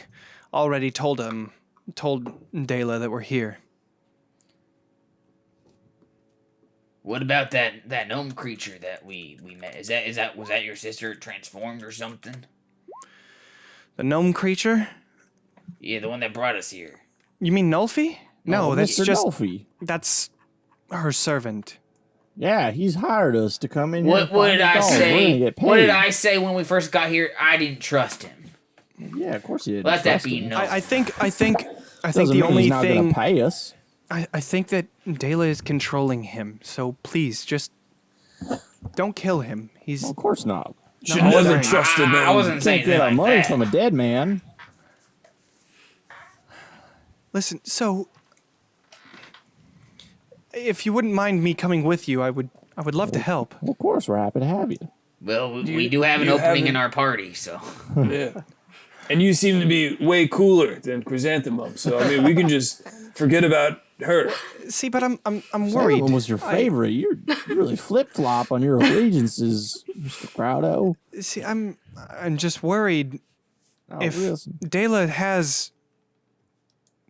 already told Dela that we're here. What about that gnome creature that we met? Was that your sister transformed or something? The gnome creature? Yeah, the one that brought us here. You mean Nulfi? No, that's Mr. just Dolphy. that's her servant. Yeah, he's hired us to come in here. What and find did the I dogs. We're gonna say? get What did paid. I say when we first got here? I didn't trust him. Yeah, of course he didn't. Let that trust be him. known. I think Doesn't the mean only he's not thing gonna pay us. I think that Dela is controlling him. So please, just don't kill him. He's Of course not. Should I never wasn't- trust a I gnome. wasn't Can't saying get our like money that. from a dead man. listen. So, if you wouldn't mind me coming with you, I would love to help. Well, of course, we're happy to have you. Well, we do have an you opening in haven't- our party, so. Yeah. And you seem to be way cooler than Chrysanthemum, so I mean we can just forget about her. See, but I'm One worried. was your favorite. You really flip flop on your allegiances, Mr. Groutto. See, I'm just worried Oh, if listen. Dela has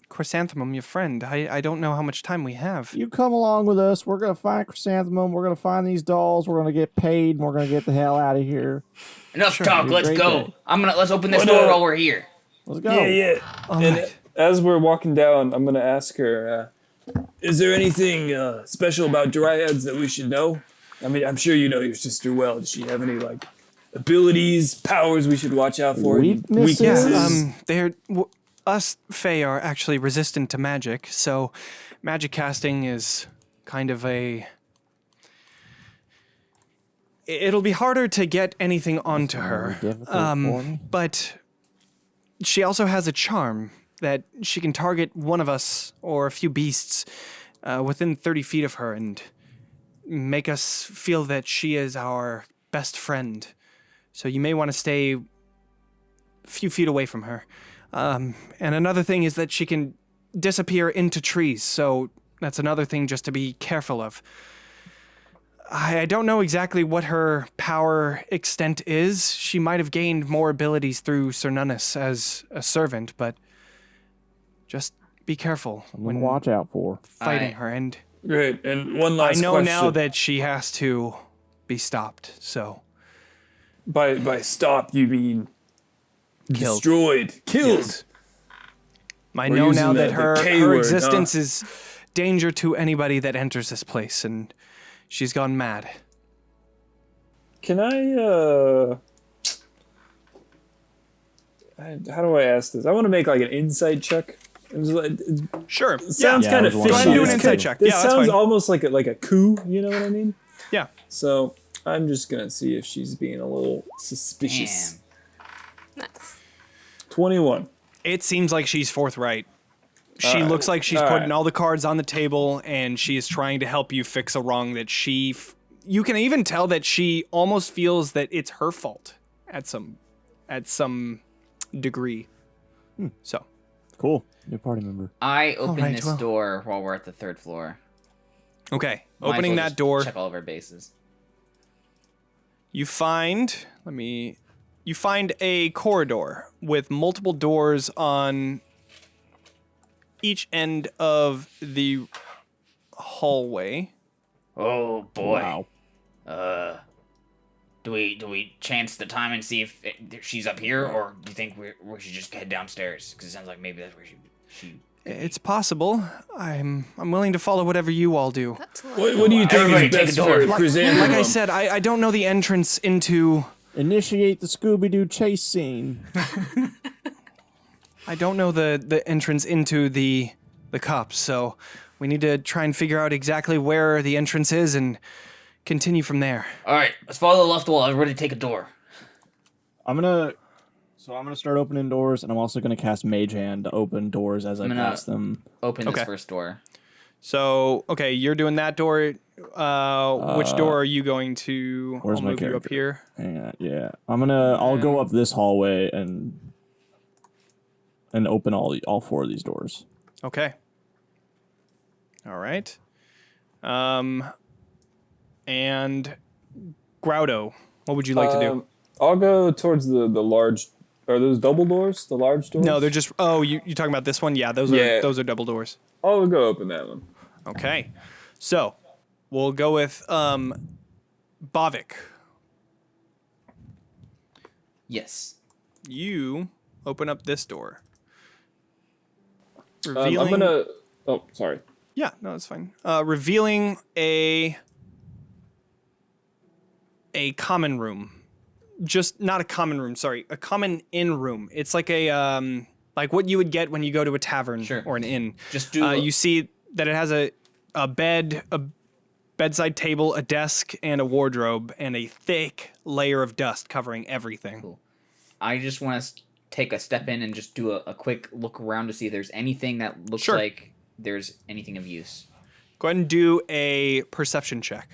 Chrysanthemum, your friend. I don't know how much time we have. You come along with us. We're gonna find Chrysanthemum. We're gonna find these dolls. We're gonna get paid, and we're gonna get the hell out of here. Enough talk, Be a let's great go. day. Let's open this What, door while we're here. Let's go. Yeah. All And right. as we're walking down, I'm gonna ask her, is there anything special about dryads that we should know? I mean, I'm sure you know your sister well. Does she have any like abilities, powers we should watch out for? Weaknesses? Yeah, us Fae are actually resistant to magic, so magic casting is kind of it'll be harder to get anything onto her. difficult for me. But she also has a charm that she can target one of us or a few beasts within 30 feet of her and make us feel that she is our best friend. So you may want to stay a few feet away from her. And another thing is that she can disappear into trees, so that's another thing just to be careful of. I don't know exactly what her power extent is. She might have gained more abilities through Cernunnos as a servant, but just be careful I'm when gonna watch out for. fighting I- her. And Great. And one last I know question. now that she has to be stopped, so. By stop, you mean Killed. destroyed, killed. Yes. I We're know using now the- that the her K word, existence huh? is danger to anybody that enters this place, and she's gone mad. Can how do I ask this? I want to make like an insight check. It Sure. sounds Yeah, kind I of was fishy. wondering. Go ahead and do an This insight could- check. This Yeah, that's sounds fine. almost like a coup. You know what I mean? Yeah. So I'm just gonna see if she's being a little suspicious. Damn. Nice. 21. It seems like she's forthright. She Alright, looks like she's alright. putting all the cards on the table, and she is trying to help you fix a wrong that you can even tell that she almost feels that it's her fault at some degree. So, Cool. New party member. I open Alright, this well. door while we're at the 3rd floor. okay, Might as opening well that just door, Check all of our bases. you find a corridor with multiple doors on each end of the hallway. Oh boy. Wow. Do we chance the time and see if she's up here, or do you think we should just head downstairs? Because it sounds like maybe that's where she. It's possible. I'm willing to follow whatever you all do. That's What do you think Everybody is take a best door. for Like- Chrysanthemum? Like I said, I don't know the entrance into. Initiate the Scooby-Doo chase scene. I don't know the entrance into the cups, so we need to try and figure out exactly where the entrance is and continue from there. All right, let's follow the left wall. Everybody take a door. I'm gonna start opening doors, and I'm also gonna cast Mage Hand to open doors as I gonna- pass them. Open Okay. this first door. So, okay, you're doing that door. Which door are you going to? where's I'll my move you up character? here. Hang on, yeah. I'll go up this hallway and open all 4 of these doors. Okay. All right. And Groutto, what would you like to do? I'll go towards the large. Are those double doors? The large doors? No, they're just. Oh, you talking about this one? Yeah, those Yeah. are double doors. I'll go open that one. Okay, so we'll go with Bovik. Yes. You open up this door. I'm Revealing. gonna. Oh, sorry. Yeah, no, that's fine. Revealing a common room. Just not a common room, sorry, a common inn room. It's like a like what you would get when you go to a tavern Sure. or an inn. Just do. You see that it has a bed, a bedside table, a desk, and a wardrobe, and a thick layer of dust covering everything. Cool. I just want to take a step in and just do a quick look around to see if there's anything that looks Sure. like there's anything of use. Go ahead and do a perception check.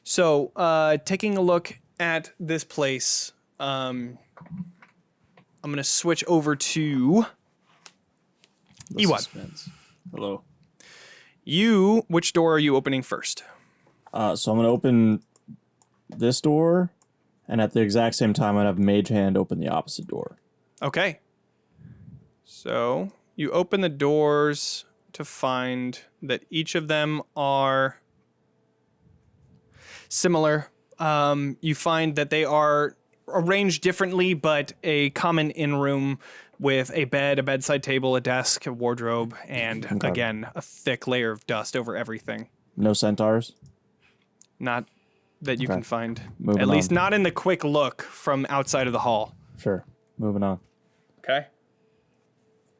So, taking a look at this place, I'm going to switch over to The Ewad. suspense. Hello. You. Which door are you opening first? So I'm gonna open this door, and at the exact same time, I'd have Mage Hand open the opposite door. Okay. So you open the doors to find that each of them are similar. You find that they are arranged differently, but a common inn room with a bed, a bedside table, a desk, a wardrobe, and Okay. again, a thick layer of dust over everything. No centaurs. Not that you Okay. can find. Moving At least on. not in the quick look from outside of the hall. Sure. Moving on. Okay.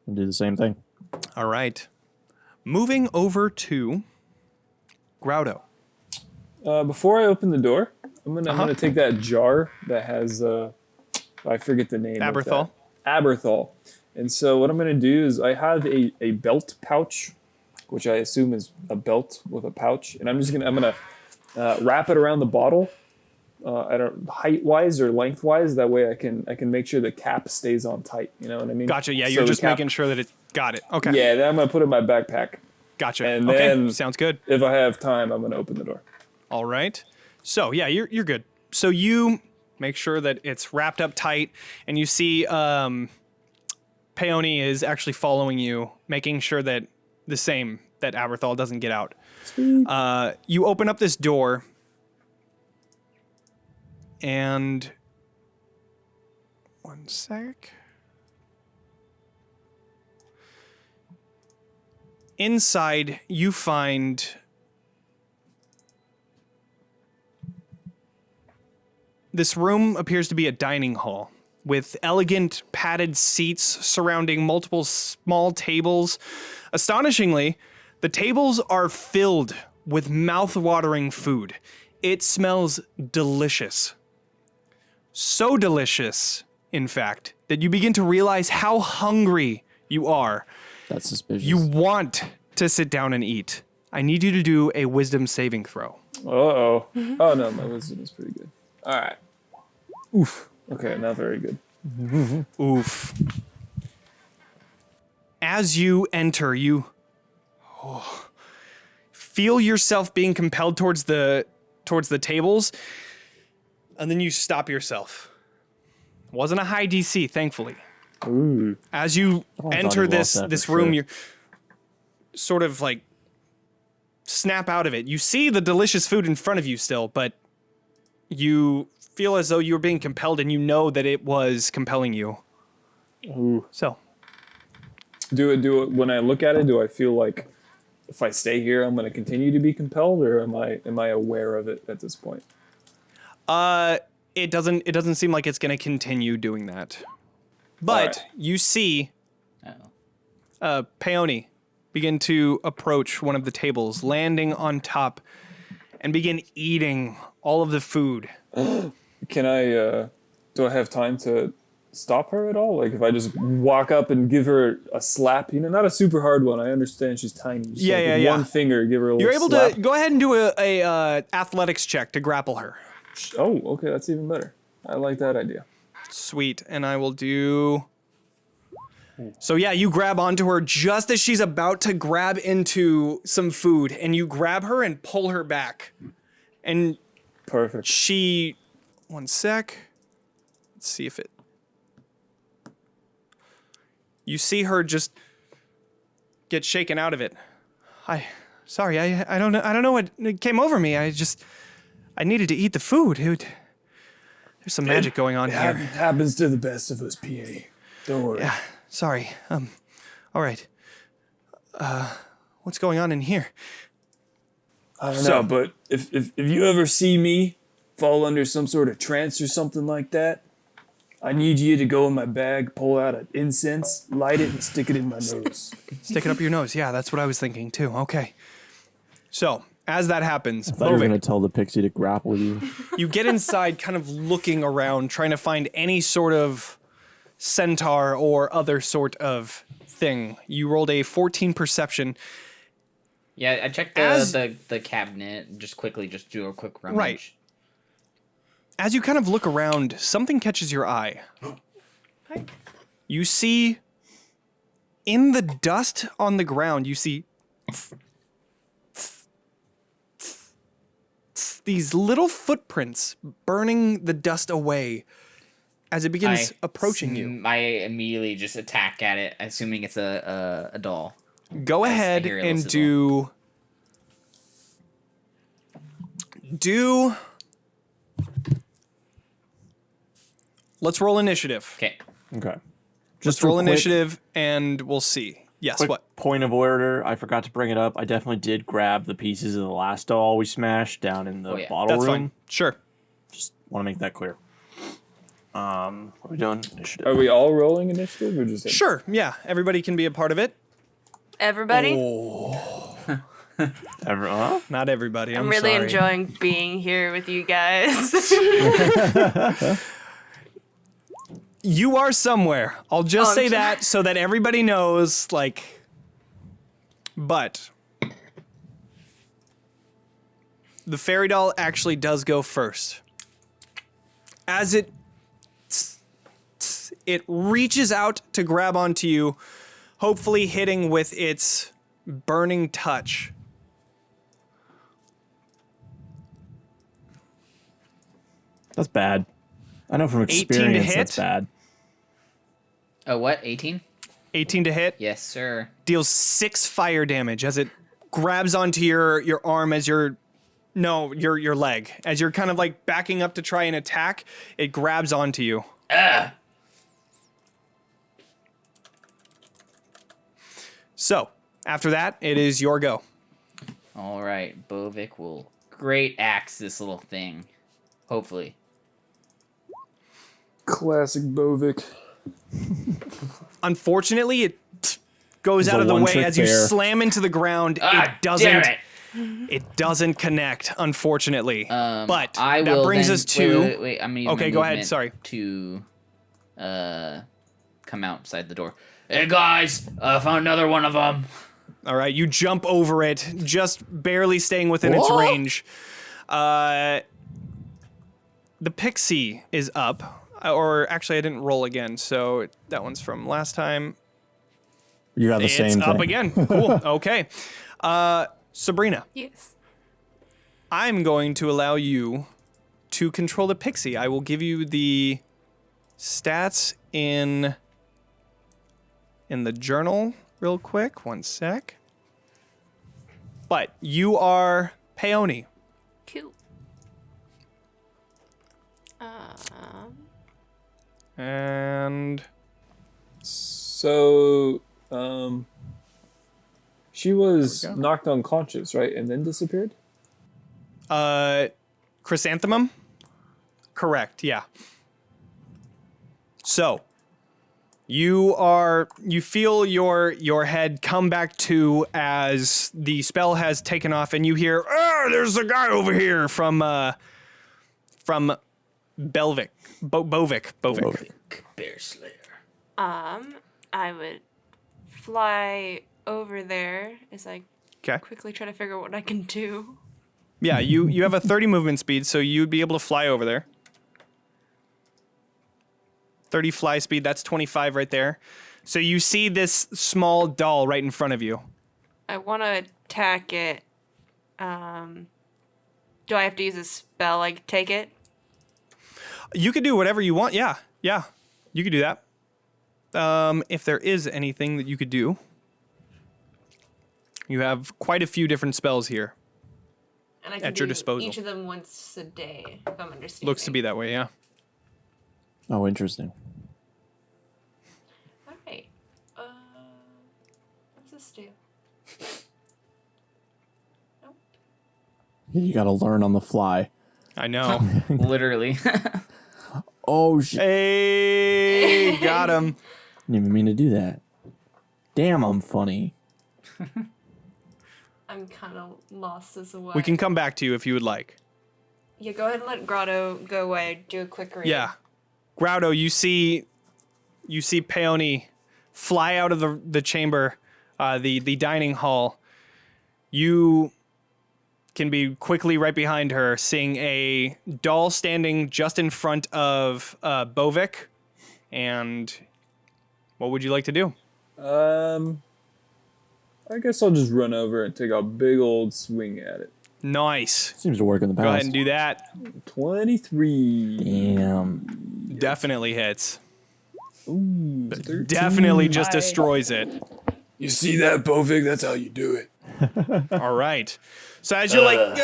We'll do the same thing. All right. Moving over to Groutto. Before I open the door, I'm Uh-huh. gonna take that jar that has I forget the name. of that. Aberthal. Aberthal. And so what I'm gonna do is I have a belt pouch, which I assume is a belt with a pouch, and I'm gonna wrap it around the bottle, I don't height wise or length wise. That way I can make sure the cap stays on tight. You know what I mean? Gotcha. Yeah, So you're the just cap- making sure that it got it. Okay. Yeah, then I'm gonna put it in my backpack. Gotcha. And okay. then- Sounds good. If I have time, I'm gonna open the door. All right. So yeah, you're good. So you make sure that it's wrapped up tight, and you see Peony is actually following you, making sure that that Aberthal doesn't get out. You open up this door, and one sec. Inside, you find this room appears to be a dining hall with elegant padded seats surrounding multiple small tables. Astonishingly, the tables are filled with mouth-watering food. It smells delicious. So delicious, in fact, that you begin to realize how hungry you are. That's suspicious. You want to sit down and eat. I need you to do a wisdom saving throw. Uh-oh. Oh, no, my wisdom is pretty good. All right. Oof. Okay, not very good. Oof. As you enter, you feel yourself being compelled towards the tables, and then you stop yourself. Wasn't a high DC, thankfully. Ooh. As you enter we lost that this for room, sure. you sort of like snap out of it. You see the delicious food in front of you still, but you feel as though you were being compelled, and you know that it was compelling you. Ooh. So, Do it. When I look at it, do I feel like if I stay here, I'm going to continue to be compelled, or am I aware of it at this point? it doesn't seem like it's going to continue doing that. But Alright. you see Uh-oh. Peony begin to approach one of the tables, landing on top, and begin eating all of the food. Can I? Do I have time to stop her at all? Like if I just walk up and give her a slap, not a super hard one. I understand she's tiny. Just Yeah, like yeah, with yeah. one finger, give her a little You're able slap. to go ahead and do a athletics check to grapple her. Oh, okay, that's even better. I like that idea. Sweet, and I will do... So yeah, you grab onto her just as she's about to grab into some food, and you grab her and pull her back. And Perfect. she... One sec. Let's see if it... You see her just get shaken out of it. Sorry, I don't know what came over me. I needed to eat the food. There's some magic going on here. Happens to the best of us, PA. Don't worry. Yeah, sorry. All right. What's going on in here? I don't So- know, but if you ever see me fall under some sort of trance or something like that, I need you to go in my bag, pull out an incense, light it, and stick it in my nose. Stick it up your nose. Yeah, that's what I was thinking too. Okay. So, as that happens, I thought you were Bovik, going to tell the pixie to grapple you. you get inside kind of looking around, trying to find any sort of centaur or other sort of thing. You rolled a 14 perception. Yeah, I checked As- the cabinet. Just do a quick rummage. Right. As you kind of look around, something catches your eye. You see, in the dust on the ground, you see these little footprints burning the dust away as it begins approaching you. I immediately just attack at it, assuming it's a doll. Go I ahead hear it and listed do. Let's roll initiative. Okay. Okay. Just real roll quick- initiative, and we'll see. Yes, Quick what? point of order, I forgot to bring it up. I definitely did grab the pieces of the last doll we smashed down in the Oh, yeah. bottle That's room. fine. Sure. Just want to make that clear. What are we doing? Initiative. Are we all rolling initiative or just him? Sure, yeah. Everybody can be a part of it. Everybody, Not everybody, I'm I'm really sorry. enjoying being here with you guys. You are somewhere. I'll just I'm say sorry. that so that everybody knows, like... But... The fairy doll actually does go first. As it reaches out to grab onto you, hopefully hitting with its burning touch. That's bad. I know from 18 to experience hit? that's bad. Oh, what? 18? 18 to hit. Yes, sir. Deals 6 fire damage as it grabs onto your arm as your leg. As you're kind of like backing up to try and attack, it grabs onto you. Ah! So, after that, it is your go. All right, Bovik will great axe this little thing. Hopefully. Classic Bovik. Unfortunately, it goes It's out a of the way one-trick as you bear. slam into the ground. Ah, damn it! It doesn't connect, unfortunately. But I that will brings then, us to. Wait. I'm gonna use Okay, my go ahead, movement sorry. To come outside the door. Hey guys, I found another one of them. All right, you jump over it, just barely staying within its What? range. The Pixie is up. Or actually, I didn't roll again, so that one's from last time. You got the It's same up thing. again. Cool. Okay. Sabrina, Yes. I'm going to allow you to control the Pixie. I will give you the stats in the journal real quick. One sec. But you are Peony. Cool. And So, she was There we go. knocked unconscious, right, and then disappeared. Chrysanthemum? Correct, yeah. So, you feel your head come back to as the spell has taken off, and you hear, there's a guy over here from Bovik. Bovik. Bearslayer. I would fly over there as I Okay. quickly try to figure out what I can do. Yeah, you have a 30 movement speed, so you'd be able to fly over there. 30 fly speed, that's 25 right there. So you see this small doll right in front of you. I want to attack it. Do I have to use a spell, like take it? You could do whatever you want. Yeah, you could do that. If there is anything that you could do, you have quite a few different spells here. And I can At your do disposal. each of them once a day, if I'm understanding. Looks to be that way, yeah. Oh, interesting. Alright. What's this do? Nope. You gotta learn on the fly. I know. Literally. Oh, shit. Hey, got him. Didn't even mean to do that. Damn, I'm funny. I'm kind of lost as a way. We can come back to you if you would like. Yeah, go ahead and let Groutto go away. Do a quick read. Yeah. Groutto, you see Peony fly out of the chamber, the dining hall. You can be quickly right behind her, seeing a doll standing just in front of Bovik. And what would you like to do? I guess I'll just run over and take a big old swing at it. Nice. Seems to work in the past. Go ahead and do that. 23. Damn. Definitely hits. Ooh, 13. Definitely just destroys it. You see that, Bovik? That's how you do it. All right. So as you're like,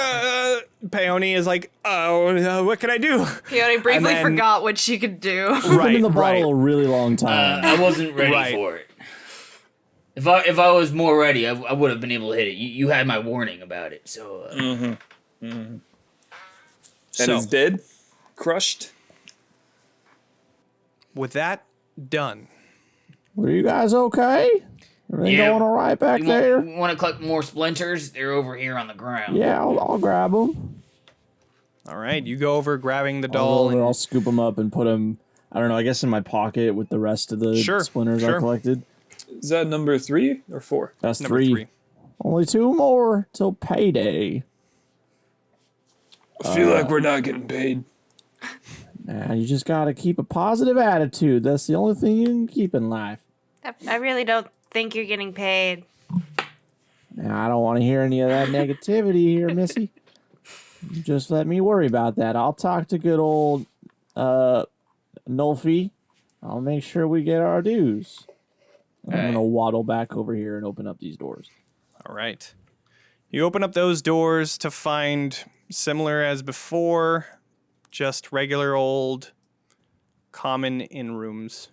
Peony is like, oh, what can I do? Peony briefly And then- forgot what she could do. Been Right, in the right. bottle a really long time. I wasn't ready Right. for it. If I was more ready, I would have been able to hit it. You had my warning about it, so. And So- it's dead? Crushed? With that done, Were you guys okay? Everything Yeah. going all right back there? You want to collect more splinters? They're over here on the ground. Yeah, I'll grab them. all right, you go over grabbing the I'll, doll. go over, and I'll scoop them up and put them, I don't know, I guess in my pocket with the rest of the Sure, splinters I sure. collected. Is that number 3 or 4? That's Number three. 3. Only 2 more till payday. I feel like we're not getting paid. Nah, you just gotta keep a positive attitude. That's the only thing you can keep in life. I really don't think you're getting paid. Now, I don't want to hear any of that negativity here, Missy. Just let me worry about that. I'll talk to good old Nulfie. I'll make sure we get our dues. I'm gonna waddle back over here and open up these doors. All right. You open up those doors to find, similar as before, just regular old common inn rooms.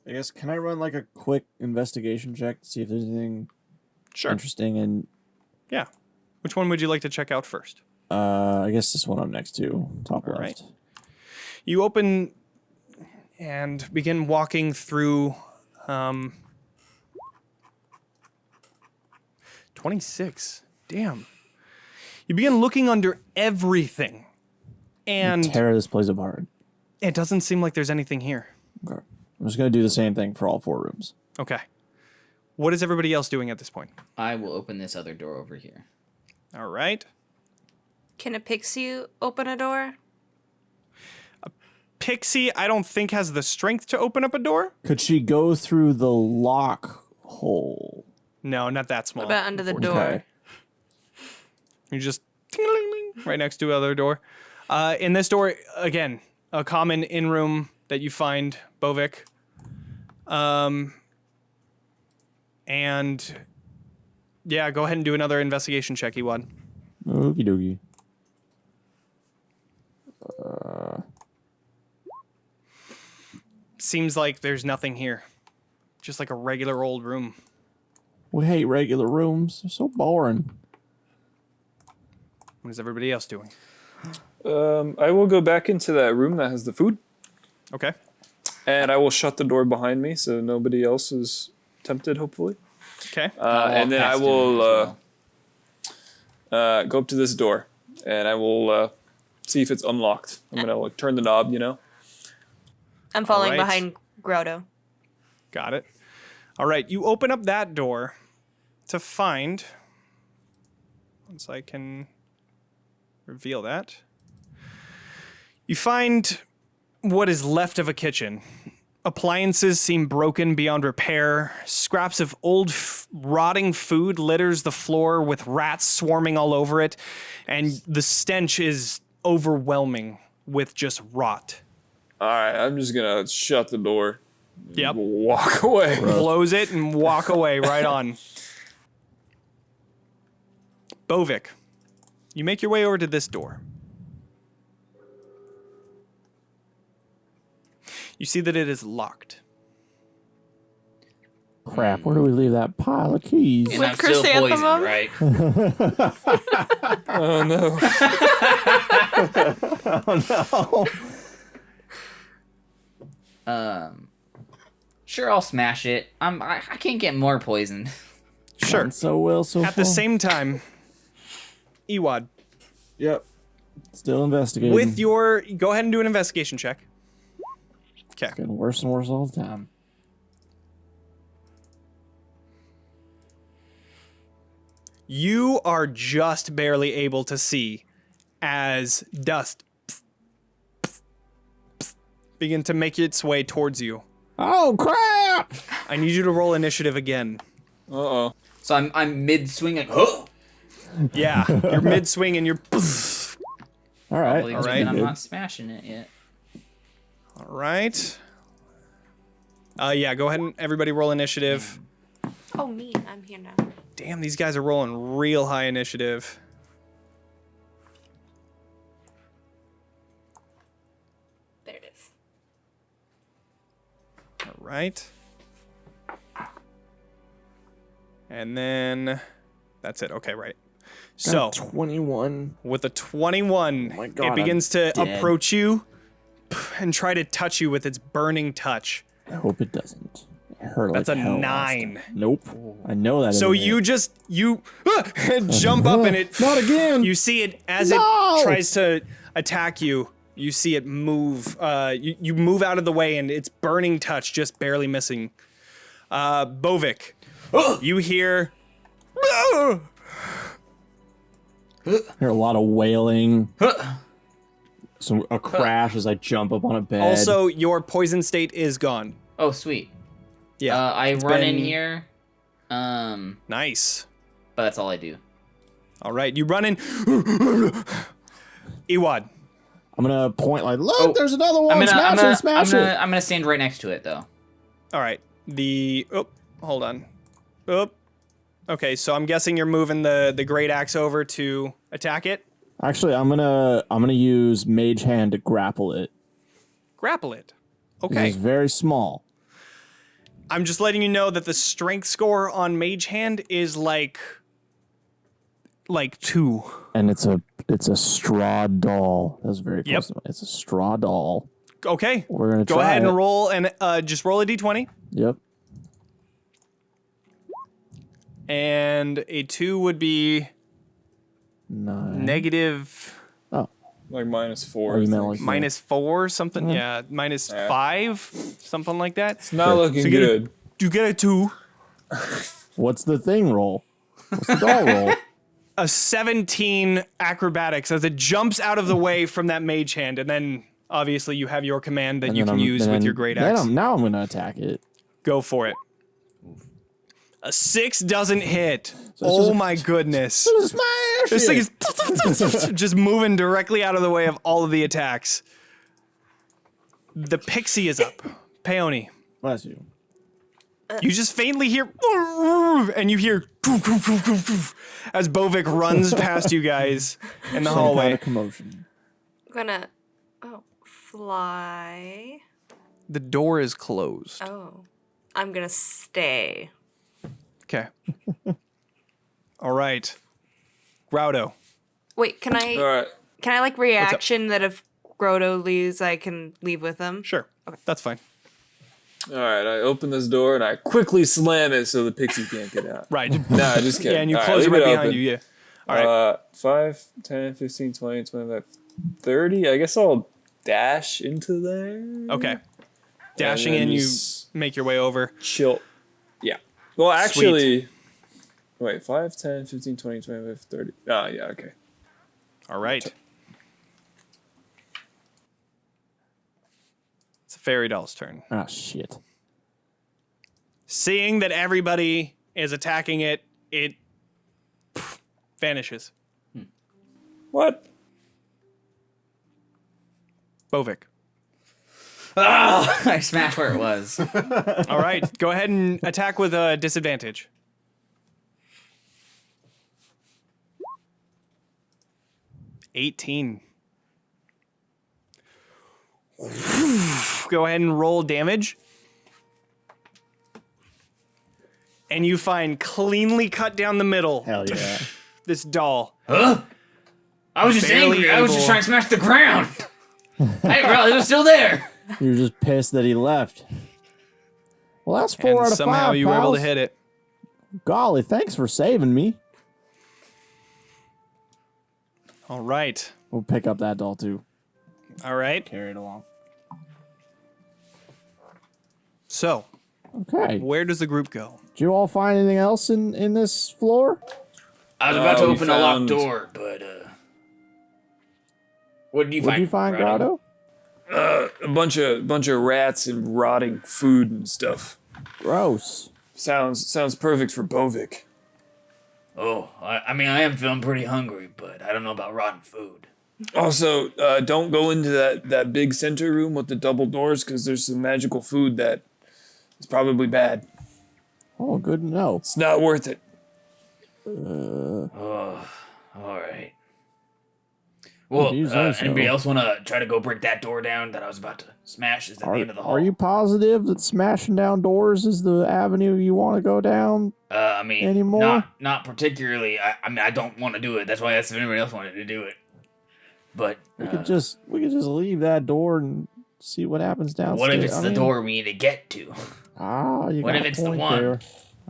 I guess, can I run like a quick investigation check to see if there's anything Sure. interesting? And Yeah. Which one would you like to check out first? I guess this one I'm next to, top All left. right. You open and begin walking through 26. Damn. You begin looking under everything. And Tear this place apart. it doesn't seem like there's anything here. Okay. I'm just gonna do the same thing for all 4 rooms. Okay. What is everybody else doing at this point? I will open this other door over here. All right. Can a pixie open a door? Pixie, I don't think has the strength to open up a door. Could she go through the lock hole? No, not that small. What about under the door? Okay. You just ting-a-ling-ling, right next to the other door. In this door, again, a common inn room that you find, Bovik. And yeah, go ahead and do another investigation check, Ewad. Okie dokie. Seems like there's nothing here. Just like a regular old room. We hate regular rooms. They're so boring. What is everybody else doing? I will go back into that room that has the food, Okay. and I will shut the door behind me so nobody else is tempted, hopefully. Okay. And then I will go up to this door, and I will see if it's unlocked. I'm gonna like turn the knob, you know. I'm following Alright. behind Groutto. Got it. All right, you open up that door to find, once I can reveal that, you find what is left of a kitchen. Appliances seem broken beyond repair. Scraps of old rotting food litters the floor with rats swarming all over it, and the stench is overwhelming with just rot. All right, I'm just gonna shut the door. Yep. Walk away. Close it and walk away right on. Bovik, you make your way over to this door. You see that it is locked. Crap, where do we leave that pile of keys? And With I'm still Chrysanthemum? poisoned, right? Oh no. Oh, no. Sure, I'll smash it. I can't get more poisoned. Sure. Done so well so At the far. same time, Ewad, Yep. Still investigating. with your... Go ahead and do an investigation check. Okay. Getting worse and worse all the time. You are just barely able to see as dust begin to make its way towards you. Oh, crap! I need you to roll initiative again. Uh-oh. So I'm mid swing like, oh, Yeah, you're mid-swing and you're... All right. probably All right. thinking I'm not smashing it yet. All right. Yeah, go ahead and everybody roll initiative. Oh, me. I'm here now. Damn, these guys are rolling real high initiative. There it is. All right. And then that's it. Okay, right. So, Got 21. with a 21, Oh my God, it begins to dead. approach you and try to touch you with its burning touch. I hope it doesn't. It hurt That's like a hell last 9. time. Nope. I know that. So isn't you it. just jump up and it Not again. You see it as No! it tries to attack you. You see it move. You move out of the way and its burning touch just barely missing. Bovik, you hear. hear a lot of wailing. A crash as I jump up on a bed. Also, your poison state is gone. Oh, sweet. Yeah, I it's run in been- here. But Nice. that's all I do. All right, you run in. Ewad, I'm gonna point like, look, there's another one. I'm Smash it. gonna stand right next to it though. All right. Hold on. Okay, so I'm guessing you're moving the great axe over to attack it. Actually, I'm gonna use Mage Hand to grapple it. Grapple it. Okay. It's very small. I'm just letting you know that the strength score on Mage Hand is like 2. And it's a straw doll. That's very close. Yep. It's a straw doll. Okay. We're gonna go try ahead it. and roll and just roll a d20. Yep. And a 2 would be 9. negative Oh, Like -4. or you meant like -4 something. Yeah, -5 something like that. It's not looking So good. You get a 2. What's the thing roll? What's the doll roll? A 17 acrobatics as it jumps out of the way from that mage hand, and then obviously you have your command that you can use with your great axe. Now I'm gonna attack it. Go for it. A 6 doesn't hit. So My goodness. Smash This thing it! is just moving directly out of the way of all of the attacks. The pixie is up. Peony. Bless you. You just faintly hear, and you hear as Bovik runs past you guys in the Some hallway. kind of commotion. I'm gonna fly. The door is closed. Oh. I'm gonna stay. Okay. All right. Groutto. Wait, can I All right. like reaction that if Groutto leaves I can leave with him? Sure. That's fine. All right. I open this door and I quickly slam it so the pixie can't get out. Right. Nah, just kidding. Yeah, and you All close it leave right behind open. you. Yeah. All right. 5, 10, 15, 20, 25, 30. I guess I'll dash into there. Okay. Dashing then in, you just make your way over. Chill. Yeah. Well, actually, wait, 5, 10, 15, 20, 25, 30. Oh, yeah, okay. All right. It's a fairy doll's turn. Ah, shit. Seeing that everybody is attacking it, it vanishes. What? Bovik. Oh, I smashed where it was. All right. Go ahead and attack with a disadvantage. $18. Go ahead and roll damage. And you find cleanly cut down the middle Hell yeah. this doll. I was just Barely angry. I was able- just trying to smash the ground. I didn't realize it was still there. You're just pissed that he left. Well, that's 4 And out of 5. somehow you were able to pals. hit it. Golly, thanks for saving me. All right. We'll pick up that doll too. All right. Carry it along. So, Okay. where does the group go? Did you all find anything else in this floor? I was about to we open a locked found- door, but what did you What find? did you find, Grotto? Grotto? A bunch of rats and rotting food and stuff. Gross. Sounds perfect for Bovik. Oh, I mean, I am feeling pretty hungry, but I don't know about rotten food. Also, don't go into that big center room with the double doors because there's some magical food that is probably bad. Oh, good to know. It's not worth it. Oh, all right. Well, If you say so. anybody else want to try to go break that door down that I was about to smash? Is at the end of the hall? Are you positive that smashing down doors is the avenue you want to go down? I mean, anymore? not particularly. I mean, I don't want to do it. That's why I asked if anybody else wanted to do it. But We could just leave that door and see what happens downstairs. what if it's the door we need to get to? Ah, you What got if a it's the point one? there.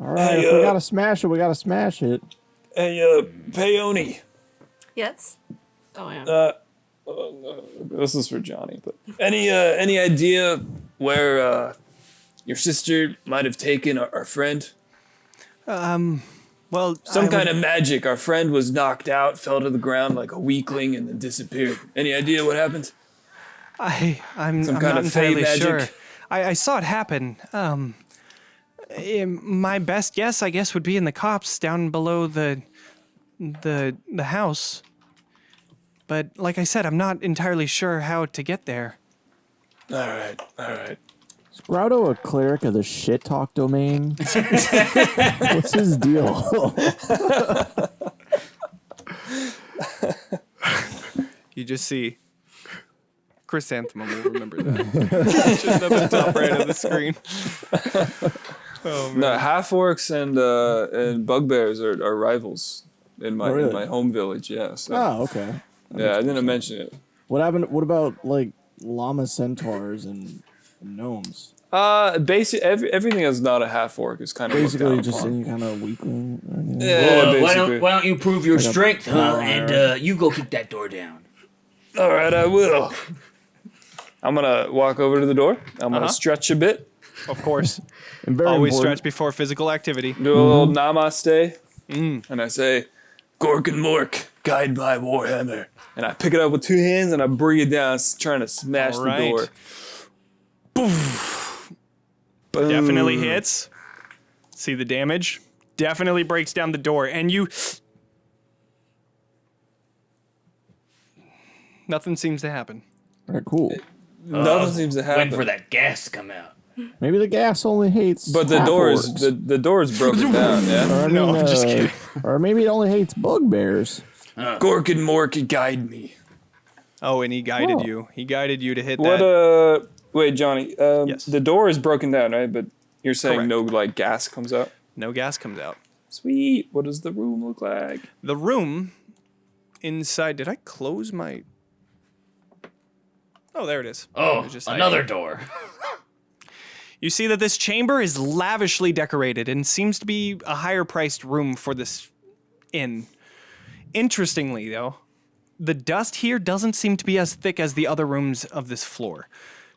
All right, Hey, if we gotta smash it, we gotta smash it. Hey, Peony. Yes? Oh yeah. This is for Johnny. But any idea where your sister might have taken our friend? Well, Some kind of magic. Our friend was knocked out, fell to the ground like a weakling, and then disappeared. Any idea what happened? I'm Some I'm kind not of fey entirely magic? sure. I saw it happen. My best guess, I guess, would be in the copse down below the house. but like I said, I'm not entirely sure how to get there. All right. Is Groutto a cleric of the shit talk domain? What's his deal? You just see Chrysanthemum will remember that. Just up at the top right of the screen. Oh man. No, half-orcs and bugbears are rivals in my Really? in my home village. Yeah. So, Oh, okay. yeah, I didn't mention it. What happened? What about like llama centaurs and gnomes? Everything that's not a half-orc is kind of Basically, looked down just upon. any kind of weakling. Or anything? Yeah, Why basically. don't you prove your Like a strength, huh? power. And you go kick that door down. All right, I will. I'm gonna walk over to the door. I'm gonna stretch a bit, Of course. And very Always important, stretch before physical activity. do a little namaste, and I say, "Gork and Mork, guide my warhammer." And I pick it up with two hands and I bring it down, trying to smash All the right. door. Boom. Definitely hits. See the damage? Definitely breaks down the door. And you... Nothing seems to happen. All right, cool. Nothing seems to happen. Waiting for that gas to come out. Maybe the gas only hates. But the door is half-orcs. the door is broken down. Yeah. Or, I mean, No, I'm just kidding. Or maybe it only hates bugbears. Gork and Mork, guide me. Oh, and he guided Oh. you. He guided you to hit What? that. Wait, Johnny. Yes. The door is broken down, right? But you're saying Correct. no like gas comes out. No gas comes out. Sweet. What does the room look like? The room inside... Did I close my... Oh, there it is. Oh, It was just another hiding. door. You see that this chamber is lavishly decorated and seems to be a higher priced room for this inn. Interestingly, though, the dust here doesn't seem to be as thick as the other rooms of this floor.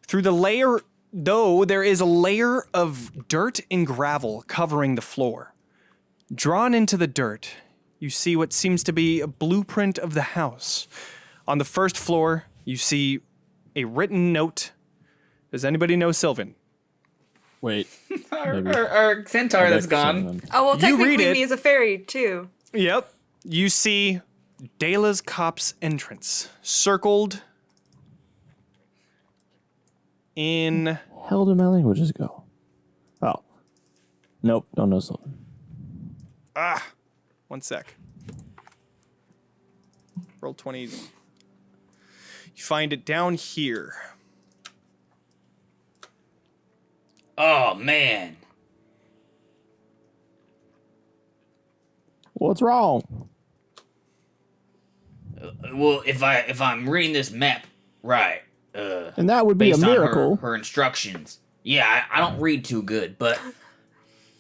Through the layer, though, there is a layer of dirt and gravel covering the floor. Drawn into the dirt, you see what seems to be a blueprint of the house. On the first floor, you see a written note. Does anybody know Sylvan? Wait. Maybe. Our centaur that's gone. Someone. Oh, well, You read technically it. me as a fairy, too. Yep. You see Dela's Copse entrance circled in... Hell do my languages go? Oh. Nope, don't know something. One sec. Roll 20. You find it down here. Oh man. What's wrong? Well, if I'm reading this map right, And that would be a based on miracle. her instructions. Yeah, I don't read too good, but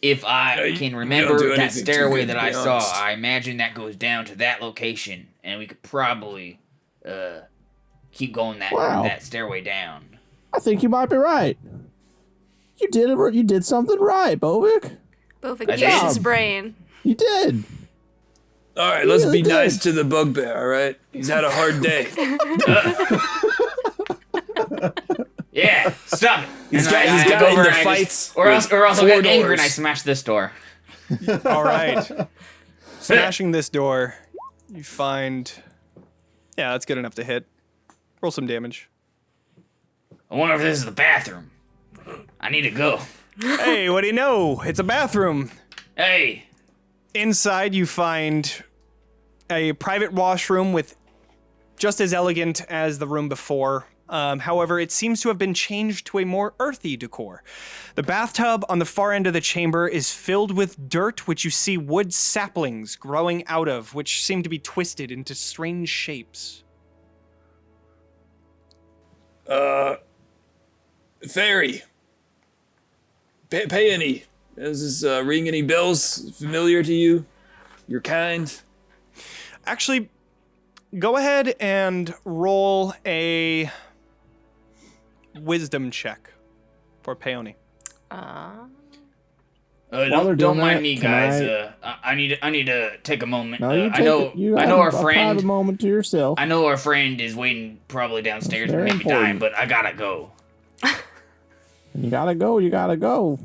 if I you can don't remember do that anything too stairway good, that to I be saw, honest. I imagine that goes down to that location, and we could probably keep going Wow. that stairway down. I think you might be right. You did it. You did something right, Bovik. Bovik I used his did. brain. You did. All right, let's really be nice did. to the bugbear. All right, he's had a hard day. Yeah, stop it. He's And got- I he's go got over into and I fights or else with I'll four get angry and doors. I smash this door. All right. Smashing this door, you find... Yeah, that's good enough to hit. Roll some damage. I wonder if this is the bathroom. I need to go. Hey, what do you know? It's a bathroom. Hey, Inside, you find a private washroom with just as elegant as the room before. However, it seems to have been changed to a more earthy decor. The bathtub on the far end of the chamber is filled with dirt, which you see wood saplings growing out of, which seem to be twisted into strange shapes. Fairy, pay any. Does this ring any bells familiar to you? You're kind. Actually, go ahead and roll a wisdom check for Peony. While they're don't doing mind that, me, can guys. I need to take a moment. No, you I take know it. You I have know our a private friend. moment to yourself. I know our friend is waiting probably downstairs, Very maybe dying, important. but I gotta go. You gotta go. You gotta go.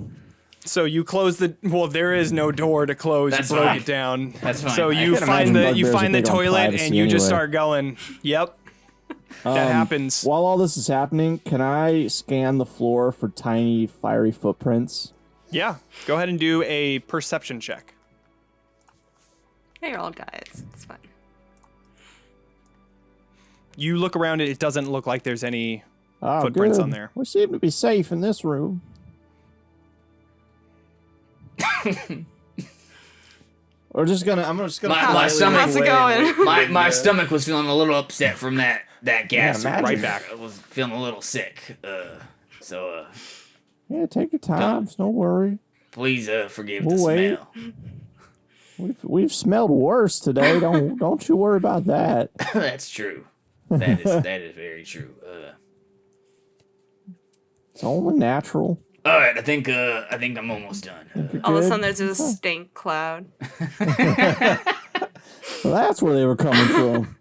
So you close the. Well, there is no door to close. That's you broke fine. it down. That's fine. So I you can find imagine the you bugbears find are the big on toilet privacy and you just anyway. start going. Yep. That happens. While all this is happening, can I scan the floor for tiny fiery footprints? Yeah. Go ahead and do a perception check. Hey, you're all guys. It's fine. You look around it. It doesn't look like there's any Oh, footprints good. on there. We seem to be safe in this room. I'm just gonna. My stomach. How's it going? My stomach was feeling a little upset from that gas. imagine. Right back. I was feeling a little sick. Yeah, take your time. No worry. Please forgive We'll the wait. smell. We've smelled worse today. Don't you worry about that. That's true. That is very true. It's only natural. All right, I think I'm almost done. All of a Good. sudden, there's a stink cloud. Well, that's where they were coming from.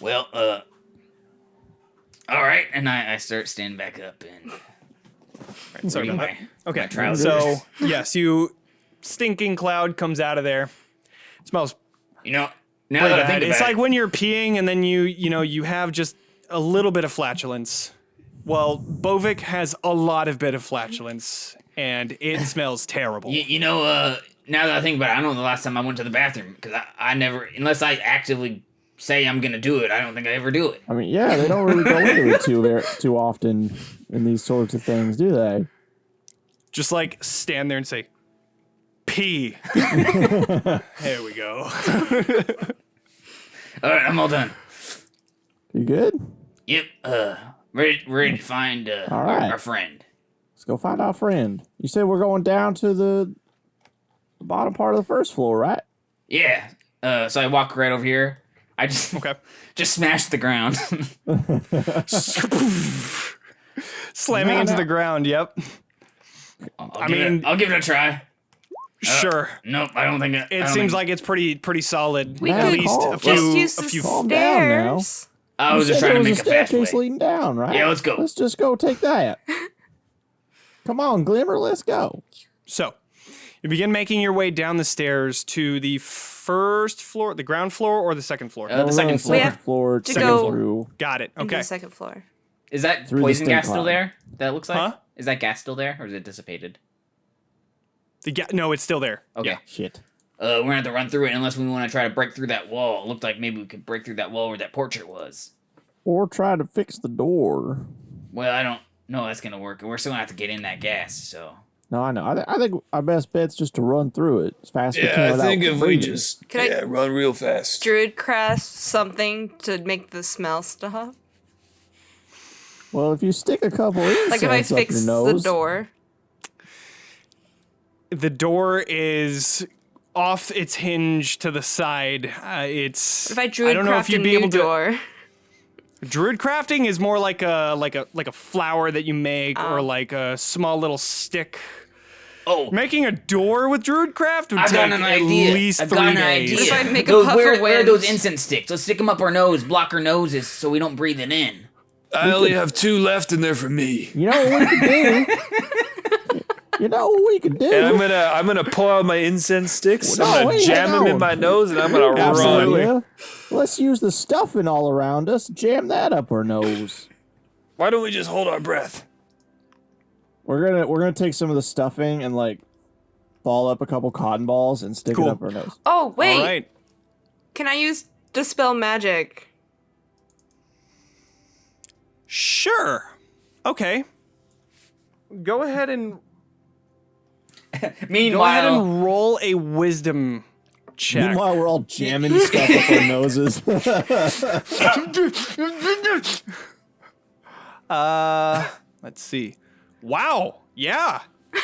Well, all right, and I start standing back up and Sorry about my, that. Okay. my trousers. So yes, you stinking cloud comes out of there. It smells You know, now pretty that I think bad. about It's like it, when you're peeing and then you have just a little bit of flatulence. Well, Bovik has a lot of bit of flatulence, and it smells terrible. now that I think about it, I don't know the last time I went to the bathroom because I never, unless I actively say I'm gonna do it, I don't think I ever do it. I mean, yeah, they don't really go into it too often in these sorts of things, do they? Just like stand there and say, pee. There we go. All right, I'm all done. You good? Yep. Ready to find All right. our friend. Let's go find our friend. You said we're going down to the bottom part of the first floor, right? Yeah. So I walk right over here. I just Okay. just smash the ground. Slamming No, into no. the ground. Yep. I'll give it a try. Sure. Nope, I don't think it. It seems like it's pretty solid. We At could least call- a just few use a the few. Calm down now. stairs. I was You just said trying to there make was a fast staircase way. leading down, right? Yeah, let's go. Let's just go take that. Come on, Glimmer, let's go. So, you begin making your way down the stairs to the first floor, the ground floor, or the second floor. The We're on second the floor. We have floor. to second go- through. Got it. Into Okay. the second floor. Is that Through the poison stink gas still cloud. there? That looks like. Huh? Is that gas still there, or is it dissipated? No, it's still there. Okay. Yeah. Shit. We're gonna have to run through it unless we want to try to break through that wall. It looked like maybe we could break through that wall where that portrait was. Or try to fix the door. Well, I don't know that's gonna work. We're still gonna have to get in that gas. So No, I know. I think our best bet's just to run through it as fast as we can. Yeah, I without think if we breathing. just Can I- run real fast. Druid craft something to make the smell stop. Well, if you stick a couple incense Like if I up fix your the nose, door. The door is off its hinge to the side. It's. If I druid don't know if craft a you'd be new able to. door. Druid crafting is more like a flower that you make, or like a small little stick. Oh, Making a door with druid craft would I've take got an at idea. least I've 3 got an days. idea. If I make a Those- puff where, of where are wind. those incense sticks? Let's stick them up our nose, block our noses, so we don't breathe it in. I only have 2 left in there for me. you know what we can do? You know what we can do? And I'm gonna pull out my incense sticks. No, I'm gonna wait, jam hang them in on. my nose, and I'm gonna Absolutely. run. Yeah. Let's use the stuffing all around us. Jam that up our nose. Why don't we just hold our breath? We're gonna take some of the stuffing and like ball up a couple cotton balls and stick Cool. it up our nose. Oh, wait. All right. Can I use Dispel Magic? Sure. Okay. Go ahead and Meanwhile, roll a wisdom check. Meanwhile, we're all jamming stuff up our noses. Let's see. Wow. Yeah.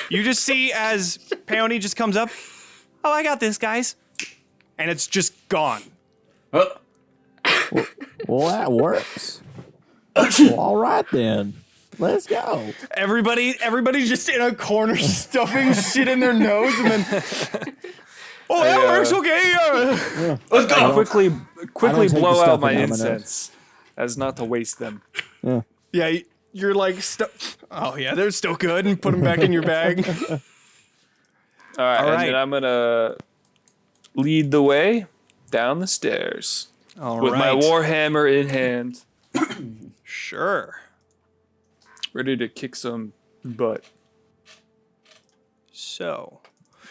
You just see as Peony just comes up. Oh, I got this, guys. And it's just gone. oh, Well, that works. Well, all right then. Let's go. Everybody's just in a corner stuffing shit in their nose, and then. Oh, that works. Okay. let's go. Quickly I don't take the blow out stuffing my out of my nose. incense. as not to waste them. Yeah. Yeah, you're like, oh yeah, they're still good, and put them back in your bag. All right, All and right. then I'm gonna lead the way down the stairs All with my right. warhammer in hand, Sure. ready to kick some butt. So,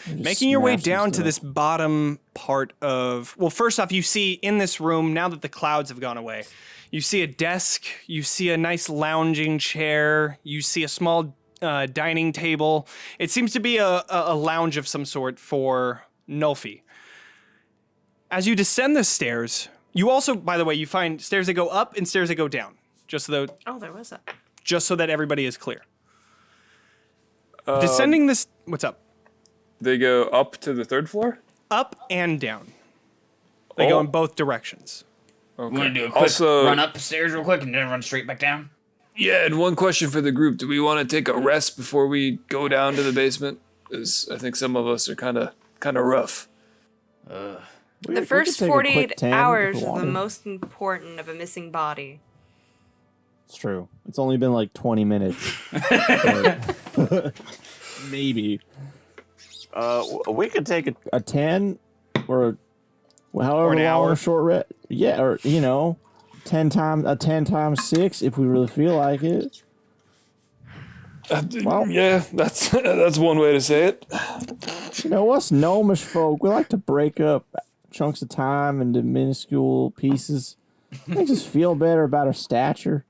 Just making your way smash some down to stuff. this bottom part of, well, first off, you see in this room, now that the clouds have gone away, you see a desk, you see a nice lounging chair, you see a small dining table. It seems to be a lounge of some sort for Nulfi. As you descend the stairs, you also, by the way, you find stairs that go up and stairs that go down, just Oh, there was a. so that everybody is clear. Descending this, what's up? They go up to the 3rd floor? Up and down. They go in both directions. Okay. We want to do a quick Also, run upstairs real quick and then run straight back down? yeah, and one question for the group. Do we want to take a rest before we go down to the basement? Because I think some of us are kind of rough. The first take a quick 48 tan if hours we are the wanted. most important of a missing body. It's true. It's only been like 20 minutes. Maybe. We could take a 10 or however an long hour. or short rest. Yeah, or 10 times 6 if we really feel like it. Well- Yeah, that's one way to say it. Us gnomish folk, we like to break up chunks of time into minuscule pieces. Makes us feel better about our stature.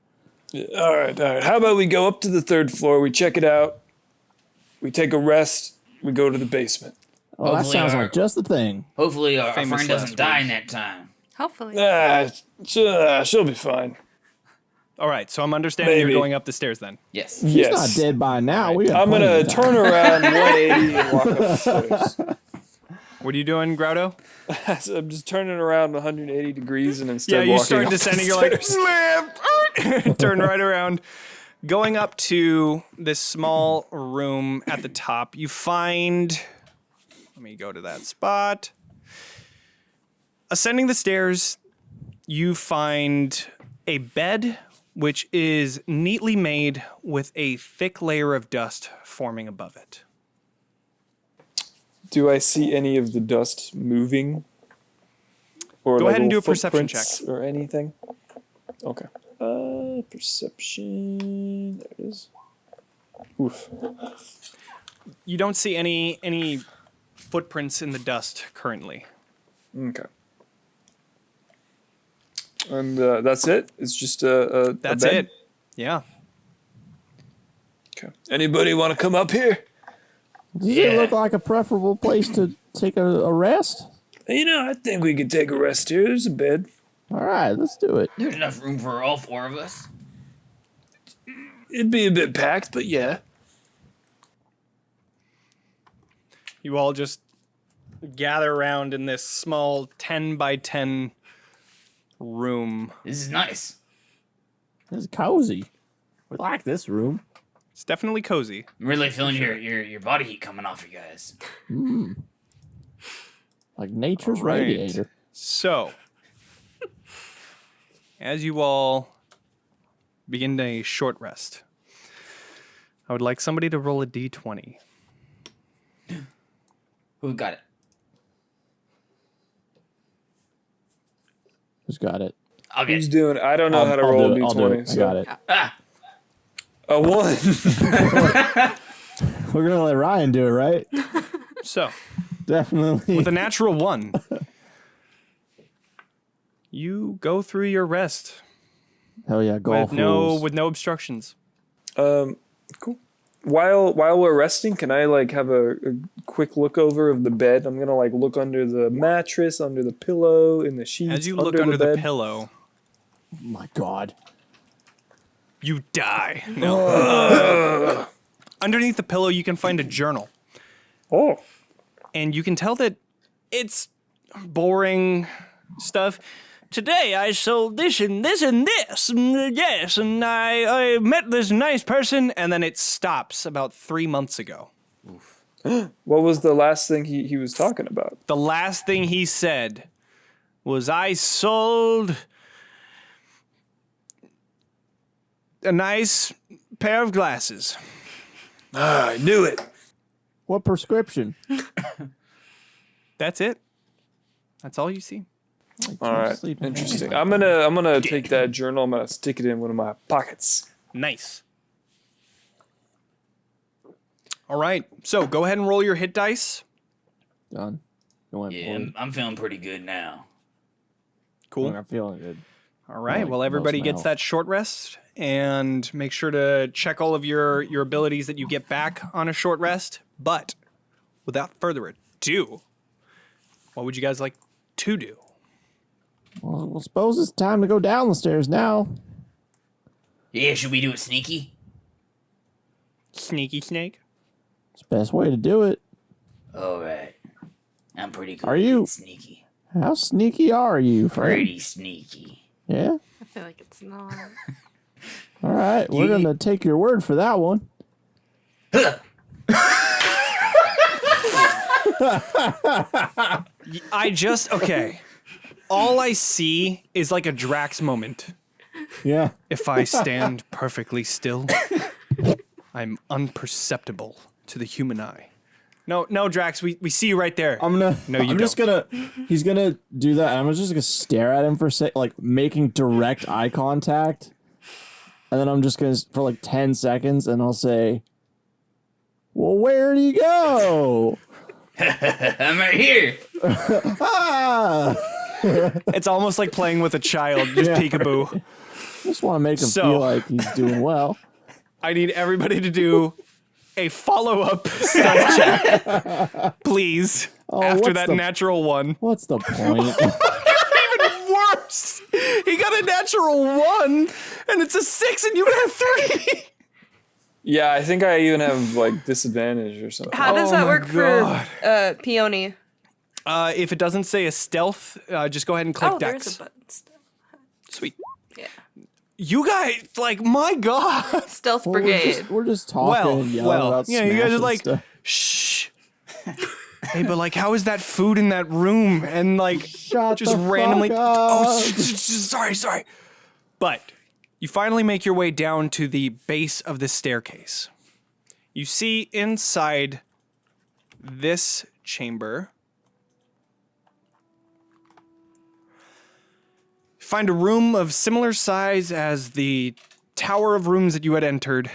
All right. How about we go up to the 3rd floor, we check it out, we take a rest, we go to the basement. Oh, that Hopefully sounds our- like just the thing. Hopefully our Famous friend doesn't last die words. in that time. Hopefully. She'll be fine. All right, so I'm understanding Maybe. you're going up the stairs then. Yes. She's Yes. not dead by now. We got I'm plenty gonna of time. turn around 180 and walk up the stairs. What are you doing, Groutto? So I'm just turning around 180 degrees and instead Yeah, you walking start up the descending. You're like, stairs. turn right around. Going up to this small room at the top, you find. Let me go to that spot. Ascending the stairs, you find a bed which is neatly made with a thick layer of dust forming above it. Do I see any of the dust moving? Or Go like ahead and do little a perception footprints or anything? Okay. Perception. There it is. Oof. You don't see any footprints in the dust currently. Okay. And that's it? It's just a That's bed? it. Yeah. Okay. Anybody want to come up here? Does it look like a preferable place to take a rest? I think we could take a rest here. There's a bed. All right, let's do it. There's enough room for all 4 of us. It'd be a bit packed, but yeah. You all just gather around in this small 10 by 10 room. This is nice. This is cozy. We like this room. It's definitely cozy. I'm really feeling your body heat coming off you guys. Like nature's All right. radiator. So, as you all begin a short rest, I would like somebody to roll a d20. Who got it? Who's got it? I'll get Who's it. doing? I don't know how to I'll roll do a it. I'll do d20. it. I so- got it. Ah, A 1. We're gonna let Ryan do it, right? So, Definitely. with a natural 1, you go through your rest Hell yeah, golf with no rules. with no obstructions. Cool. While we're resting, can I have a quick look over of the bed? I'm gonna look under the mattress, under the pillow, in the sheets. As you look under the bed. pillow, Oh my god. you die. No. Underneath the pillow, you can find a journal. Oh, And you can tell that it's boring stuff. Today I sold this and this and this, and yes, and I met this nice person, and then it stops about 3 months ago. what was the last thing he was talking about? The last thing he said was, I sold a nice pair of glasses. Ah, I knew it. What prescription? That's it. That's all you see. All right, Sleep in interesting. I'm gonna take that journal. I'm gonna stick it in one of my pockets. Nice. All right, so go ahead and roll your hit dice. Done. Going Yeah, I'm feeling pretty good now. Cool. I'm feeling good. All right, like well, everybody most gets now. that short rest, and make sure to check all of your abilities that you get back on a short rest. But without further ado, what would you guys like to do? Well, suppose it's time to go down the stairs now. Yeah, should we do it sneaky? Sneaky snake? It's the best way to do it. All right. I'm pretty good. Are you- at sneaky? How sneaky are you, friend? Pretty sneaky. Yeah? I feel like it's not. All right, we're going to take your word for that one. Okay. All I see is like a Drax moment. Yeah. If I stand perfectly still, I'm unperceptible to the human eye. No, Drax, we see you right there. I'm gonna. No, you I'm just don't. gonna. He's gonna do that, and I'm just gonna stare at him for a sec, like making direct eye contact, and then I'm just gonna for like 10 seconds, and I'll say, "Well, where do you go?" I'm right here. Ah! It's almost like playing with a child, just Yeah. peekaboo. Just want to make him So- feel like he's doing well. I need everybody to do a follow-up stealth check, please. After what's that the- natural one. What's the point? Even worse! He got a natural 1, and it's a 6, and you have 3! Yeah, I think I even have like disadvantage or something. How does Oh that my work God. for Peony? If it doesn't say a stealth, just go ahead and click Oh, Dex. there's a button. Sweet. Yeah. You guys, like, my God. Stealth Well, Brigade. we're just talking and yelling about yeah, you guys are smashing like, stuff. shh. Hey, but like, how is that food in that room? And like, Shut just the randomly. fuck Oh, up. sorry. But you finally make your way down to the base of the staircase. You see inside this chamber. Find a room of similar size as the tower of rooms that you had entered.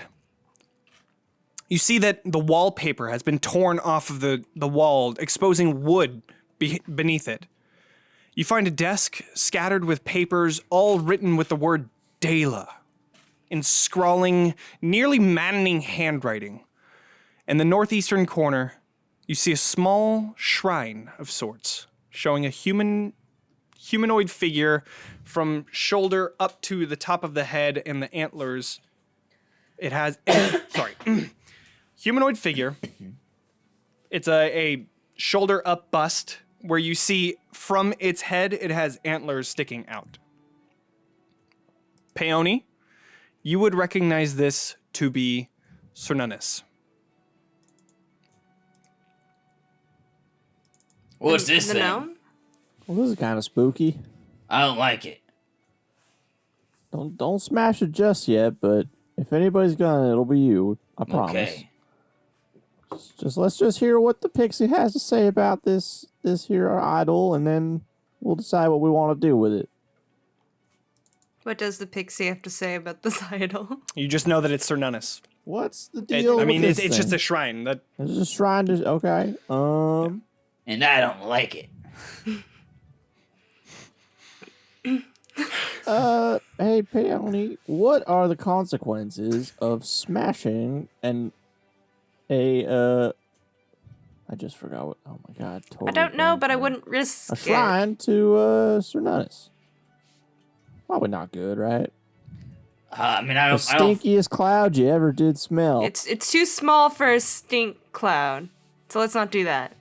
You see that the wallpaper has been torn off of the wall, exposing wood beneath it. You find a desk scattered with papers, all written with the word Dela in scrawling, nearly maddening handwriting. In the northeastern corner, you see a small shrine of sorts, showing a humanoid figure from shoulder up to the top of the head and the antlers. It has, humanoid figure. It's a shoulder up bust where you see from its head, it has antlers sticking out. Peony, you would recognize this to be Cernunnos. What's this the thing? gnome? Well, this is kind of spooky. I don't like it. Don't smash it just yet, but if anybody's gonna, it'll be you. I promise. Okay. Let's just hear what the Pixie has to say about this here idol, and then we'll decide what we want to do with it. What does the pixie have to say about this idol? You just know that it's Cernunnos. What's the deal? I mean, with it's this just thing? a shrine. That It's just trying to. Okay. And I don't like it. Hey, Peony, what are the consequences of smashing I just forgot what. Oh my god. Totally I don't know, blanked but I on it. wouldn't risk A it. shrine to Cernunnos. Probably not good, right? I mean, The I don't. stinkiest cloud you ever did smell. It's too small for a stink cloud, so let's not do that.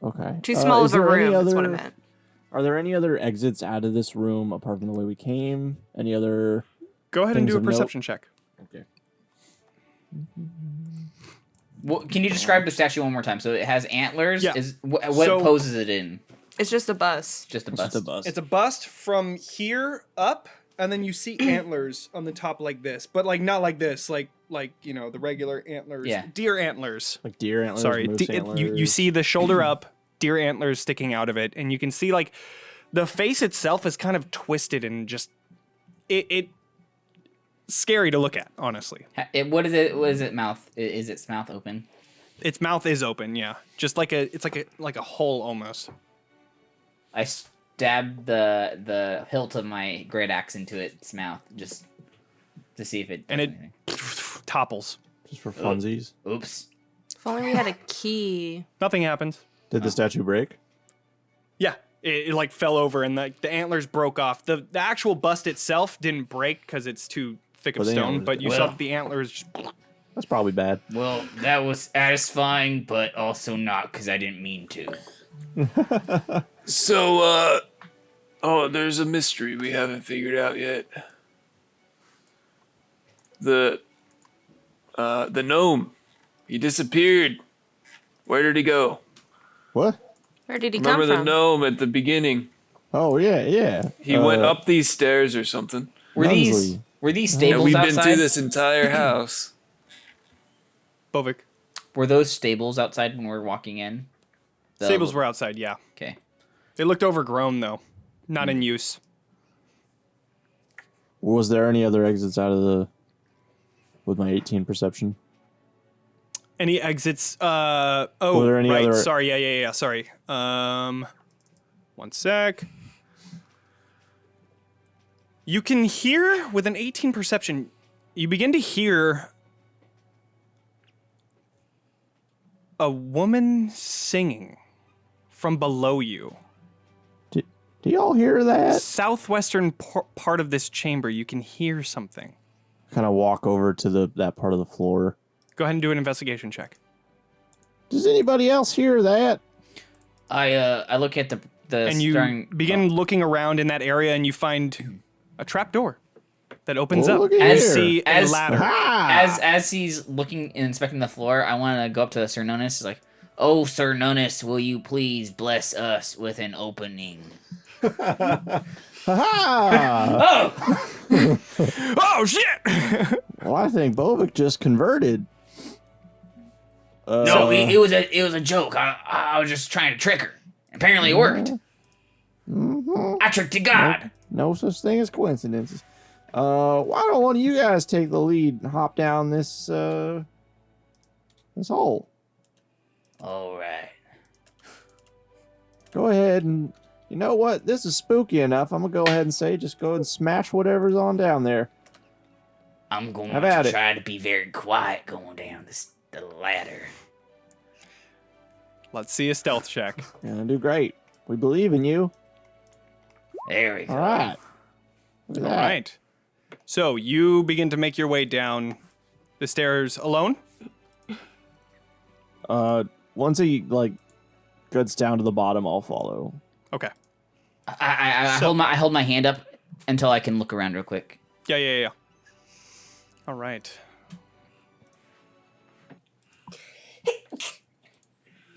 Okay. Too small is of a there any room. That's what I other- meant. Are there any other exits out of this room apart from the way we came? Any other? go ahead and Things do a of note. perception check. Okay. Can you describe the statue one more time? So it has antlers. Yeah. What So- pose is it in? It's just a bus. Just a It's bust. just a bus. It's a bust from here up. and then you see antlers on the top like this, but like not like this, like you know the regular antlers, deer antlers. Like deer antlers. Sorry, moose antlers. you see the shoulder up, deer antlers sticking out of it, and you can see like the face itself is kind of twisted and just it scary to look at, honestly. What is it? What is it? Mouth? Is its mouth open? Its mouth is open, yeah, just like it's like a hole almost. I stab the hilt of my great axe into its mouth just to see if it. And it anything. topples. Just for funsies. Oops. If only we had a key. Nothing happens. Did the statue break? Yeah, it like fell over and the antlers broke off. The actual bust itself didn't break because it's too thick of But the stone, antlers but you did. saw that the antlers just... That's probably bad. Well, that was satisfying, but also not because I didn't mean to. So, there's a mystery we haven't figured out yet. The gnome, he disappeared. Where did he go? What? Where did he Remember come the from? gnome at the beginning? Oh, yeah. He went up these stairs or something. Were these And stables we've been outside? through this entire house. Bovik. Were those stables outside when we were walking in? Stables were outside, yeah. Okay. They looked overgrown, though. Not in use. Was there any other exits out of the... With my 18 perception? Any exits? Were there any right. other- Sorry, yeah. Sorry. One sec. You can hear, with an 18 perception, you begin to hear a woman singing from below you. Do y'all hear that? Southwestern part of this chamber, you can hear something. Kind of walk over to that part of the floor. Go ahead and do an investigation check. Does anybody else hear that? I look at the And you starring- begin looking around in that area, and you find a trap door that opens Oh, up. look at You here. see a As- ladder. As he's looking and inspecting the floor, I want to go up to Sir Nonus. Like, oh, Sir Nonus, will you please bless us with an opening? Ha! Oh, Oh shit! Well, I think Bovik just converted. No, it was a joke. I was just trying to trick her. Apparently, it worked. I tricked you, God. No such thing as coincidences. Why don't one of you guys take the lead and hop down this hole? All right. Go ahead and, you know what? This is spooky enough. I'm gonna go ahead and say, just go ahead and smash whatever's on down there. I'm going Have at to it. try to be very quiet going down the ladder. Let's see a stealth check. You're gonna do great. We believe in you. There we go. All right. Look at All that. right. So you begin to make your way down the stairs alone. Once he gets down to the bottom, I'll follow. Okay. I So- hold my hand up until I can look around real quick. Yeah. All right.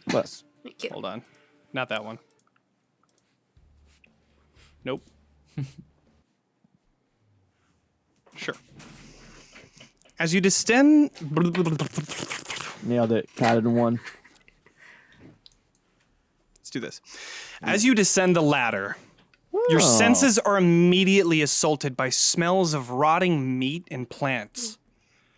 Plus, Thank you. Hold on. Not that one. Nope. Sure. As you descend... nailed it. Counted in one. Let's do this. As you descend the ladder, your Oh. senses are immediately assaulted by smells of rotting meat and plants.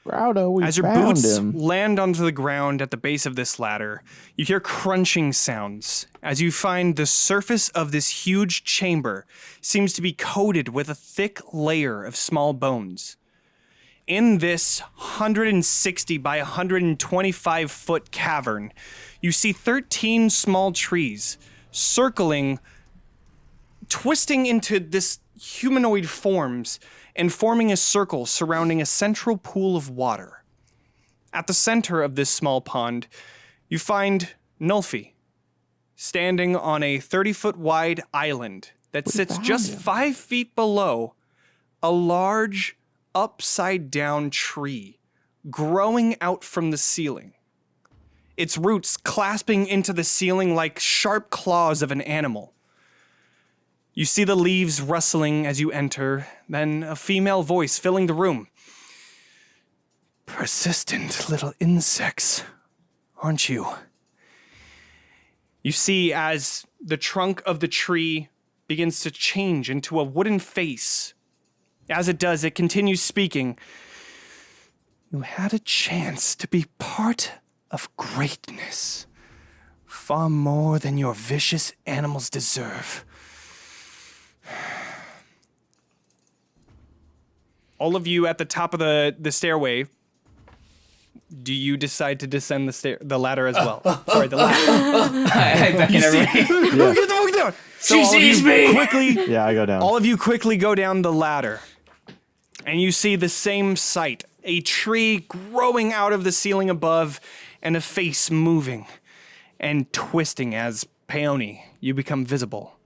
Groutto, we As your found boots him. land onto the ground at the base of this ladder, you hear crunching sounds as you find the surface of this huge chamber seems to be coated with a thick layer of small bones. In this 160 by 125 foot cavern, you see 13 small trees circling, twisting into this humanoid forms and forming a circle surrounding a central pool of water. At the center of this small pond, you find Nulfi, standing on a 30-foot wide island that sits found just him. 5 feet below a large, upside-down tree growing out from the ceiling. Its roots clasping into the ceiling like sharp claws of an animal. You see the leaves rustling as you enter, then a female voice filling the room. Persistent little insects, aren't you? You see as the trunk of the tree begins to change into a wooden face. As it does, it continues speaking. You had a chance to be part of greatness, far more than your vicious animals deserve. All of you at the top of the stairway, do you decide to descend the ladder as well? Sorry, the ladder. I beckon everybody. Get the fuck down! So She sees me! Quickly, Yeah, I go down. all of you quickly go down the ladder, and you see the same sight. A tree growing out of the ceiling above, and a face moving and twisting as Peony, you become visible.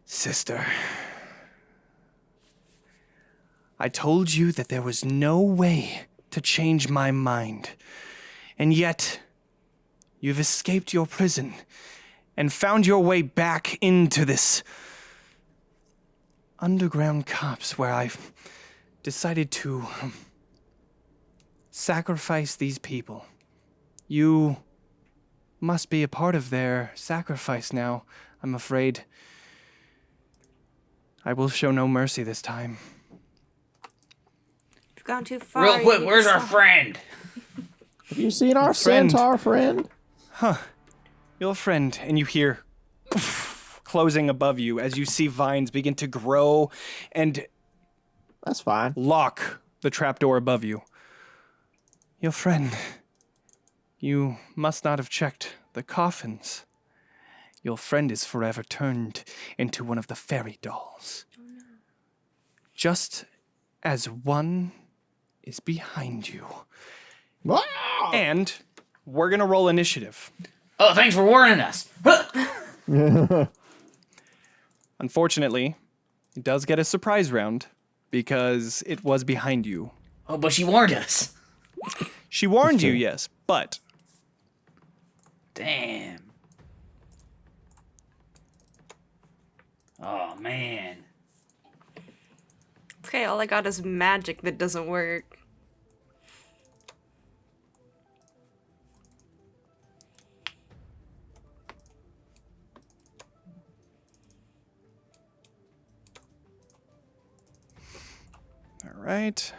Sister, I told you that there was no way to change my mind, and yet you've escaped your prison and found your way back into this underground copse where I've decided to sacrifice these people. You must be a part of their sacrifice now, I'm afraid. I will show no mercy this time. You've gone too far. Real you quick, need where's to our stop. friend? Have you seen our Friend. centaur friend? Your friend, and you hear closing above you as you see vines begin to grow and That's fine. lock the trapdoor above you. Your friend, you must not have checked the coffins. Your friend is forever turned into one of the fairy dolls. Just as one is behind you. And we're gonna roll initiative. Oh, thanks for warning us. Unfortunately, it does get a surprise round because it was behind you. Oh, but she warned us. She warned you, yes, but Damn. Oh, man. Okay, all I got is magic that doesn't work. all right.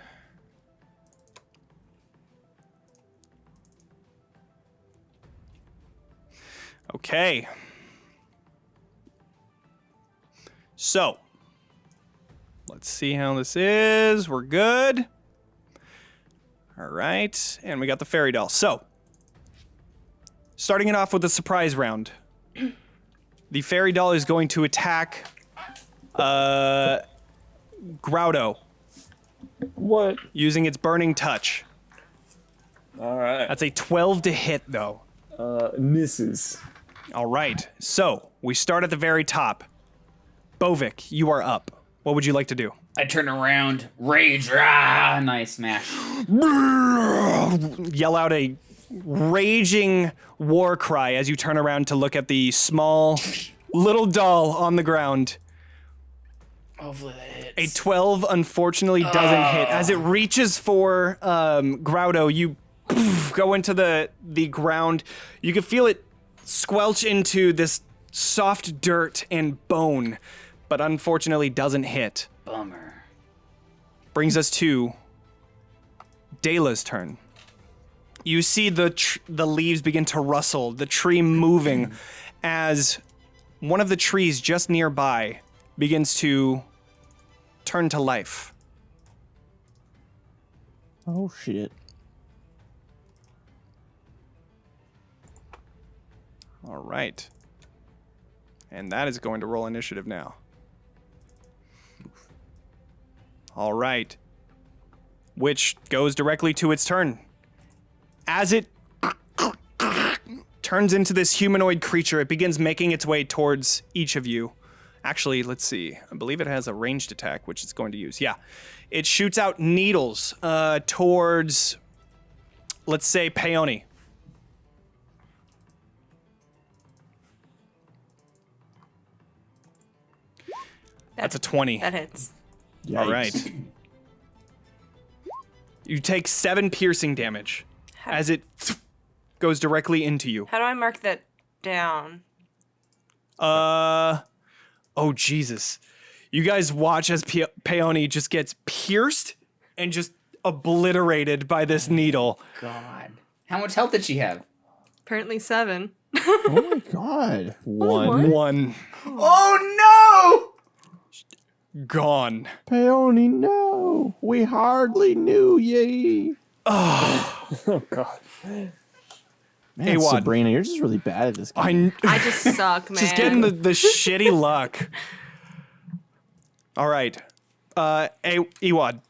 Okay. So, let's see how this is. We're good. All right. And we got the fairy doll. So, starting it off with a surprise round. The fairy doll is going to attack Groutto What? using its burning touch. All right. That's a 12 to hit, though. Misses. All right. So, we start at the very top. Bovik, you are up. What would you like to do? I turn around, rage, rah, Nice smash. Yell out a raging war cry as you turn around to look at the small little doll on the ground. Hopefully that A hits. 12 unfortunately doesn't hit. As it reaches for Groutto, you go into the ground. You can feel it squelch into this soft dirt and bone, but unfortunately doesn't hit. Bummer. Brings us to Dela's turn. You see the leaves begin to rustle, the tree moving, as one of the trees just nearby begins to turn to life. Oh shit. All right. And that is going to roll initiative now. All right. Which goes directly to its turn. As it turns into this humanoid creature, it begins making its way towards each of you. Actually, let's see. I believe it has a ranged attack, which it's going to use. Yeah. It shoots out needles towards, let's say, Peony. That's a 20. That hits. Yikes. All right. You take 7 piercing damage as it goes directly into you. How do I mark that down? Oh, Jesus. You guys watch as Peony just gets pierced and just obliterated by this needle. God. How much health did she have? Apparently 7. Oh my god. One. 1. Oh Gone. Peony, no. We hardly knew ye. Oh god. Man, Ewad. Sabrina, you're just really bad at this game. I just suck, man. Just getting the shitty luck. All right. Ewad.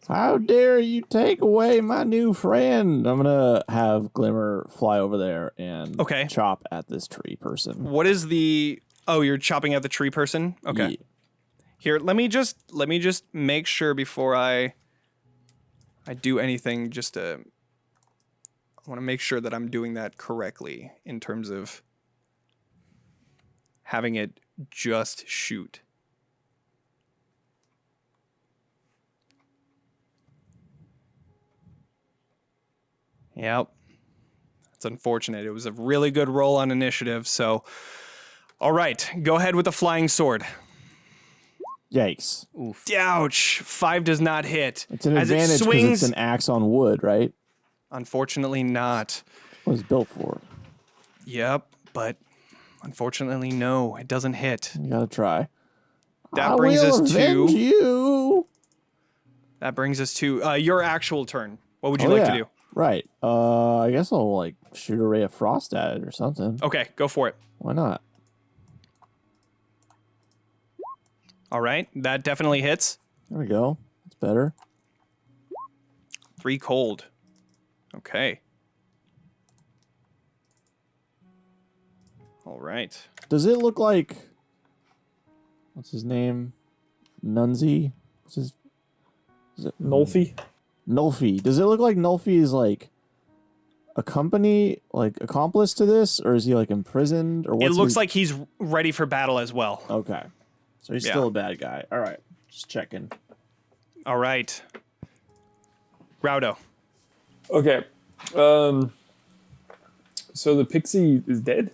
How dare you take away my new friend? I'm gonna have Glimmer fly over there and Okay. chop at this tree person. What is the... Oh, you're chopping at the tree person? Okay. Yeah. Here, let me just make sure before I do anything, I want to make sure that I'm doing that correctly in terms of having it just shoot. Yep. It's unfortunate. It was a really good roll on initiative, so... All right, go ahead with the flying sword. Yikes. Ouch! 5 does not hit. It's an As it advantage because swings, it's an axe on wood, right? unfortunately not. What it's built for. Yep, but unfortunately no, it doesn't hit. You gotta try. That brings us avenge to you. Your actual turn. What would you Oh, like yeah. to do? Right. I guess I'll like shoot a ray of frost at it or something. Okay, go for it. Why not? All right, that definitely hits. There we go. That's better. 3 cold. Okay. All right. Does it look like what's his name? Nunzi? What's his Nulfi? Nulfi. Does it look like Nulfi is like a company, like accomplice to this, or is he like imprisoned? Or what's It looks his... like he's ready for battle as well. Okay. So he's Yeah. still a bad guy. All right. Just checking. All right. Groutto. Okay. So the pixie is dead?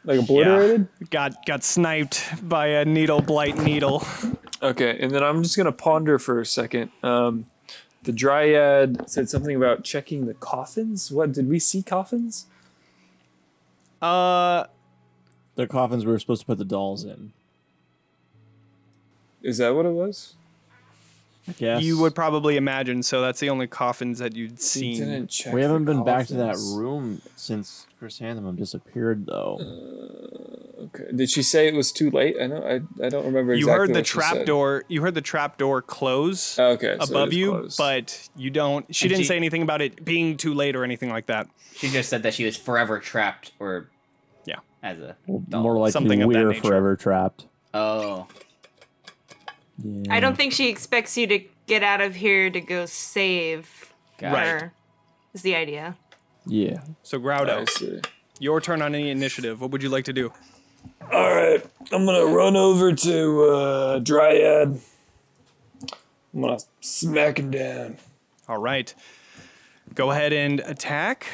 Like obliterated? Yeah. Got sniped by a blight needle. Okay, and then I'm just gonna ponder for a second. The dryad said something about checking the coffins. What, did we see coffins? The coffins we were supposed to put the dolls in. Is that what it was? I guess. You would probably imagine, so that's the only coffins that you'd We seen. didn't check. We haven't the been back to that coffins. room since Chrysanthemum disappeared, though. Okay. Did she say it was too late? I don't remember exactly. You heard the what she said. trapdoor. You heard the trapdoor close Okay, so it above is you, closed. but you don't. She And didn't she- say anything about it being too late or anything like that. She just said that she was forever trapped, or Yeah. as a Well, doll. more likely Something of that we're nature. forever trapped. Oh, Yeah. I don't think she expects you to get out of here to go save got Right. it. her. Is the idea. Yeah. So I Groutto, see. your turn on any initiative. What would you like to do? All right, I'm gonna run over to Dryad. I'm gonna smack him down. All right, go ahead and attack.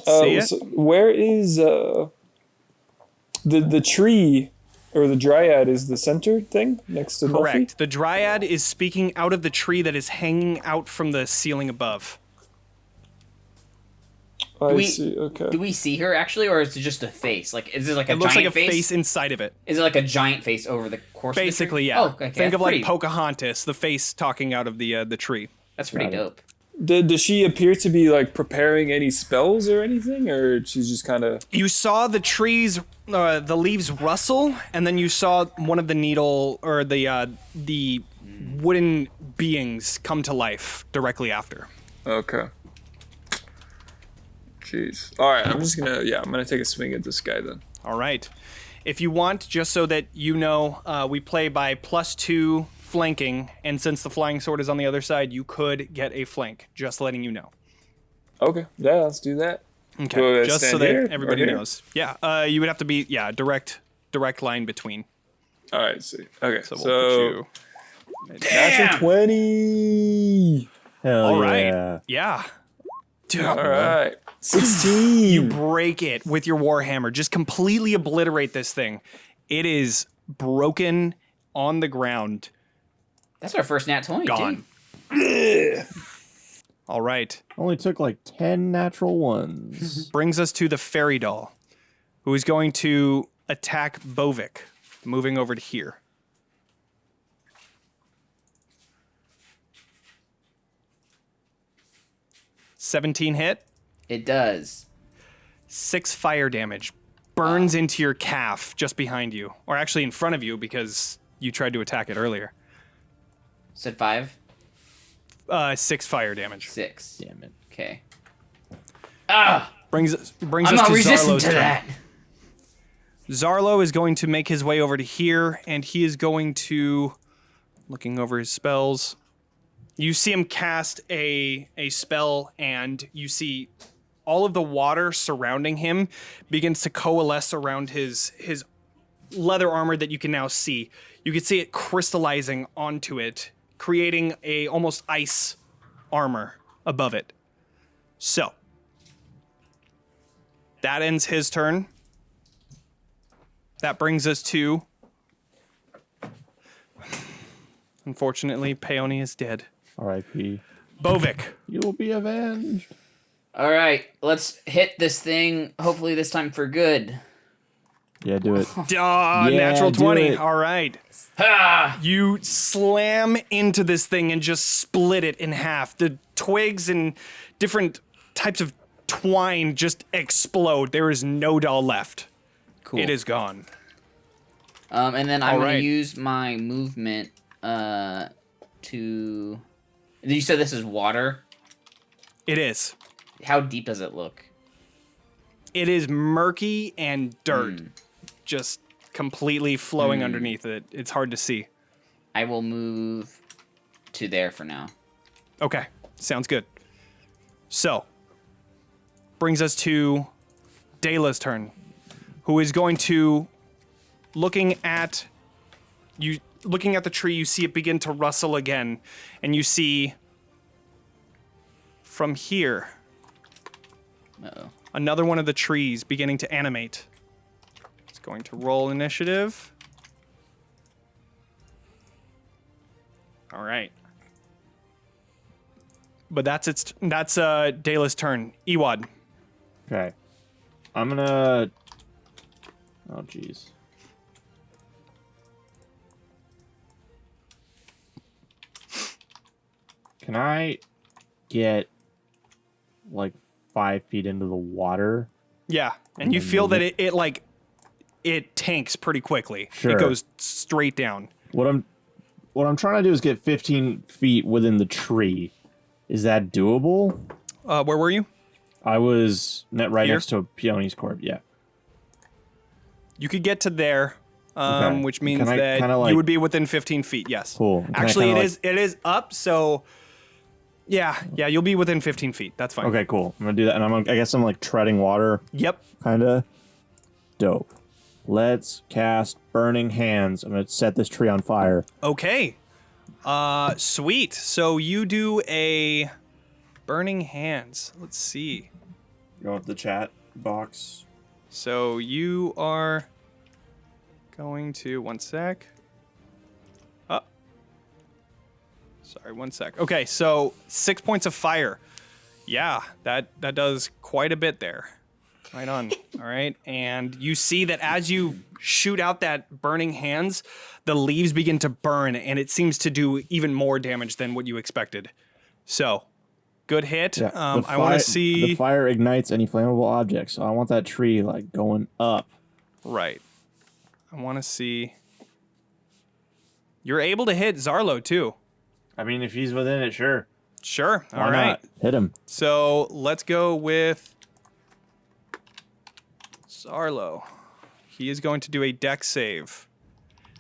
Let's see it. So where is the tree or the dryad? Is the center thing next to Correct. Nuffy? The dryad is speaking out of the tree that is hanging out from the ceiling above. I we- see. Okay. Do we see her actually, or is it just a face? Like, is it like a It looks giant like a face inside of it. Is it like a giant face over the course? Basically, of yeah. the tree? Oh, okay. Think of like pretty, Pocahontas, the face talking out of the tree. That's pretty dope. Does she appear to be like preparing any spells or anything, or she's just kind of? You saw the trees, the leaves rustle, and then you saw one of the needle or the wooden beings come to life directly after. Okay. Jeez. All right. I'm gonna take a swing at this guy then. All right. If you want, just so that you know, we play by +2 flanking, and since the flying sword is on the other side, you could get a flank. Just letting you know. Okay. Yeah. Let's do that. Okay. Do I Just so stand that here or everybody here? knows. Yeah. You would have to be direct line between. All right, see. Okay, So so, we'll put you. natural 20. Hell All yeah. right. Yeah. Dude, All right, 16. you break it with your warhammer. Just completely obliterate this thing. It is broken on the ground. That's our first nat 20, Gone. too. All right. Only took like 10 natural ones. Brings us to the fairy doll, who is going to attack Bovik, moving over to here. $17 hit. It does. 6 fire damage. Burns into your calf just behind you. Or actually in front of you because you tried to attack it earlier. Said 5? 6 fire damage. 6. Damn it. Okay. Ah! Brings I'm us not to resistant Zarlo's to turn. that. Zarlo is going to make his way over to here, and he is going to, looking over his spells, you see him cast a spell, and you see all of the water surrounding him begins to coalesce around his leather armor that you can now see. You can see it crystallizing onto it, creating a almost ice armor above it. So, that ends his turn. That brings us to, unfortunately, Peony is dead. R.I.P. Bovik. You will be avenged. All right, let's hit this thing, hopefully this time for good. Yeah, do it. Natural do 20. it. All right. Ah! You slam into this thing and just split it in half. The twigs and different types of twine just explode. There is no doll left. Cool. It is gone. And then I'm All going right. to use my movement to... You said this is water? It is. How deep does it look? It is murky and dirt. Just completely flowing underneath it. It's hard to see. I will move to there for now. Okay, sounds good. So, brings us to Dayla's turn, who is going to, looking at the tree, you see it begin to rustle again, and you see from here Uh-oh. another one of the trees beginning to animate. It's going to roll initiative. All right. But that's Dayla's turn. Ewad. Okay. I'm gonna... Oh, jeez. Can I get, like, 5 feet into the water? Yeah, and you feel that it tanks pretty quickly. Sure. It goes straight down. What I'm trying to do is get 15 feet within the tree. Is that doable? Where were you? I was right Here? next to a Peony's corpse, yeah. You could get to there, Okay. which means Can I that kinda, like- you would be within 15 feet. Yes. Cool. Can I Actually, kinda, it is up. So, yeah, you'll be within 15 feet. That's fine. Okay, cool. I'm gonna do that, and I guess I'm like treading water, Yep. kinda. Dope. Let's cast Burning Hands. I'm gonna set this tree on fire. Okay. Sweet. So you do a burning hands. Let's see. Go up the chat box. So you are going to, one sec. Sorry, one sec. Okay, so 6 points of fire. Yeah, that does quite a bit there. Right on. All right. And you see that as you shoot out that burning hands, the leaves begin to burn, and it seems to do even more damage than what you expected. So, good hit. Yeah, I want to see. The fire ignites any flammable object, so I want that tree like going up. Right. I want to see. You're able to hit Zarlo too. I mean, if he's within it, sure. Sure. Why All right. not? Hit him. So let's go with Zarlo. He is going to do a dex save.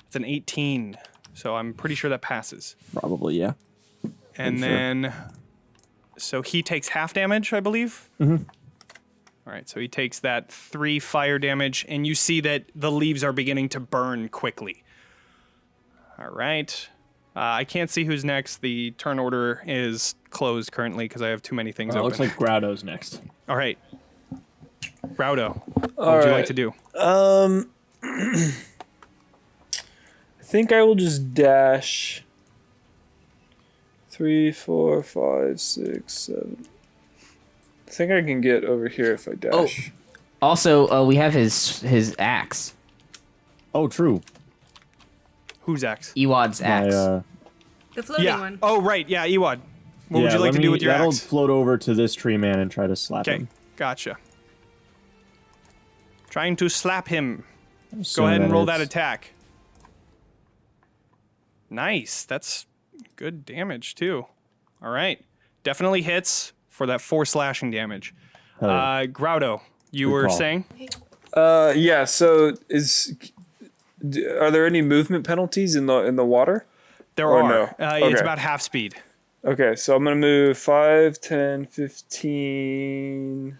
It's an 18, so I'm pretty sure that passes. Probably, yeah. And Pretty sure. then, so he takes half damage, I believe. Mm-hmm. All right, so he takes that 3 fire damage, and you see that the leaves are beginning to burn quickly. All right. I can't see who's next. The turn order is closed currently because I have too many things It open. looks like Groutto's next. All right. Groutto, what would you like to do? I think I will just dash 3, 4, 5, 6, 7. I think I can get over here if I dash. Also, we have his axe. Oh, true. Who's axe? Ewad's axe. The floating Yeah. one. Oh, right. Yeah, Ewad. What would you like to do with your that'll axe? float over to this tree man and try to slap Okay, him. gotcha. Trying to slap him. Go Assuming ahead and roll that hits. attack. Nice. That's good damage, too. All right. Definitely hits for that 4 slashing damage. Hell yeah. Groutto, you Good were call. saying? Yeah. So are there any movement penalties in the water? There Or are. no? It's Okay. about half speed. Okay, so I'm gonna move 5, 10, 15,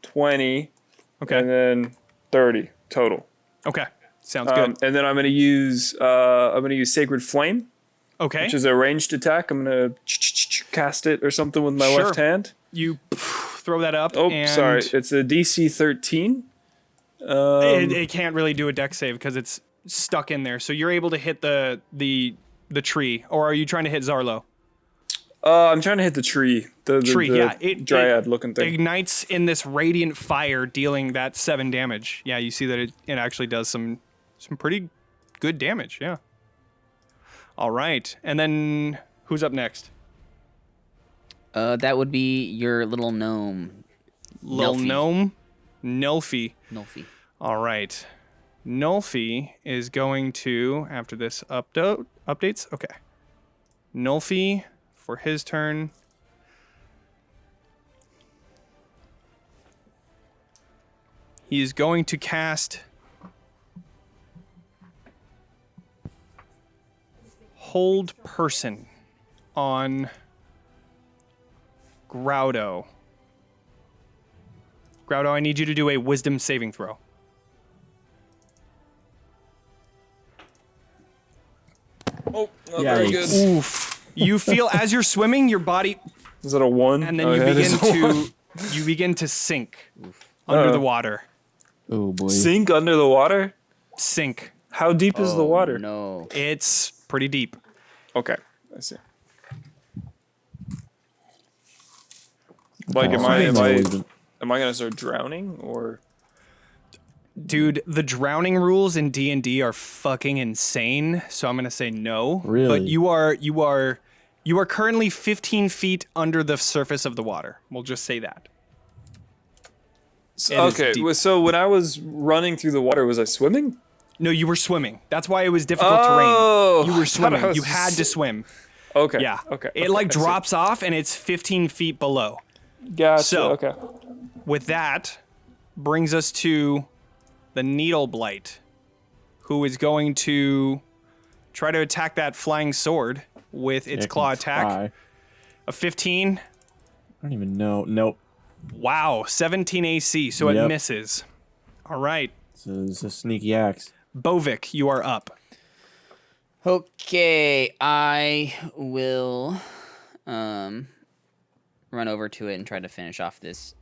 20, Okay. and then 30 total. Okay. Sounds good. And then I'm gonna use Sacred Flame, Okay. which is a ranged attack. I'm gonna cast it or something with my Sure. left hand. You throw that up. Oh, and sorry, it's a DC 13. It can't really do a dex save because it's stuck in there. So you're able to hit the tree, or are you trying to hit Zarlo? I'm trying to hit the tree. The Tree, yeah. It dryad looking thing. ignites in this radiant fire, dealing that 7 damage. Yeah, you see that it actually does some pretty good damage. Yeah. All right, and then who's up next? That would be your little gnome. Lil Nelfie. Gnome, Nilfie. Nolfie. All right. Nulfie is going to, after this updates, okay. Nulfie, for his turn, he is going to cast Hold Person on Groutto. Groutto, I need you to do a Wisdom saving throw. Oh, not Yeah, very it's- good. Oof. You feel as you're swimming, your body, Is that a 1? and then Oh, you yeah, it begin is a 1. you begin to sink under the water. Oh boy. Sink under the water? Sink. How deep is the water? No. It's pretty deep. Okay, I see. Like, am Okay. I gonna start drowning or? Dude, the drowning rules in D&D are fucking insane, so I'm going to say no. Really? But you are currently 15 feet under the surface of the water. We'll just say that. It is Okay, deep. so when I was running through the water, was I swimming? No, you were swimming. That's why it was difficult Oh, terrain. You I were thought I swimming. was You had to swim. Okay. Yeah. Okay. It okay, like I see. drops off and it's 15 feet below. Gotcha. So- okay. With that, brings us to the Needle Blight, who is going to try to attack that flying sword with its Yeah, claw can attack. try. A 15. I don't even know. Nope. Wow, 17 AC, so it Yep. misses. All right, It's a sneaky axe. Bovik, you are up. Okay, I will run over to it and try to finish off this.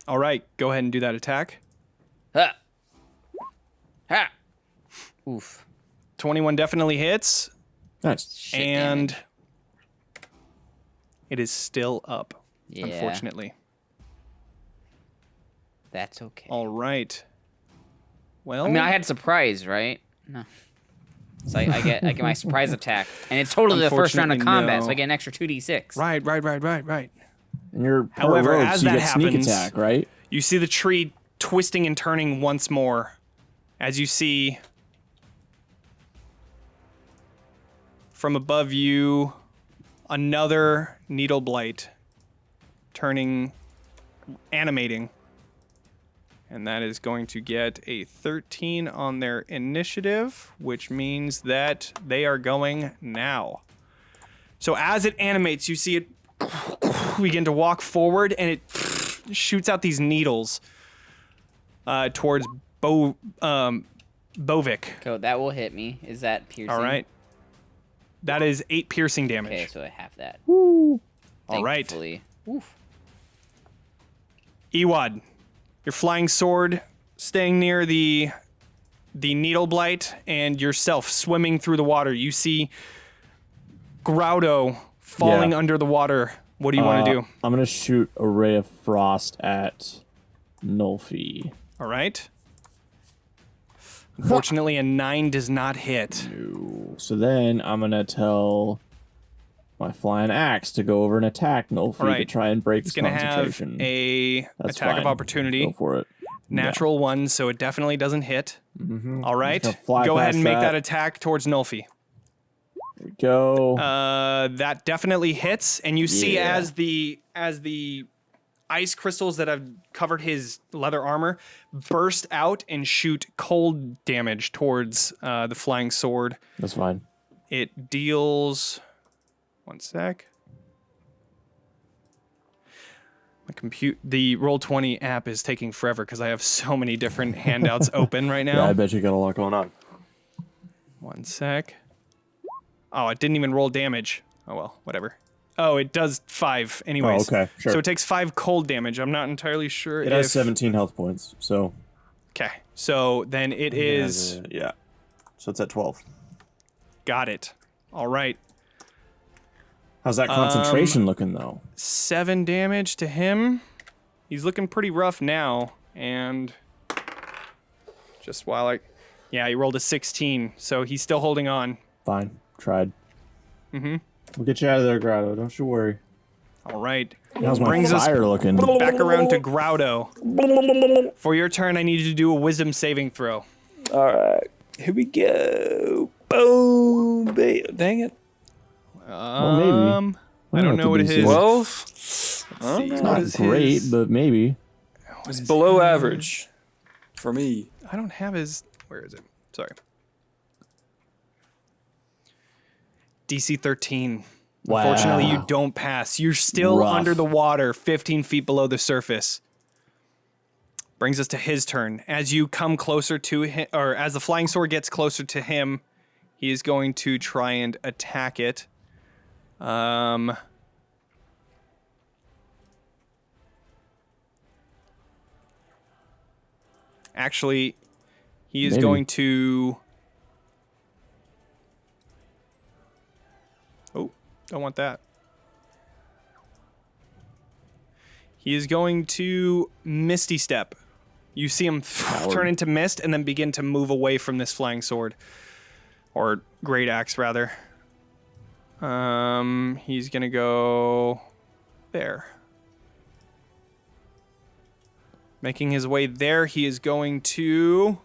All right, go ahead and do that attack. Ha! Ha! Oof. 21 definitely hits, Nice. Shit and damage. it is still up, Yeah. unfortunately. That's okay. All right. Well, I mean, I had surprise, right? No. So I get my surprise attack, and it's totally the first round of Unfortunately, combat, no. so I get an extra 2d6. right. And you're per However, rogue, as so you that get sneak happens- attack, right? You see the tree twisting and turning once more as you see from above you another needle blight turning, animating. And that is going to get a 13 on their initiative, which means that they are going now. So as it animates, you see it begin to walk forward, and it shoots out these needles towards Bovik. So that will hit me. Is that piercing? All right. That is 8 piercing damage. Okay, so I have that. Woo. All right. Thankfully. Oof. Ewad, your flying sword staying near the needle blight and yourself swimming through the water. You see Groutto falling under the water. What do you want to do? I'm going to shoot a ray of frost at Nulfi. All right. Unfortunately, a 9 does not hit. So then I'm going to tell my flying axe to go over and attack Nulfi to right. try and break his It's going to have concentration. a That's attack of fine. opportunity. Go for it. Natural 1, so it definitely doesn't hit. All right. gonna fly Go ahead past and make that. that attack towards Nulfi. Go. That definitely hits, and you see Yeah. as the ice crystals that have covered his leather armor burst out and shoot cold damage towards the flying sword. That's fine. It deals. One sec. The Roll20 app is taking forever because I have so many different handouts open right now. Yeah, I bet you got a lot going on. One sec. Oh, it didn't even roll damage. Oh well, whatever. Oh, it does 5 anyways. Oh, okay, sure. So it takes 5 cold damage. I'm not entirely sure It if... has 17 health points, so... Okay, so then it is... Yeah. So it's at 12. Got it. All right. How's that concentration looking, though? 7 damage to him. He's looking pretty rough now. And just while I... Yeah, he rolled a 16, so he's still holding on. Fine. Tried. We'll get you out of there, Groutto. Don't you worry. All right. How's my Brings us fire looking? back around to Groutto. For your turn, I need you to do a wisdom saving throw. All right, here we go. Boom! Dang it. Well, maybe. I don't know what it is. 12. It's not great, but maybe. It's below average for me. I don't have his... Where is it? Sorry. DC 13. Wow. Unfortunately, you don't pass. You're still Rough. under the water, 15 feet below the surface. Brings us to his turn. As you come closer to him, or as the flying sword gets closer to him, he is going to try and attack it. Actually, he is Maybe. going to... Oh, don't want that. He is going to Misty Step. You see him turn into mist and then begin to move away from this flying sword. Or great axe, rather. He's going to go there. Making his way there, he is going to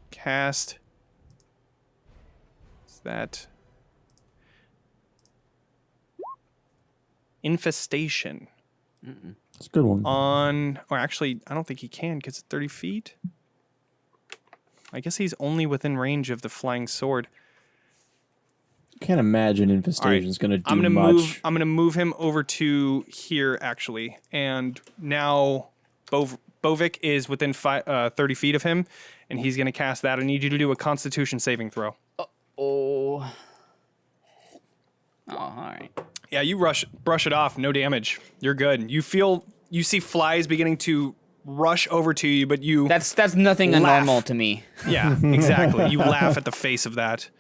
cast... Is that... Infestation It's a good one. on... Or actually, I don't think he can because it's 30 feet. I guess he's only within range of the flying sword. Can't imagine infestation's gonna do I'm gonna much. I'm gonna move him over to here actually, and now Bovik is within 30 feet of him, and he's gonna cast that. I need you to do a Constitution saving throw. Oh, all right. Yeah, you brush it off, no damage. You're good. You see flies beginning to rush over to you, but you That's nothing Laugh. abnormal to me. yeah, exactly. You laugh at the face of that.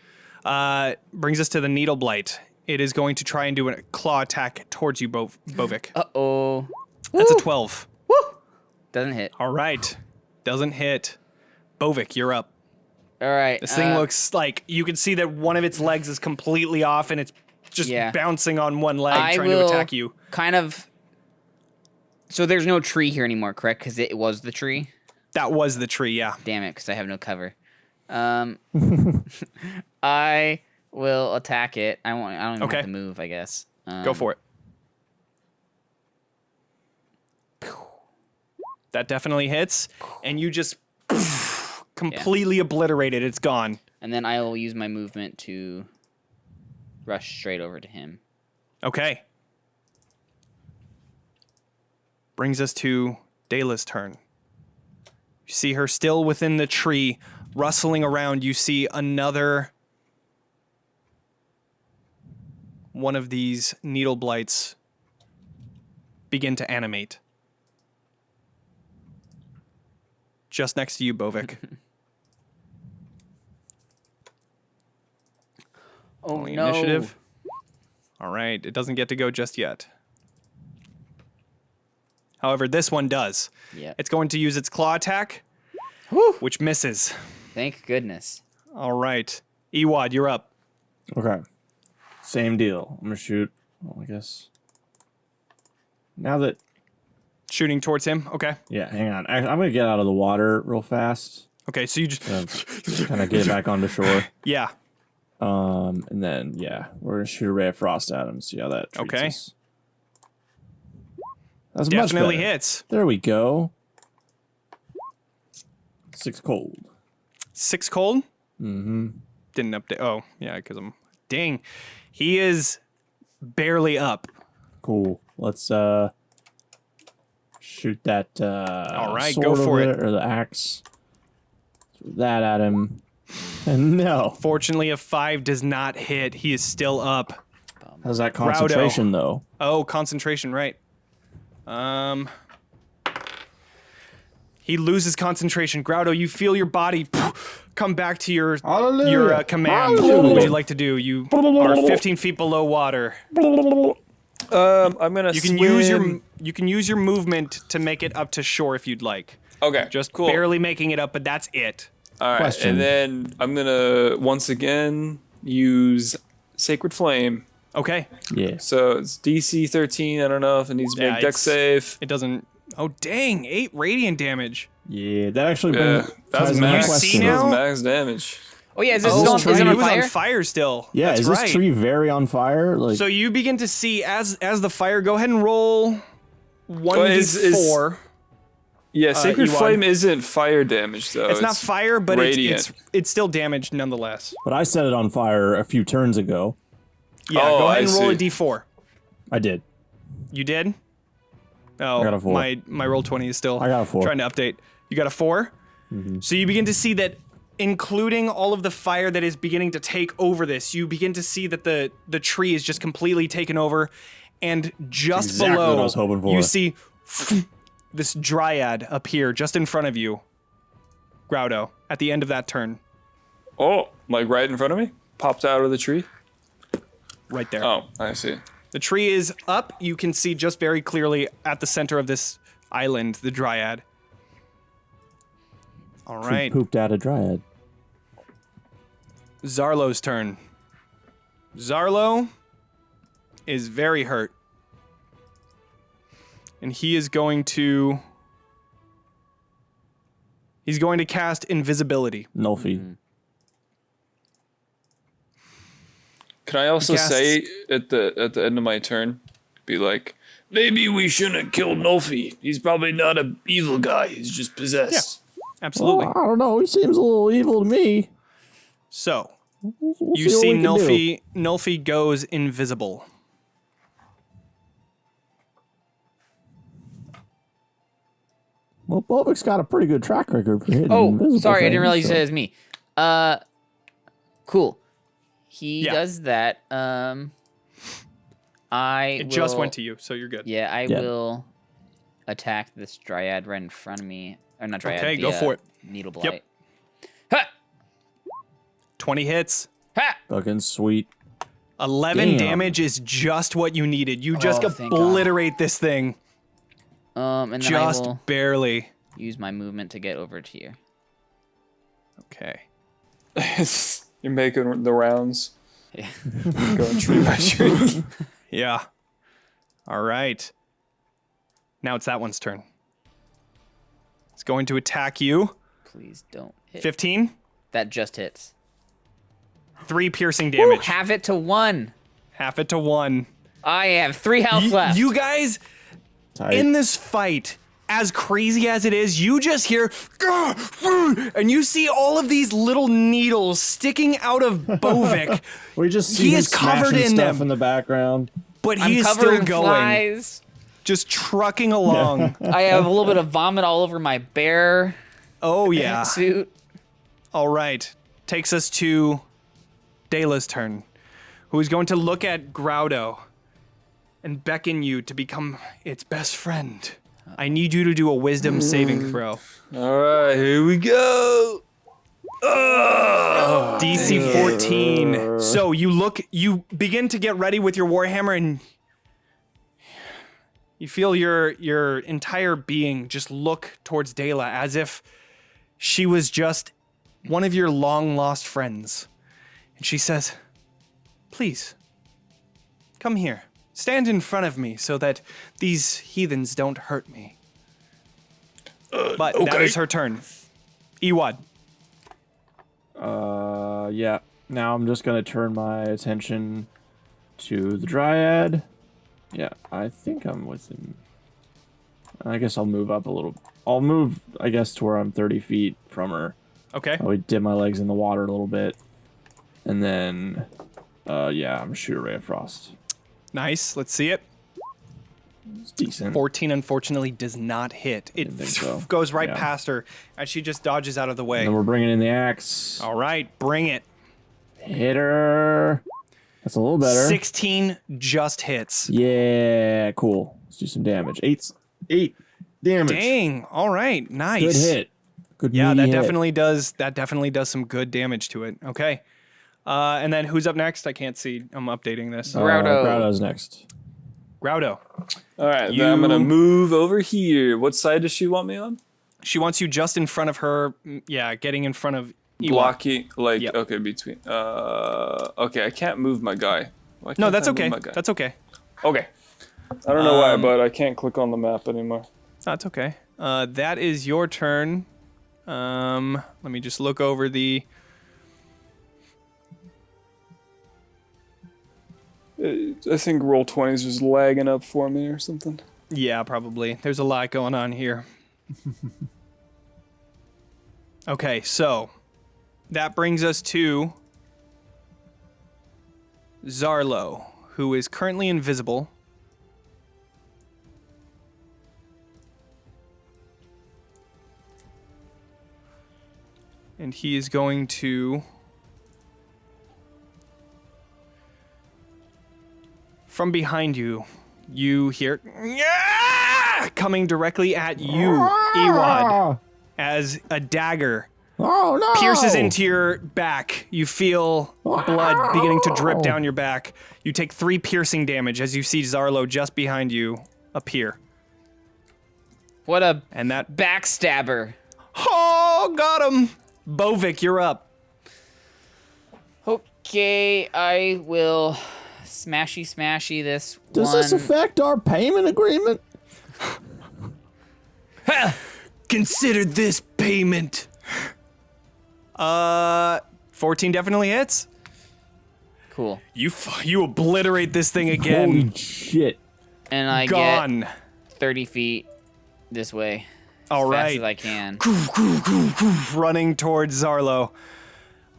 Brings us to the Needle Blight. It is going to try and do a claw attack towards you, Bovik. Uh-oh. That's a 12. Doesn't hit. All right. Doesn't hit. Bovik, you're up. All right. This thing looks like you can see that one of its legs is completely off and it's just Yeah. bouncing on one leg I trying will to attack you. kind of... So there's no tree here anymore, correct? Because it was the tree? That was the tree, yeah. Damn it, because I have no cover. I will attack it. I don't even Okay. have to move, I guess. Go for it. That definitely hits, and you just completely obliterate it. It's gone. And then I will use my movement to rush straight over to him. Okay. Brings us to Dayla's turn. You You see her still within the tree, rustling around. You see another one of these needle blights begin to animate. Just next to you, Bovik. Oh, Only no. initiative. All right, it doesn't get to go just yet. However, this one does. Yeah. It's going to use its claw attack, which misses. Thank goodness. All right. Ewad, you're up. Okay. Same deal. I'm gonna shoot. Well, I guess. Now that. Shooting towards him. Okay. Yeah, hang on. I'm gonna get out of the water real fast. Okay, so you just... Kind of get back onto shore. Yeah. And then, yeah, we're gonna shoot a ray of frost at him. See how that treats Okay. us. That's Definitely much better. hits. There we go. 6 cold. 6 cold? Mm-hmm. Didn't update. Oh, yeah, because I'm... Dang. He is barely up. Cool. Let's shoot that All right, sword go for over it. there, or the axe. Throw that at him. And no. Fortunately, a 5 does not hit. He is still up. How's that concentration though? Oh, concentration, right. He loses concentration. Groutto, you feel your body come back to your command. Hallelujah. What would you like to do? You are 15 feet below water. I'm gonna. You can use your movement to make it up to shore if you'd like. Okay. Just cool. barely making it up, but that's it. All right, Question. and then I'm gonna once again use Sacred Flame. Okay. Yeah. So it's DC 13. I don't know if it needs to Yeah, make Dex save. It doesn't. Oh dang! 8 radiant damage. Yeah, that actually Yeah, that's ties into my max. see question. now? That's max damage. Oh yeah, is this Oh, still tree is it on was fire? on fire still. Yeah, that's is this right. tree very on fire? Like, So you begin to see as the fire. Go ahead and roll 1d4. is- Yeah, Sacred Ewad. Flame isn't fire damage though. It's not fire, but radiant. it's still damaged nonetheless. but I set it on fire a few turns ago. Yeah, Oh, go ahead I and roll a see. d4. I did. You did? Oh, I got a 4. my roll 20 is still I got a 4. trying to update. You got a 4? So you begin to see that, including all of the fire that is beginning to take over this, you begin to see that the tree is just completely taken over, and just exactly below what I was hoping for. you see this dryad appear just in front of you, Groutto, at the end of that turn, Oh, like right in front of me? Popped out of the tree? right there. Oh, I see. The tree is up. You can see just very clearly at the center of this island, the dryad. All Tree right, pooped out a dryad. Zarlo's turn. Zarlo is very hurt. And he is going to... He's going to cast invisibility. Nulfy. Can I also Casts- say at the end of my turn, be like, maybe we shouldn't have killed Nolfi. He's probably not an evil guy. He's just possessed. Absolutely. Well, I don't know. He seems a little evil to me. So, We'll you what see we can do. Nulfi goes invisible. Well, Bovik's got a pretty good track record for hitting Oh, invisible sorry, I didn't things, realize you so- said it was me. Cool. He Yeah. does that. It just went to you, so you're good. Yeah, I Yeah. will attack this dryad right in front of me. Or not dryad. Okay, the, go for it. Needle Yep. blight. Ha! 20 hits. Ha! Fucking sweet. 11 Damn. damage is just what you needed. You just Oh, thank God. obliterate this thing. And then Just I will barely. use my movement to get over to here. Okay. You're making the rounds. Yeah. Going tree by tree. Yeah. All right. Now it's that one's turn. It's going to attack you. Please don't hit. 15. That just hits. 3 piercing damage. Have it to 1. Half it to 1. I have 3 health left. You guys, Tight. in this fight, as crazy as it is, you just hear, "Gah!" and you see all of these little needles sticking out of Bovik, We just see He him is covered smashing in stuff them. in the background. but I'm he is covered still in going, flies. just trucking along. I have a little bit of vomit all over my bear. Oh, yeah. suit. All right. Takes us to Dela's turn, who is going to look at Groutto and beckon you to become its best friend. I need you to do a wisdom saving throw. All right, here we go. DC 14. So you begin to get ready with your warhammer, and you feel your entire being just look towards Dela as if she was just one of your long lost friends. And she says, "Please, come here. Stand in front of me so that these heathens don't hurt me." But that okay. is her turn. Ewad. Yeah. Now I'm just gonna turn my attention to the Dryad. Yeah, I think I'm within. I guess I'll move up a little. I'll move, I guess, to where I'm 30 feet from her. Okay. I would dip my legs in the water a little bit. And then, yeah, I'm gonna shoot a Ray of Frost. Nice. Let's see it. It's decent. 14 unfortunately does not hit. It Didn't think so. goes right Yeah. past her, and she just dodges out of the way. And then we're bringing in the axe. All right, bring it. Hit her. That's a little better. 16 just hits. Yeah, cool. Let's do some damage. Eight damage. Dang. All right. Nice. Good hit. Good Yeah, meaty that hit. definitely does some good damage to it. Okay. And then who's up next? I can't see. I'm updating this. Groutto. Groutto's next. Groutto. All right, then I'm gonna move over here. What side does she want me on? She wants you just in front of her. Yeah, getting in front of Ewad. Blocking, like, Yep. okay, between. Okay, I can't move my guy. Why No, can't that's I move okay. my guy? That's okay. Okay. I don't know why, but I can't click on the map anymore. That's okay. That is your turn. Let me just look over the. I think Roll20 is just lagging up for me or something. Yeah, probably. There's a lot going on here. Okay, so that brings us to Zarlo, who is currently invisible. And he is going to... From behind you, you hear "Yeah!" coming directly at you, Ewad, as a dagger Oh no! pierces into your back. You feel blood beginning to drip down your back. You take 3 piercing damage as you see Zarlo just behind you appear. What a And that... backstabber. Oh, got him! Bovik, you're up. Okay, I will smashy this Does one. this affect our payment agreement? Consider this payment. 14 definitely hits. Cool. You obliterate this thing again. Holy shit. And I Gone. get 30 feet this way. All As fast right. as I can. Running towards Zarlo.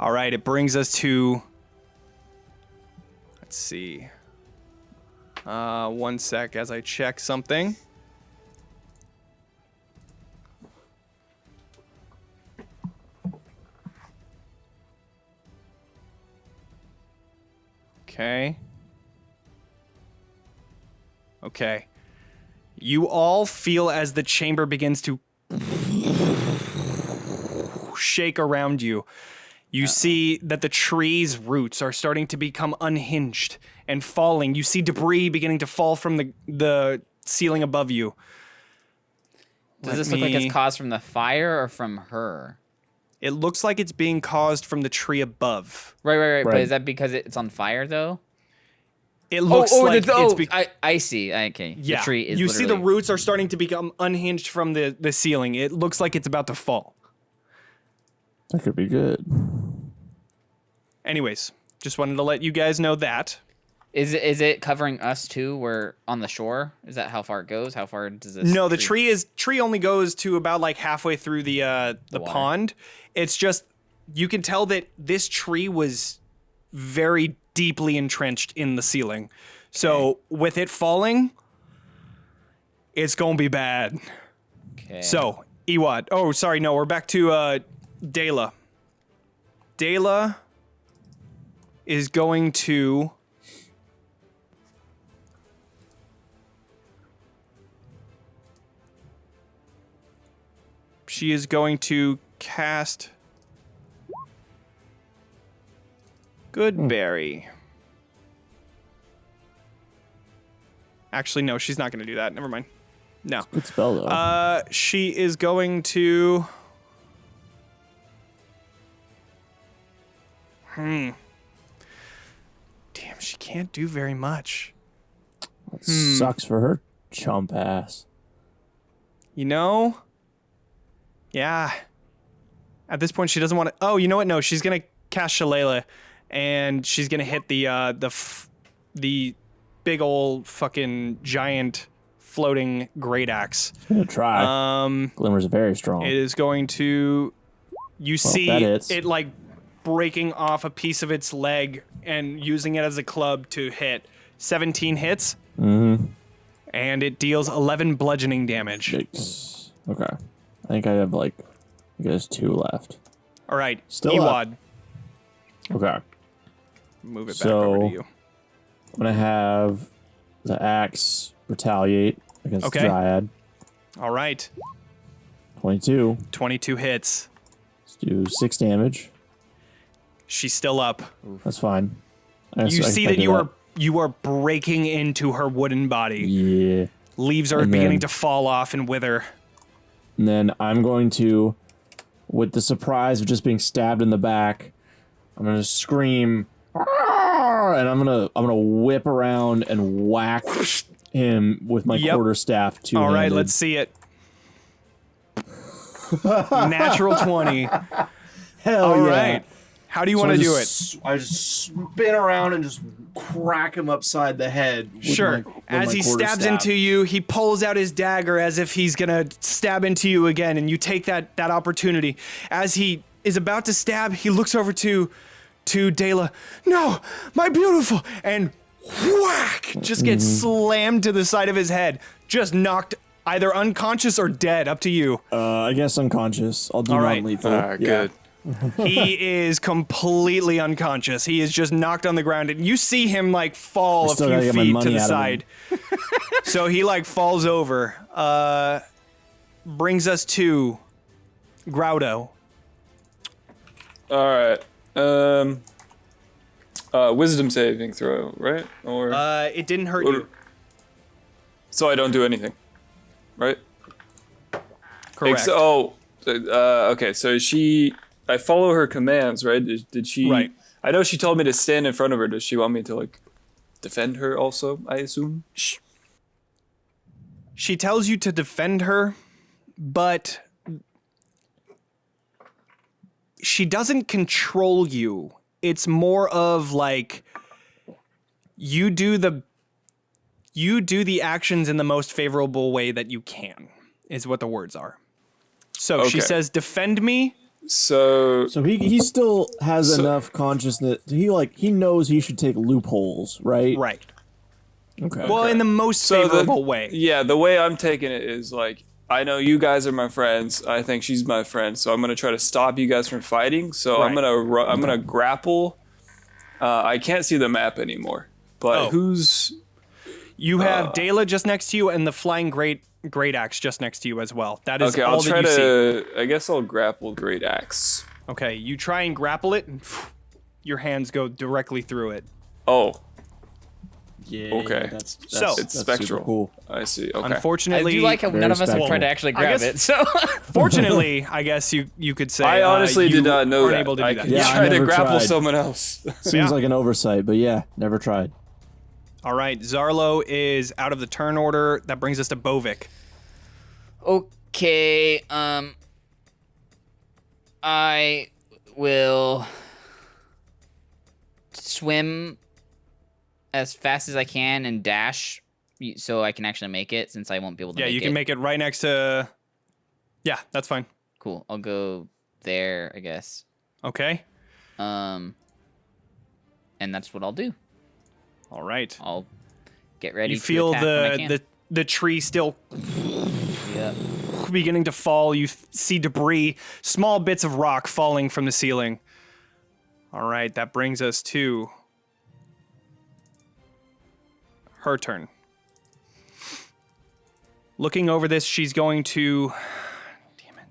All right, it brings us to... Let's see. 1 sec as I check something. Okay. Okay. You all feel as the chamber begins to shake around you. You see that the tree's roots are starting to become unhinged and falling. You see debris beginning to fall from the ceiling above you. Does this look like it's caused from the fire or from her? It looks like it's being caused from the tree above. Right. But Right. is that because it's on fire though? It looks like it's I see. Okay. yeah. The tree is you see the literally- roots are starting to become unhinged from the ceiling. It looks like it's about to fall. That could be good. Anyways, just wanted to let you guys know that. Is it covering us too? We're on the shore. Is that how far it goes? How far does this? No, the tree only goes to about like halfway through the water. pond. It's just you can tell that this tree was very deeply entrenched in the ceiling. So with it falling, it's gonna be bad. Okay. So Ewad. Oh, sorry, no, we're back to Dela. Dela is going to... She is going to cast... Goodberry. Actually, no, she's not going to do that. Never mind. No. Good spell, though. She is going to... Damn, she can't do very much. That sucks for her chump ass. You know? Yeah. At this point, she doesn't want to... Oh, you know what? No, she's going to cast Shillelagh, and she's going to hit the big old fucking giant floating great axe. It's gonna try. Glimmer's very strong. It is going to... You see it, like, breaking off a piece of its leg and using it as a club to hit. 17 hits. Mm-hmm. And it deals 11 bludgeoning damage. Yikes. Okay. I think I have, like, I guess 2 left. All right. Still Ewad. Okay. Move it back over to you. I'm going to have the axe retaliate against the Dryad. All right. 22. 22 hits. Let's do 6 damage. She's still up. That's fine. You see that you are breaking into her wooden body. Yeah. Leaves are beginning to fall off and wither. And then I'm going to, with the surprise of just being stabbed in the back, I'm gonna scream, "Arr!" And I'm gonna whip around and whack him with my quarterstaff two-handed. All right, let's see it. Natural 20. Hell All yeah. right. How do you want to do it? I just spin around and just crack him upside the head. Sure. As he stabs into you, he pulls out his dagger as if he's gonna stab into you again, and you take that opportunity. As he is about to stab, he looks over to Dela. No, my beautiful, and whack! Just gets slammed to the side of his head. Just knocked either unconscious or dead. Up to you. I guess unconscious. I'll do non-lethal. Good. He is completely unconscious. He is just knocked on the ground, and you see him like fall a few feet to the side. So he like falls over. Brings us to Groutto. All right. Wisdom saving throw, right? Or it didn't hurt you. So I don't do anything, right? Correct. Okay. So I follow her commands, right? Did she? Right. I know she told me to stand in front of her. Does she want me to like defend her also? I assume. She tells you to defend her, but she doesn't control you. It's more of like you do the actions in the most favorable way that you can, is what the words are. So she says, defend me. So he still has enough consciousness. He knows he should take loopholes, right? Right. Okay. Well, in the most favorable way. Yeah, the way I'm taking it is like, I know you guys are my friends. I think she's my friend, so I'm gonna try to stop you guys from fighting. So I'm gonna grapple. I can't see the map anymore, but who's? You have Dela just next to you, and the flying great axe just next to you as well. That is okay. all I'll try that you to. I guess I'll grapple great axe. Okay, you try and grapple it, and your hands go directly through it. Oh. Yeah. Okay. That's it's spectral. Cool. I see. Okay. Unfortunately, I do like how none of us have tried to actually grab it. So fortunately, I guess you could say. I honestly did not know that. Able to do that. Yeah, I tried to never grapple tried. someone else. Seems like an oversight, but yeah, never tried. All right, Zarlo is out of the turn order. That brings us to Bovik. Okay, I will swim as fast as I can and dash so I can actually make it, since I won't be able to make it. Yeah, you can make it right next to... Yeah, that's fine. Cool, I'll go there, I guess. Okay. And that's what I'll do. All right. I'll get ready You to feel attack when I can. the tree still Yeah. beginning to fall. You see debris, small bits of rock falling from the ceiling. All right, that brings us to her turn. Looking over this, she's going to... Damn it.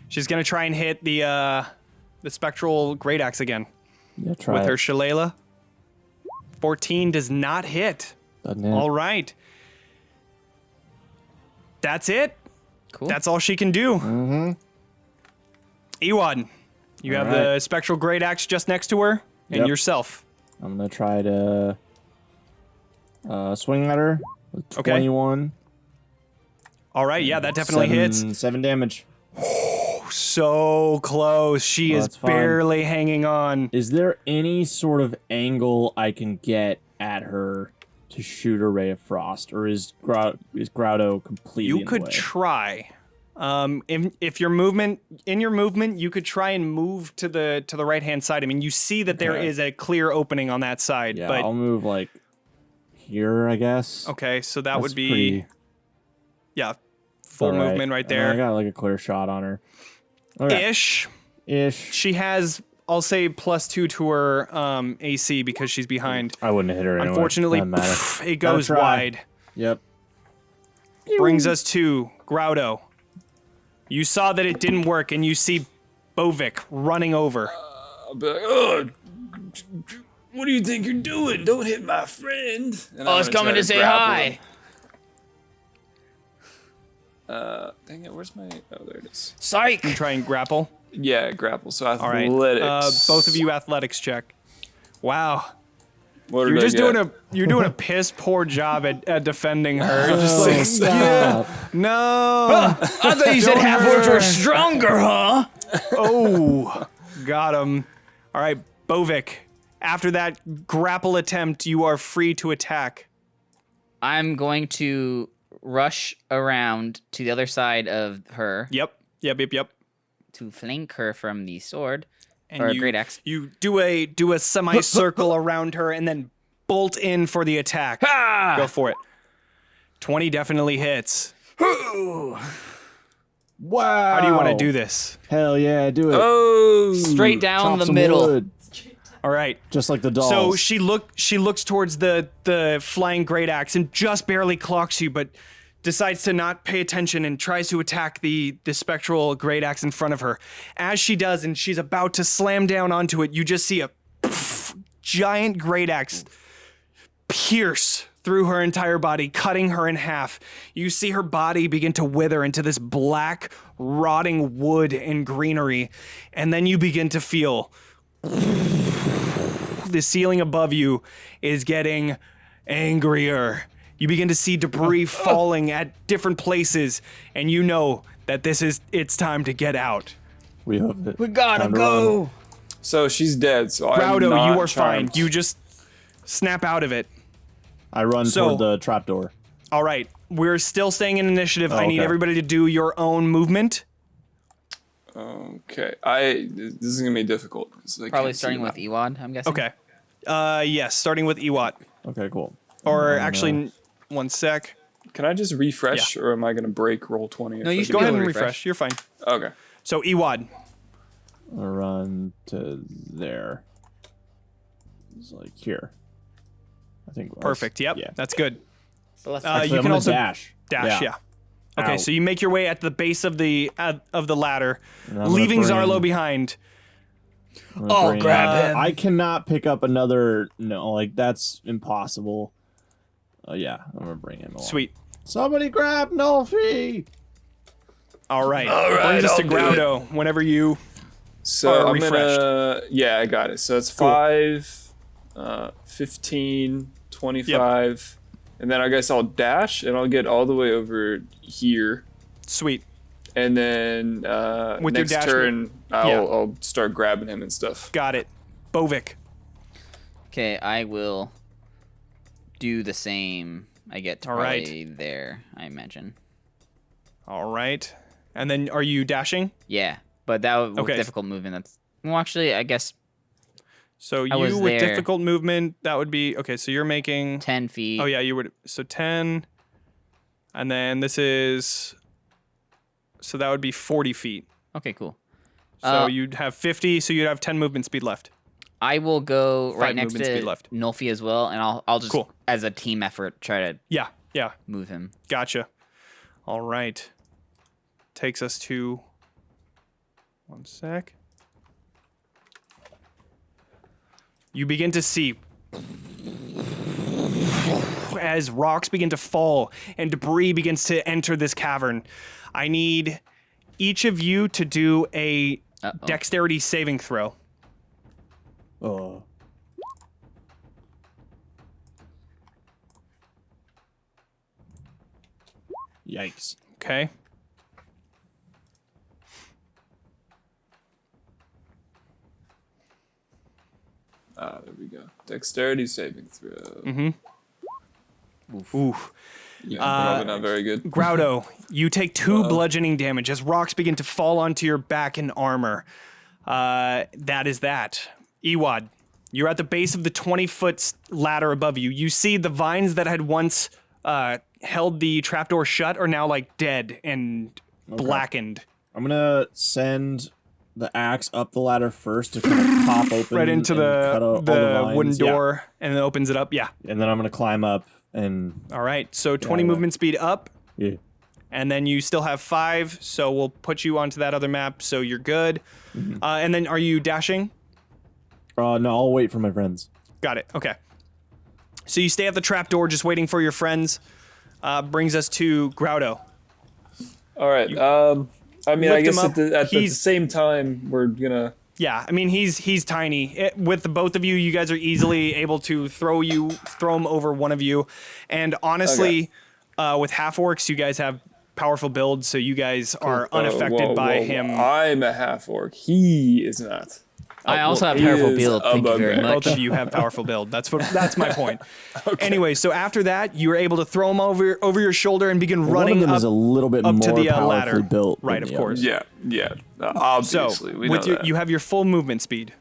She's going to try and hit the spectral great axe again. Yeah, try with it. her shillelagh. 14 does not hit. Doesn't it? All right. That's it. Cool. That's all she can do. Mm-hmm. Ewad, you have the spectral great axe just next to her, and Yep. yourself. I'm gonna try to swing at her with Okay. 21. All right, yeah, that definitely hits. 7 damage. So close. She is that's fine. barely hanging on. Is there any sort of angle I can get at her to shoot a ray of frost, or is Groutto completely You in could the way? try. If your movement you could try and move to the right hand side. I mean, you see that there Okay. is a clear opening on that side, Yeah, but I'll move like here, I guess. okay, so that That's would be pretty- yeah, full all right. movement right And I there. got like a clear shot on her. Okay. Ish. Ish. She has, I'll say, +2 to her AC because she's behind. I wouldn't hit her anyway. Unfortunately, Doesn't matter. it Gotta goes try. wide. Yep. Brings us to Groutto. You saw that it didn't work, and you see Bovik running over. I'll be like, oh, what do you think you're doing? Don't hit my friend. And I I'm was gonna coming try to say grapple hi. him. Dang it, where's my... Oh, there it is. Psych. And try and grapple. Yeah, grapple. So All right. athletics. Both of you athletics check. Wow. What did You're I just get? you're doing a piss poor job at defending her. Just Oh, like, stop. no. I thought you said Don't half-orcs hurt. were stronger, huh? Oh, got him. All right, Bovik. After that grapple attempt, you are free to attack. I'm going to rush around to the other side of her Yep. to flank her from the sword And or you, great axe. You do a semicircle around her and then bolt in for the attack. Ah! Go for it. 20 definitely hits. Wow. How do you want to do this? Hell yeah, do it. Oh! Straight down Chop the some middle. wood. All right. Just like the dolls. So she looks towards the flying great axe and just barely clocks you, but decides to not pay attention and tries to attack the spectral great axe in front of her. As she does, and she's about to slam down onto it, you just see a giant great axe pierce through her entire body, cutting her in half. You see her body begin to wither into this black, rotting wood and greenery, and then you begin to feel the ceiling above you is getting angrier. You begin to see debris falling at different places, and you know that it's time to get out. we have it. We gotta Time to go. run. So she's dead, so I'm Groutto, not you are charmed. fine. You just snap out of it. I run So- toward the trapdoor. All right, we're still staying in initiative. I need okay. everybody to do your own movement. Okay, this is gonna be difficult. 'cause I Probably can't see starting the with map. Ewad, I'm guessing. Okay. Yes, starting with Ewad. Okay, cool. Or actually, one sec. Can I just refresh, or am I gonna break roll 20? No, you should Go be ahead able and to refresh. You're fine. Okay. So Ewad. I run to there. It's like here. I think. Perfect. Yep. Yeah. That's good. So let's Actually, you I'm can gonna also dash. dash. Yeah. Okay, Ow. so you make your way at the base of the ladder, And I'm gonna leaving bring- Zarlo behind. I'm gonna I'll bring- grab him. I cannot pick up another. No, like that's impossible. Yeah, I'm gonna bring him along. Sweet. Somebody grab Nolfi. All right. All right, Brings us to I'll do Groutto. Whenever you. So Or I'm refreshed. gonna. Yeah, I got it. So it's Cool. 5, 15, 25, and then I guess I'll dash and I'll get all the way over here, Sweet. and then With your next dash turn Yeah. I'll start grabbing him and stuff. Got it. Bovik. Okay, I will do the same. I get to All right. probably there, I imagine. All right. And then are you dashing? Yeah, but that with Okay. difficult movement. That's well, actually, I guess So I was you with there. difficult movement, that would be okay. So you're making. 10 feet. Oh yeah, you would. So 10. And then this is... So that would be 40 feet. Okay, cool. So you'd have 50, so you'd have 10 movement speed left. I will go right next movement to speed left. Nolfi as well, and I'll just, Cool. as a team effort, try to Yeah. move him. Gotcha. All right. Takes us to... One sec. You begin to see as rocks begin to fall and debris begins to enter this cavern. I need each of you to do a dexterity saving throw. Oh. Yikes. Okay. There we go. Dexterity saving throw. Oof. Yeah, probably not very good. Groutto, you take 2 bludgeoning damage as rocks begin to fall onto your back and armor. That is that. Ewad, you're at the base of the 20-foot ladder above you. You see the vines that had once held the trapdoor shut are now like dead and blackened. I'm gonna send the axe up the ladder first to kind of pop open Right into and cut out all the vines. wooden Yeah. door and then opens it up. Yeah. And then I'm gonna climb up and All right. So 20 yeah. movement speed up. yeah. And then you still have 5, so we'll put you onto that other map, so you're good. And then are you dashing? No, I'll wait for my friends. Got it. Okay. So you stay at the trapdoor just waiting for your friends. Brings us to Groutto. All right. I mean, I lift him guess up. at the He's- same time, we're gonna. Yeah, I mean he's tiny. With the both of you, you guys are easily able to throw him over one of you. And honestly, with half-orcs, you guys have powerful builds, so you guys are unaffected by him. I'm a half orc. He is not. I also have he powerful is build. a Thank you very bugbear. much. Both of you have powerful build. That's my point. Anyway, so after that, you were able to throw him over your shoulder and begin One running of them up, is a little bit up more to the powerfully ladder. built. Right, than of the course. other. Yeah. So Obviously, we know with that. you have your full movement speed.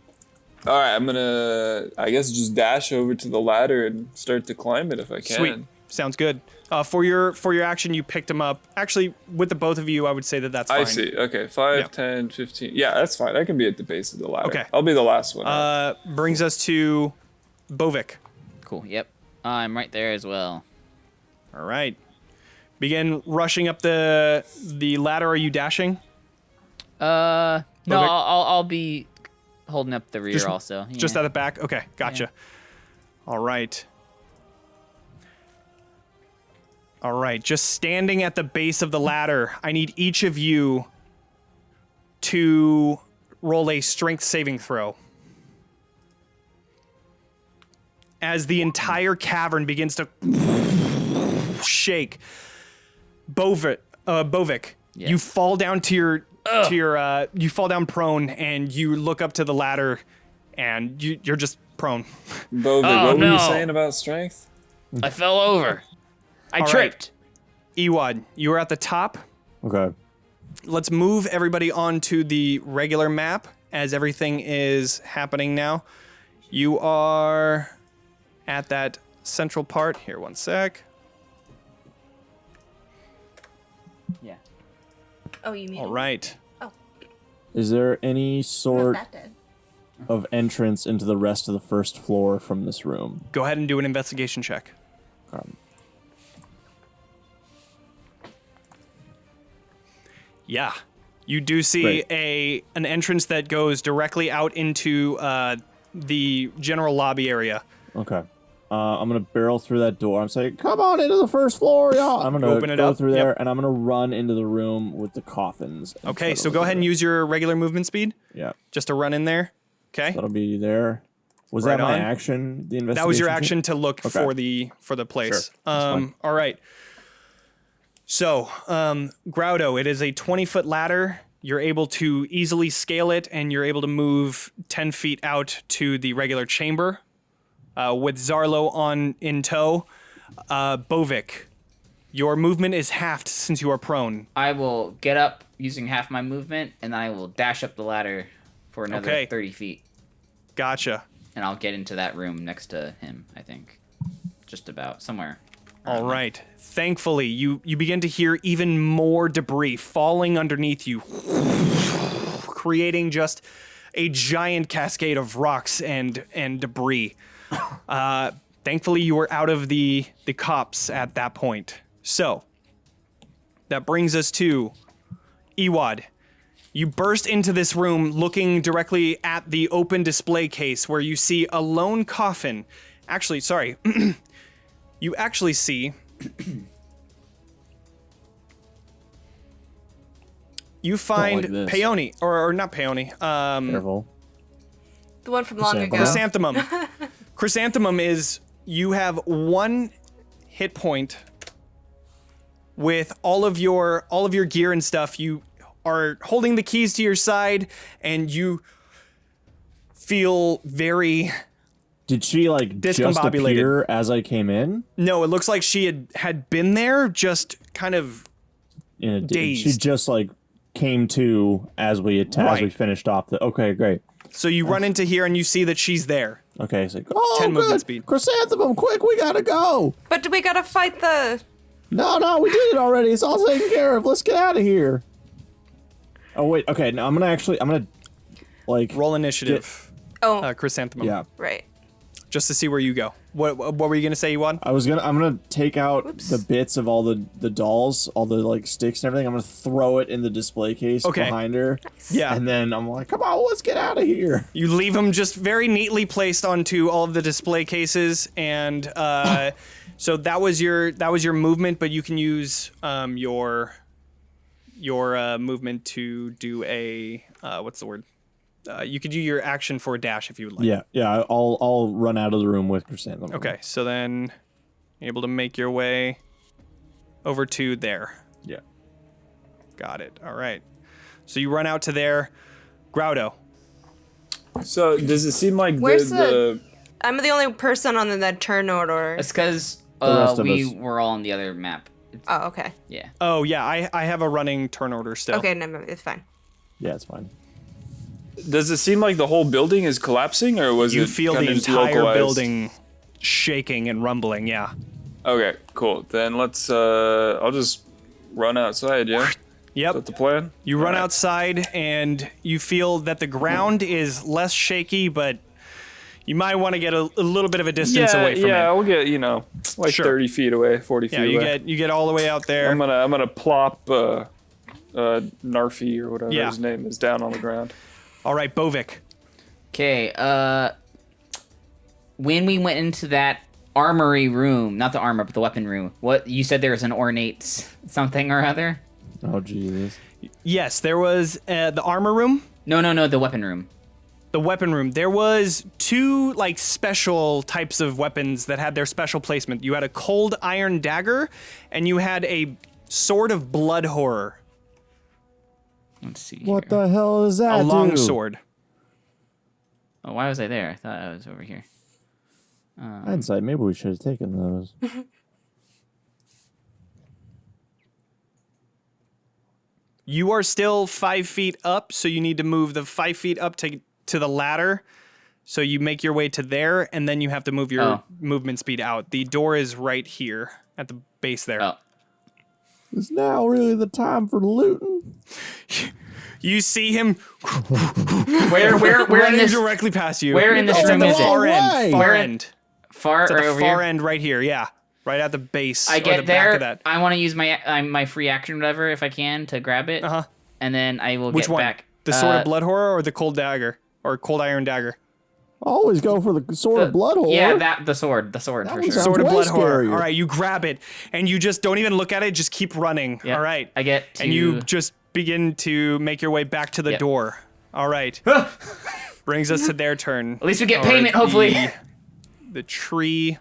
All right, I'm gonna, I guess, just dash over to the ladder and start to climb it if I can. Sweet. Sounds good. For your action, you picked him up. Actually, with the both of you, I would say that that's fine. I see. Okay, 5, Yeah. 10, 15. Yeah, that's fine. I can be at the base of the ladder. Okay. I'll be the last one. out. Brings us to Bovik. Cool. Yep. I'm right there as well. All right. Begin rushing up the ladder. Are you dashing? No, Bovik? I'll be holding up the rear also. Just Yeah. at the back? Okay, gotcha. All right. All right, just standing at the base of the ladder, I need each of you to roll a strength saving throw. As the entire cavern begins to shake, Bovik, Yeah. you fall down you fall down prone, and you look up to the ladder, and you're just prone. Bovik, Oh, what were you no. saying about strength? I fell over. I All right. tripped. Ewad, you are at the top. Okay. Let's move everybody onto the regular map as everything is happening now. You are at that central part. Here, one sec. Yeah. Oh, you mean All right. Is there any sort that dead? of entrance into the rest of the first floor from this room? Go ahead and do an investigation check. Yeah. You do see Great. an entrance that goes directly out into the general lobby area. Okay. I'm gonna barrel through that door. I'm saying, "Come on into the first floor, y'all!" I'm gonna Open it go up, through there, yep. and I'm gonna run into the room with the coffins. and Okay, try to so look go at ahead and it. use your regular movement speed Yeah, just to run in there. Okay. that'll be there. Was Right that my on. action? The investigation. That was your check? action to look Okay. for the place. Sure, that's fine. All right. So, Groutto, it is a 20-foot ladder. You're able to easily scale it, and you're able to move 10 feet out to the regular chamber with Zarlo in tow. Bovik, your movement is halved since you are prone. I will get up using half my movement, and then I will dash up the ladder for another Okay. 30 feet. Gotcha. And I'll get into that room next to him, I think. Just about. Somewhere All right. Thankfully, you begin to hear even more debris falling underneath you, creating just a giant cascade of rocks and debris. Thankfully, you were out of the cops at that point. So, that brings us to Ewad. You burst into this room looking directly at the open display case where you see a lone coffin. Actually, sorry. You actually see... You find like this. Peony, or not Peony. Careful. The one from long ago. Chrysanthemum. Chrysanthemum is, you have 1 hit point with all of your gear and stuff. You are holding the keys to your side, and you feel very... Did she like just discombobulated. appear as I came in? No, it looks like she had been there, just kind of In a dazed. She just like came to as we finished off the. Okay, great. So you run into here and you see that she's there. Okay, it's like 10 movement good. speed. Chrysanthemum, quick, we gotta go. But we gotta fight the... No, we did it already. It's all taken care of. Let's get out of here. Oh wait, okay. Now I'm gonna like Roll initiative, Oh, Chrysanthemum. yeah. right. Just to see where you go. What were you gonna say, Ewad? I'm gonna take out the bits of all the dolls, all the like sticks and everything. I'm gonna throw it in the display case behind her. Yeah. And then I'm like, come on, let's get out of here. You leave them just very neatly placed onto all of the display cases, and so that was your movement. But you can use your movement to do a what's the word? You could do your action for a dash if you would like. Yeah. I'll run out of the room with Chrysanthemum. Okay, so then you're able to make your way over to there. Yeah. Got it. All right. So you run out to there. Groutto. So does it seem like Where's the I'm the only person on the turn order. It's because rest of we us. were all on the other map. Oh, okay. Yeah. Oh, yeah, I have a running turn order still. Okay, no, it's fine. Yeah, it's fine. does it seem like the whole building is collapsing, or was You it feel the kinda just entire localized? building shaking and rumbling, yeah. Okay, cool. Then let's I'll just run outside, yeah? Is Yep. that the plan? You run Alright. outside and you feel that the ground is less shaky, but you might want to get a little bit of a distance away from yeah, it. I'll get, like Sure. 30 feet away, 40 Yeah, feet you away. get all the way out there. I'm gonna plop Narfi or whatever Yeah. his name is down on the ground. All right, Bovik. Okay, when we went into that armory room, not the armor, but the weapon room, what you said there was an ornate something or other? Oh Jesus. Yes, there was the armor room, No, the weapon room. the weapon room. There was 2 like special types of weapons that had their special placement. You had a cold iron dagger, and you had a sword of blood horror, Let's see. What here. the hell is that? a long dude? sword. Oh, why was I there? I thought I was over here. Hindsight, maybe we should have taken those. You are still 5 feet up, so you need to move the 5 feet up to the ladder. So you make your way to there, and then you have to move your movement speed out. The door is right here at the base there. Oh, Is now really the time for looting? You see him where in running this directly past you. where in this It's room at the is it? far Way. end. Far Where- end. far It's or at the over far here? end right here. Yeah, right at the base. I or get the there. Back of that. I want to use my free action, whatever, if I can, to grab it, Uh-huh. and then I will Which get one? back. The sword of blood horror or the cold dagger or cold iron dagger? Always go for the sword of blood horror. Yeah, the sword for one sure. sounds Sword of way blood horror. scarier. All right, you grab it and you just don't even look at it. Just keep running. Yep. All right. I get to... And you just begin to make your way back to the Yep. door. All right. Brings us to their turn. At least we get All right, payment, hopefully. The tree.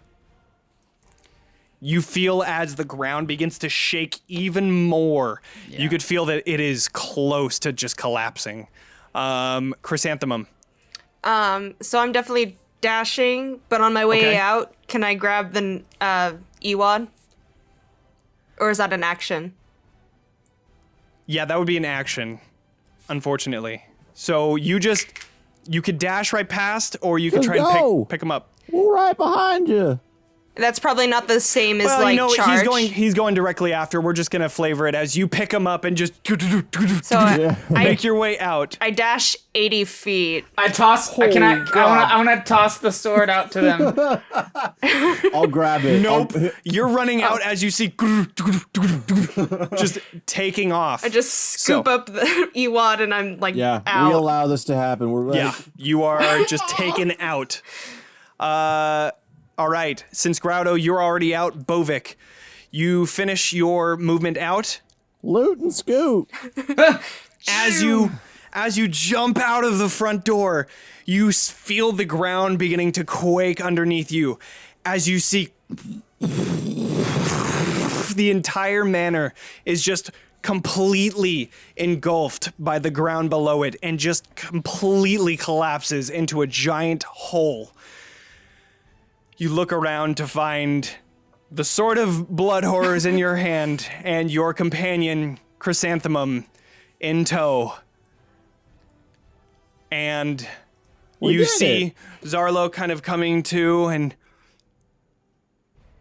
You feel as the ground begins to shake even more. You could feel that it is close to just collapsing. Chrysanthemum. So I'm definitely dashing, but on my way Okay. out, can I grab the Ewad? Or is that an action? Yeah, that would be an action, unfortunately. So you could dash right past, or you could Just try and go. pick him up. We're right behind you. That's probably not the same as Well, like you know, charge. he's going directly after. We're just gonna flavor it as you pick him up and just So make your way out. I dash 80 feet. I toss. I want to toss the sword out to them. I'll grab it. Nope. You're running out as you see just taking off. I just scoop up the Ewad and I'm like Yeah, out. we allow this to happen. We're like, Yeah, you are just taken out. All right, since Groutto, you're already out. Bovik, you finish your movement out. loot and scoot. As you jump out of the front door, you feel the ground beginning to quake underneath you. As you see the entire manor is just completely engulfed by the ground below it and just completely collapses into a giant hole. You look around to find the sword of blood horrors in your hand and your companion, Chrysanthemum, in tow. And you did see Zarlo kind of coming to, and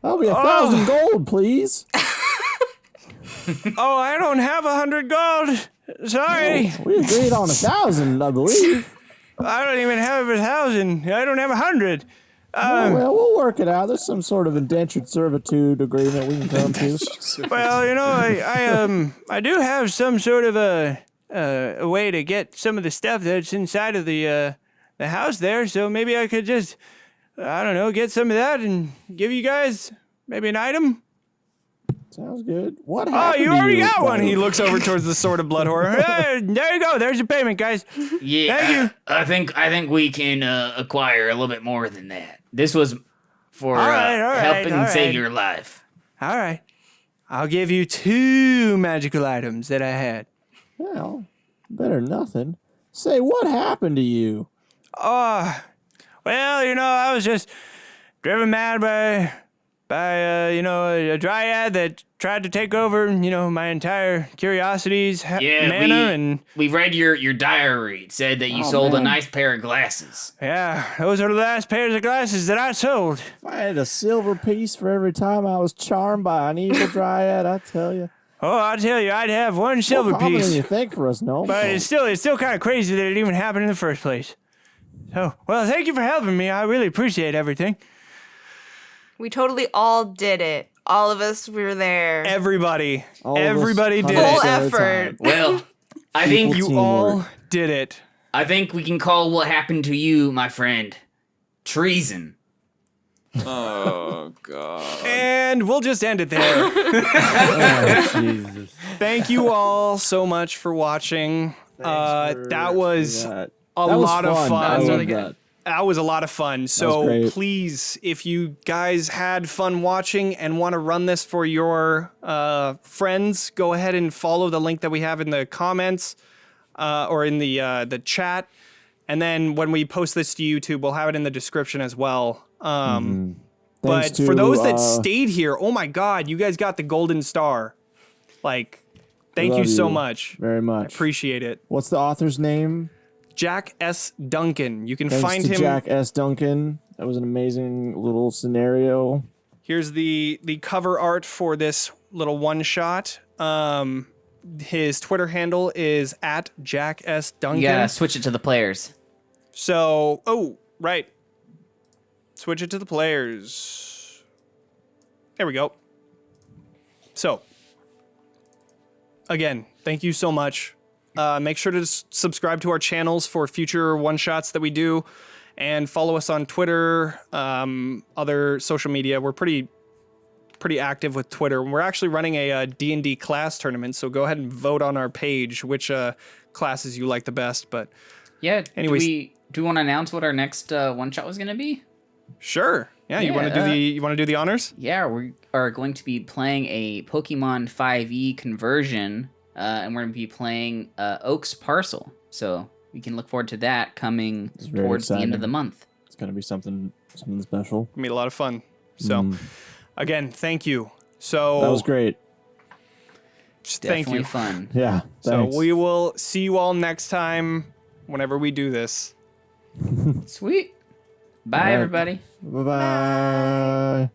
That'll be 1,000 gold, please. oh, I don't have 100 gold. Sorry. We agreed on 1,000, I believe. I don't even have 1,000. I don't have 100. Oh, well, we'll work it out. There's some sort of indentured servitude agreement we can come to. Well, you know, I do have some sort of a way to get some of the stuff that's inside of the house there. So maybe I could just, I don't know, get some of that and give you guys maybe an item. Sounds good. What Oh, happened you to already you, got one. buddy? He looks over towards the sword of blood horror. Hey, there you go. There's your payment, guys. Yeah, Thank you. I think we can acquire a little bit more than that. This was for All right, helping save right. your life. All right. I'll give you 2 magical items that I had. Well, better nothing. Say, what happened to you? Well, you know, I was just driven mad by you know, a dryad that tried to take over, you know, my entire curiosities manor, and we read your diary. It said that you Oh, sold a man. nice pair of glasses. yeah, those are the last pairs of glasses that I sold. If I had a silver piece for every time I was charmed by an evil dryad, I tell you. Oh, I tell you, I'd have one silver More common piece, than you think for us, no? but it's still kind of crazy that it even happened in the first place. So, well, thank you for helping me. I really appreciate everything. We totally all did it. All of us were there. Everybody All of us did Full it. 100% of the effort. time. Well, I think People You all Teamwork. did it. I think we can call what happened to you, my friend, treason. Oh god. And we'll just end it there. Oh, Jesus. Thank you all so much for watching. That was That. a That was lot of fun. fun. I was love really good. that. That was a lot of fun. was So great. please, if you guys had fun watching and want to run this for your friends, go ahead and follow the link that we have in the comments or in the chat. And then when we post this to YouTube, we'll have it in the description as well. Thanks But to, for those that stayed here, oh my God, you guys got the golden star. Like, thank you love so you much. very much. Appreciate it. What's the author's name? Jack S Duncan. You can Thanks find to him. Jack S Duncan. That was an amazing little scenario. Here's the cover art for this little one shot. His Twitter handle is at Jack S Duncan. You gotta switch it to the players. So, oh, right. Switch it to the players. There we go. So, again, thank you so much. Make sure to subscribe to our channels for future one-shots that we do, and follow us on Twitter, other social media. We're pretty active with Twitter. We're actually running a D&D class tournament, so go ahead and vote on our page which classes you like the best. But Yeah. Anyways. Do we want to announce what our next one shot was gonna be? sure, yeah, you want to do the honors? Yeah, we are going to be playing a Pokemon 5e conversion, and we're going to be playing Oak's Parcel. So we can look forward to that coming very towards the end of exciting. the month. It's gonna be something special. Gonna be a lot of fun. So, again, thank you. So That was great. just Definitely thank you. fun. Yeah. Thanks. So we will see you all next time whenever we do this. Sweet. Bye, All right. everybody. Bye-bye.